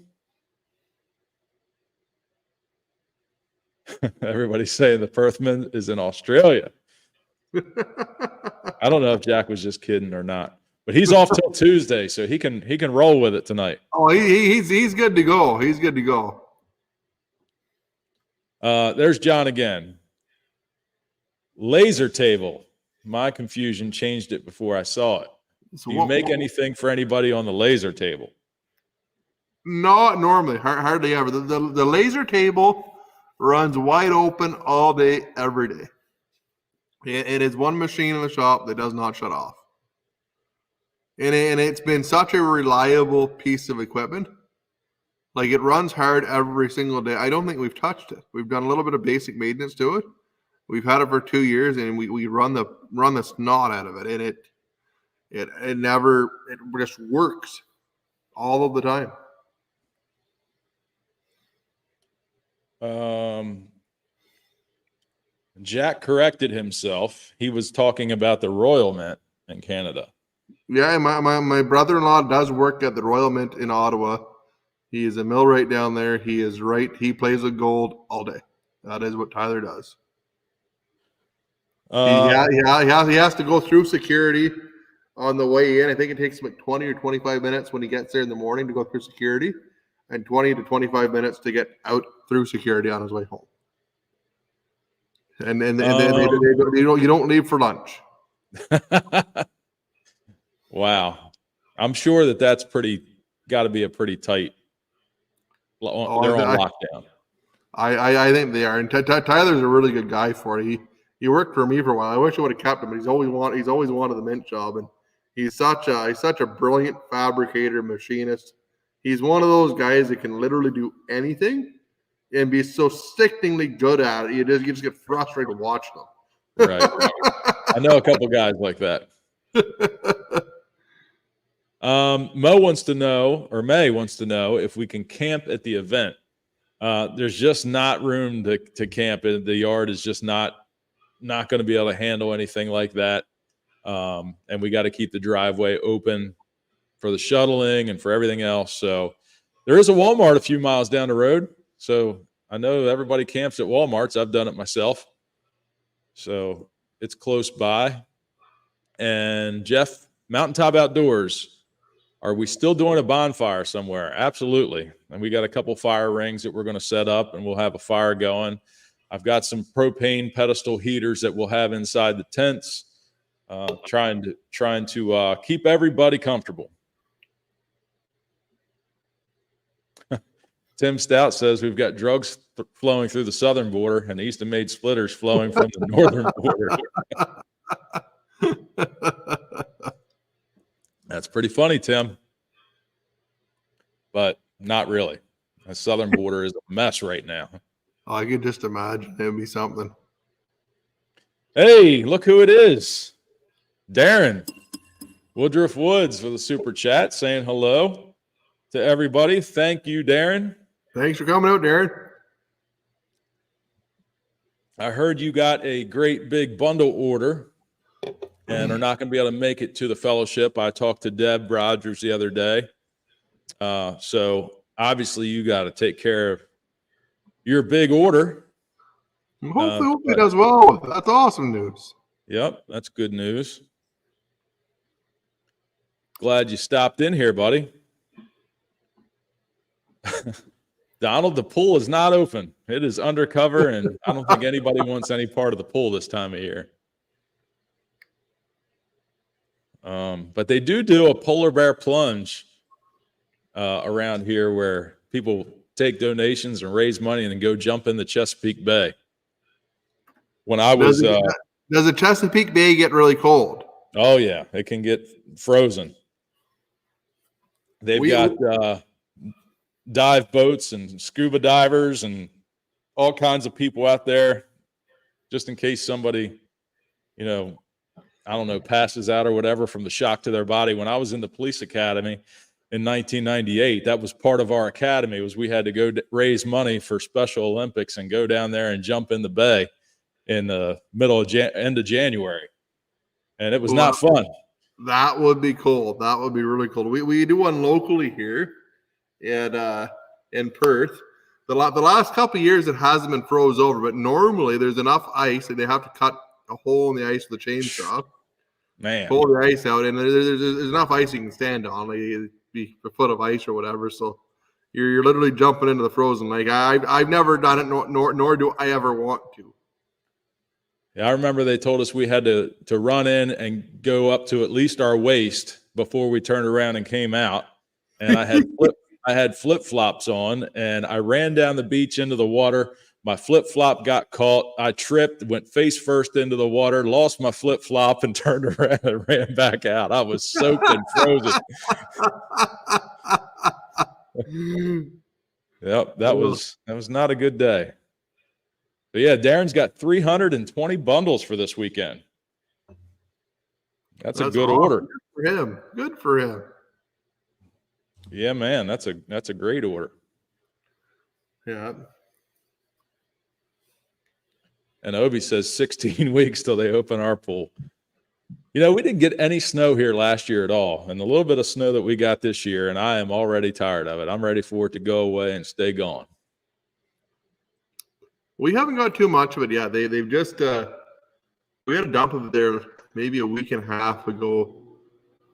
Speaker 1: Everybody's saying the Perthman is in Australia. I don't know if Jack was just kidding or not, but he's off till Tuesday, so he can roll with it tonight.
Speaker 2: Oh, he's good to go. He's good to go.
Speaker 1: There's John again. Laser table. My confusion changed it before I saw it.
Speaker 2: So
Speaker 1: Do you make anything for anybody on the laser table?
Speaker 2: Not normally, hardly ever. The laser table runs wide open all day, every day. It is one machine in the shop that does not shut off. And it's been such a reliable piece of equipment. Like, it runs hard every single day. I don't think we've touched it. We've done a little bit of basic maintenance to it. We've had it for 2 years, and we run the snot out of it, and it just works all of the time.
Speaker 1: Jack corrected himself. He was talking about the Royal Mint in Canada.
Speaker 2: Yeah, my brother-in-law does work at the Royal Mint in Ottawa. He is a millwright down there. He is right. He plays with gold all day. That is what Tyler does. He has to go through security on the way in. I think it takes him like 20 or 25 minutes when he gets there in the morning to go through security, and 20 to 25 minutes to get out through security on his way home. And you don't leave for lunch.
Speaker 1: Wow, I'm sure that's got to be a pretty tight. They're on lockdown.
Speaker 2: I think they are. And Tyler's a really good guy for it. He worked for me for a while. I wish I would have kept him, but he's always wanted the mint job, and he's such a brilliant fabricator, machinist. He's one of those guys that can literally do anything and be so sickeningly good at it. You just get frustrated watching them.
Speaker 1: Right. I know a couple guys like that. May wants to know if we can camp at the event. There's just not room to camp. The yard is just not going to be able to handle anything like that. And we got to keep the driveway open for the shuttling and for everything else. So there is a Walmart a few miles down the road. So I know everybody camps at Walmarts. I've done it myself. So it's close by. And Jeff, Mountaintop Outdoors, are we still doing a bonfire somewhere? Absolutely. And we got a couple fire rings that we're going to set up, and we'll have a fire going. I've got some propane pedestal heaters that we'll have inside the tents, trying to keep everybody comfortable. Tim Stout says we've got drugs flowing through the southern border and Eastonmade splitters flowing from the northern border. That's pretty funny, Tim. Not really. The southern border is a mess right now.
Speaker 2: Oh, I could just imagine it'd be something.
Speaker 1: Hey, look who it is. Darren Woodruff Woods with a super chat saying hello to everybody. Thank you, Darren.
Speaker 2: Thanks for coming out, Darren.
Speaker 1: I heard you got a great big bundle order and are not going to be able to make it to the fellowship. I talked to Deb Rogers the other day. So obviously you got to take care of your big order.
Speaker 2: Hopefully it does well. That's awesome news.
Speaker 1: Yep, that's good news. Glad you stopped in here, buddy. Donald, the pool is not open. It is undercover, and I don't think anybody wants any part of the pool this time of year. But they do a polar bear plunge around here where people take donations and raise money and then go jump in the Chesapeake Bay. When I was
Speaker 2: does the Chesapeake Bay get really cold?
Speaker 1: Oh yeah, it can get frozen. They've got dive boats and scuba divers and all kinds of people out there just in case somebody, I don't know, passes out or whatever from the shock to their body. When I was in the police academy in 1998, that was part of our academy, was we had to go raise money for Special Olympics and go down there and jump in the bay in the end of January. And it was not fun.
Speaker 2: That would be cool. That would be really cool. We do one locally here in Perth. The last couple of years it hasn't been froze over, but normally there's enough ice that they have to cut a hole in the ice with a chainsaw.
Speaker 1: Man,
Speaker 2: pull the ice out, and there's enough ice you can stand on, like it'd be a foot of ice or whatever. So you're literally jumping into the frozen lake. I've never done it, nor do I ever want to.
Speaker 1: Yeah, I remember they told us we had to run in and go up to at least our waist before we turned around and came out. And I had flip-flops on, and I ran down the beach into the water. My flip-flop got caught. I tripped, went face first into the water, lost my flip-flop, and turned around and ran back out. I was soaked and frozen. Yep, that was not a good day. But yeah, Darren's got 320 bundles for this weekend. That's a good order.
Speaker 2: Good for him. Good for him.
Speaker 1: Yeah, man, that's a great order.
Speaker 2: Yeah.
Speaker 1: And Obi says 16 weeks till they open our pool. We didn't get any snow here last year at all. And the little bit of snow that we got this year, and I am already tired of it. I'm ready for it to go away and stay gone.
Speaker 2: We haven't got too much of it yet. They've just we had a dump of it there maybe a week and a half ago.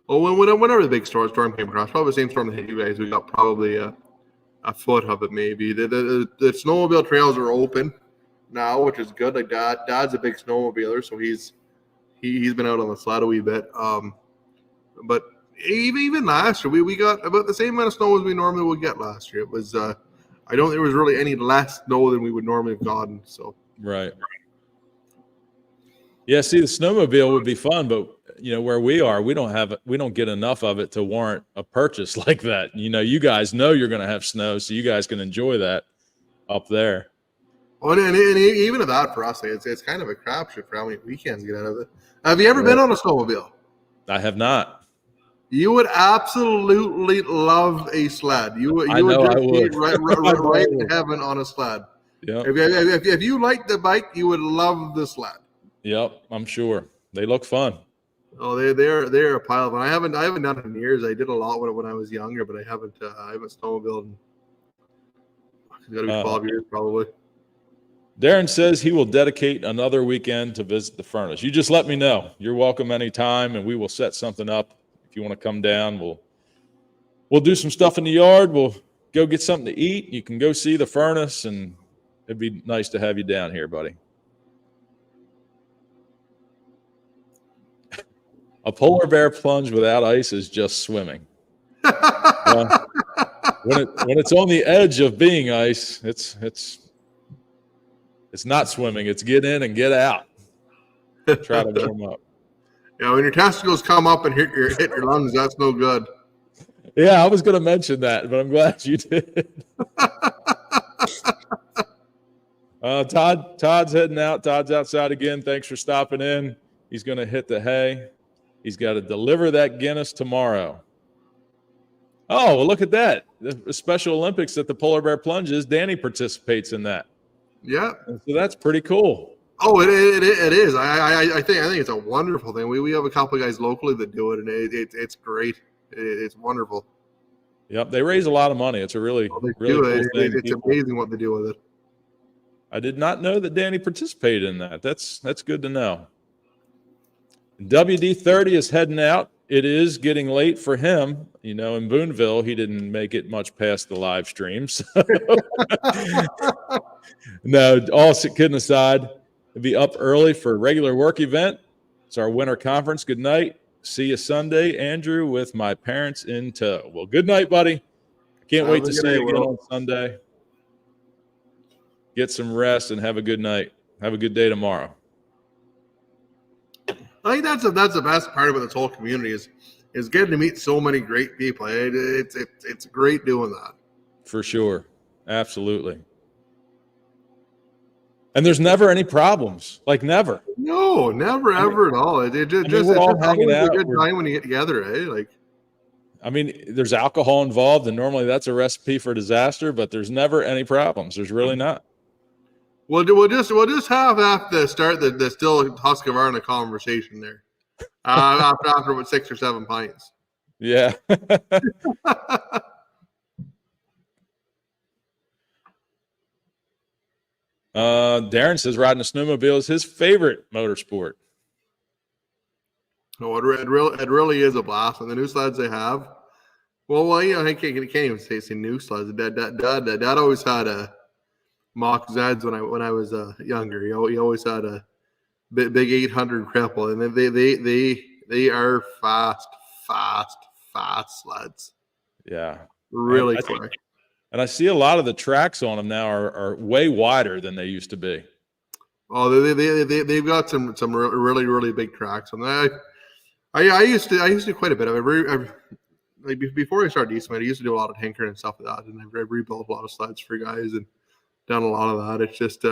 Speaker 2: Oh, whenever the big storm came across, probably the same storm that hit you guys, we got probably a foot of it maybe. The snowmobile trails are open now, which is good. Like Dad's a big snowmobiler, so he's been out on the sled a wee bit. But even last year, we got about the same amount of snow as we normally would get last year. It was I don't think there was really any less snow than we would normally have gotten. So
Speaker 1: right. Yeah, see, the snowmobile would be fun, but where we are, we don't get enough of it to warrant a purchase like that. You guys know you're going to have snow, so you guys can enjoy that up there.
Speaker 2: Oh, and even of that for us, it's kind of a crapshoot for how many weekends you get out of it. Have you ever been on a snowmobile?
Speaker 1: I have not.
Speaker 2: You would absolutely love a sled. You would be right in heaven on a sled.
Speaker 1: Yeah.
Speaker 2: If you like the bike, you would love the sled.
Speaker 1: Yep, I'm sure. They look fun.
Speaker 2: Oh, they're a pile of fun. I haven't done it in years. I did a lot when I was younger, but I haven't snowmobiled in it's got to be 12 years probably.
Speaker 1: Darren says he will dedicate another weekend to visit the furnace. You just let me know. You're welcome anytime, and we will set something up. If you want to come down, we'll do some stuff in the yard. We'll go get something to eat. You can go see the furnace, and it'd be nice to have you down here, buddy. A polar bear plunge without ice is just swimming. When it's on the edge of being ice, it's not swimming. It's get in and get out. Try to warm up.
Speaker 2: Yeah, when your testicles come up and hit your lungs, that's no good.
Speaker 1: Yeah, I was going to mention that, but I'm glad you did. Todd's heading out. Todd's outside again. Thanks for stopping in. He's going to hit the hay. He's got to deliver that Guinness tomorrow. Oh, well, look at that. The Special Olympics at the Polar Bear Plunges. Danny participates in that.
Speaker 2: Yeah.
Speaker 1: And so that's pretty cool.
Speaker 2: Oh, it is. I think it's a wonderful thing. We have a couple of guys locally that do it, and it's great. It's wonderful.
Speaker 1: Yep, they raise a lot of money. It's a really cool thing.
Speaker 2: It's amazing what they do with it.
Speaker 1: I did not know that Danny participated in that. That's good to know. WD-30 is heading out. It is getting late for him. You know, in Boonville, he didn't make it much past the live streams. No, all kidding aside, he'll be up early for a regular work event. It's our winter conference. Good night. See you Sunday, Andrew, with my parents in tow. Well, good night, buddy. Can't wait to see you again on Sunday. Get some rest and have a good night. Have a good day tomorrow.
Speaker 2: I think that's the best part about this whole community is getting to meet so many great people. It's great doing that. For
Speaker 1: sure. Absolutely. And there's never any problems. Like never.
Speaker 2: No, never, ever at all. We're all hanging out. It's a good time when you get together, eh? Like,
Speaker 1: I mean, there's alcohol involved, and normally that's a recipe for disaster, but there's never any problems. There's really not.
Speaker 2: We'll just have to start the still Husqvarna conversation there. After about 6 or 7 pints.
Speaker 1: Yeah. Darren says riding a snowmobile is his favorite motorsport.
Speaker 2: Oh, it really is a blast. And the new sleds they have. Well, you know, I can't even say new sleds. Dad always had a Mach Zeds when I was younger. He always had a big 800 cripple, and they are fast sleds.
Speaker 1: Yeah,
Speaker 2: really quick.
Speaker 1: And I see a lot of the tracks on them now are way wider than they used to be.
Speaker 2: Oh, they've got some really big tracks on that. I used to do quite a bit of it. Like before I started Eastonmade, I used to do a lot of tinkering and stuff like that, and I've rebuilt a lot of sleds for guys and done a lot of that. It's just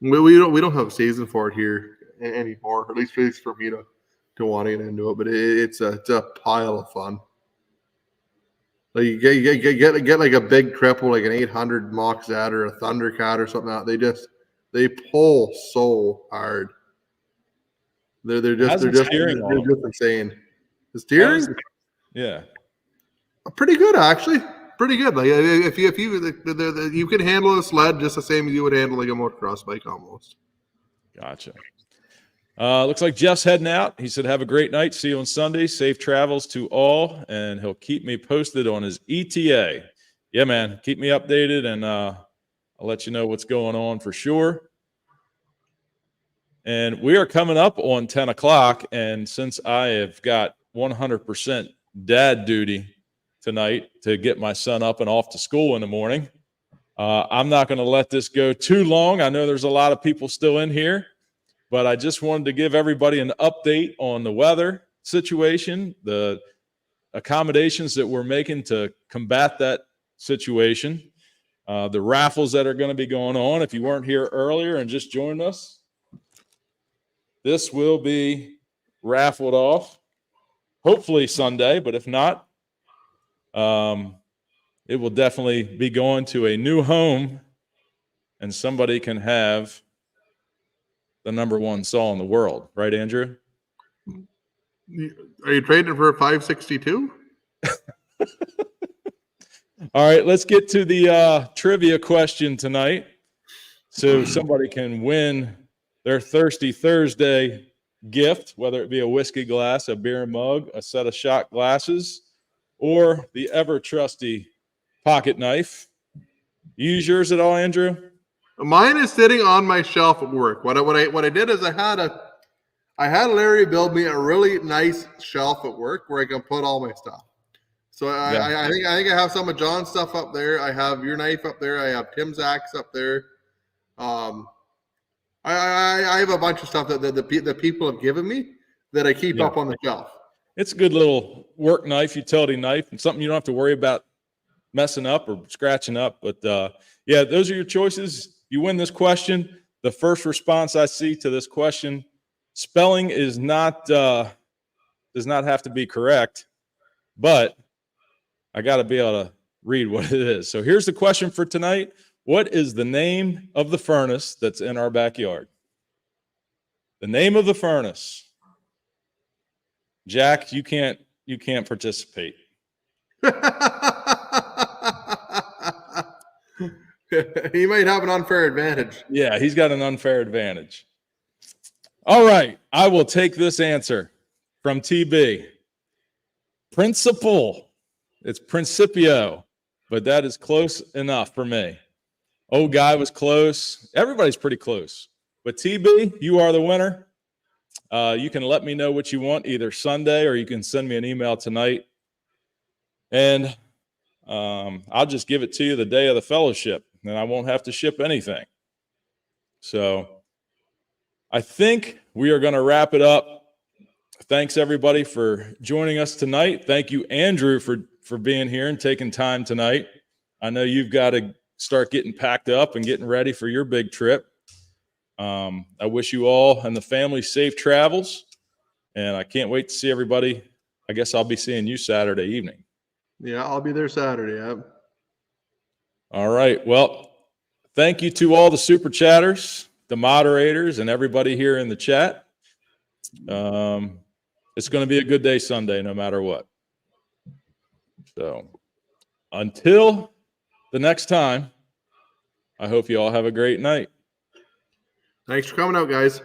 Speaker 2: we don't have a season for it here anymore. At least for me to want to get into it, but it's a pile of fun. Like you get like a big cripple, like an 800 Mach Z or a Thundercat or something like that. They pull so hard. They're just insane. The steering,
Speaker 1: yeah,
Speaker 2: pretty good actually. Pretty good. Like if you can handle a sled just the same as you would handle like a motocross bike almost.
Speaker 1: Gotcha. Looks like Jeff's heading out. He said, have a great night. See you on Sunday. Safe travels to all. And he'll keep me posted on his ETA. Yeah, man. Keep me updated, and I'll let you know what's going on for sure. And we are coming up on 10 o'clock. And since I have got 100% dad duty tonight to get my son up and off to school in the morning, I'm not going to let this go too long. I know there's a lot of people still in here, but I just wanted to give everybody an update on the weather situation, the accommodations that we're making to combat that situation, the raffles that are going to be going on. If you weren't here earlier and just joined us, this will be raffled off, hopefully Sunday, but if not, it will definitely be going to a new home, and somebody can have the #1 saw in the world. Right, Andrew?
Speaker 2: Are you trading for a 562?
Speaker 1: All right, let's get to the trivia question tonight. So somebody can win their Thirsty Thursday gift, whether it be a whiskey glass, a beer mug, a set of shot glasses, or the ever-trusty pocket knife. You use yours at all, Andrew?
Speaker 2: Mine is sitting on my shelf at work. What I did is I had Larry build me a really nice shelf at work where I can put all my stuff. So I think I have some of John's stuff up there. I have your knife up there. I have Tim's axe up there. I have a bunch of stuff that the people have given me that I keep up on the shelf.
Speaker 1: It's a good little work knife, utility knife, and something you don't have to worry about messing up or scratching up. But yeah, those are your choices. You win this question. The first response I see to this question, spelling is not does not have to be correct, but I got to be able to read what it is. So here's the question for tonight. What is the name of the furnace that's in our backyard? The name of the furnace. Jack, you can't participate.
Speaker 2: He might have an unfair advantage.
Speaker 1: Yeah, he's got an unfair advantage. All right, I will take this answer from TB. Principal. It's Principio, but that is close enough for me. Old guy was close. Everybody's pretty close. But TB, you are the winner. You can let me know what you want either Sunday or you can send me an email tonight. And I'll just give it to you the day of the fellowship, and I won't have to ship anything. So I think we are going to wrap it up. Thanks, everybody, for joining us tonight. Thank you, Andrew, for being here and taking time tonight. I know you've got to start getting packed up and getting ready for your big trip. I wish you all and the family safe travels, and I can't wait to see everybody. I guess I'll be seeing you Saturday evening.
Speaker 2: Yeah, I'll be there Saturday. Yeah.
Speaker 1: All right. Well, thank you to all the super chatters, the moderators, and everybody here in the chat. It's going to be a good day Sunday, no matter what. So until the next time, I hope you all have a great night.
Speaker 2: Thanks for coming out, guys.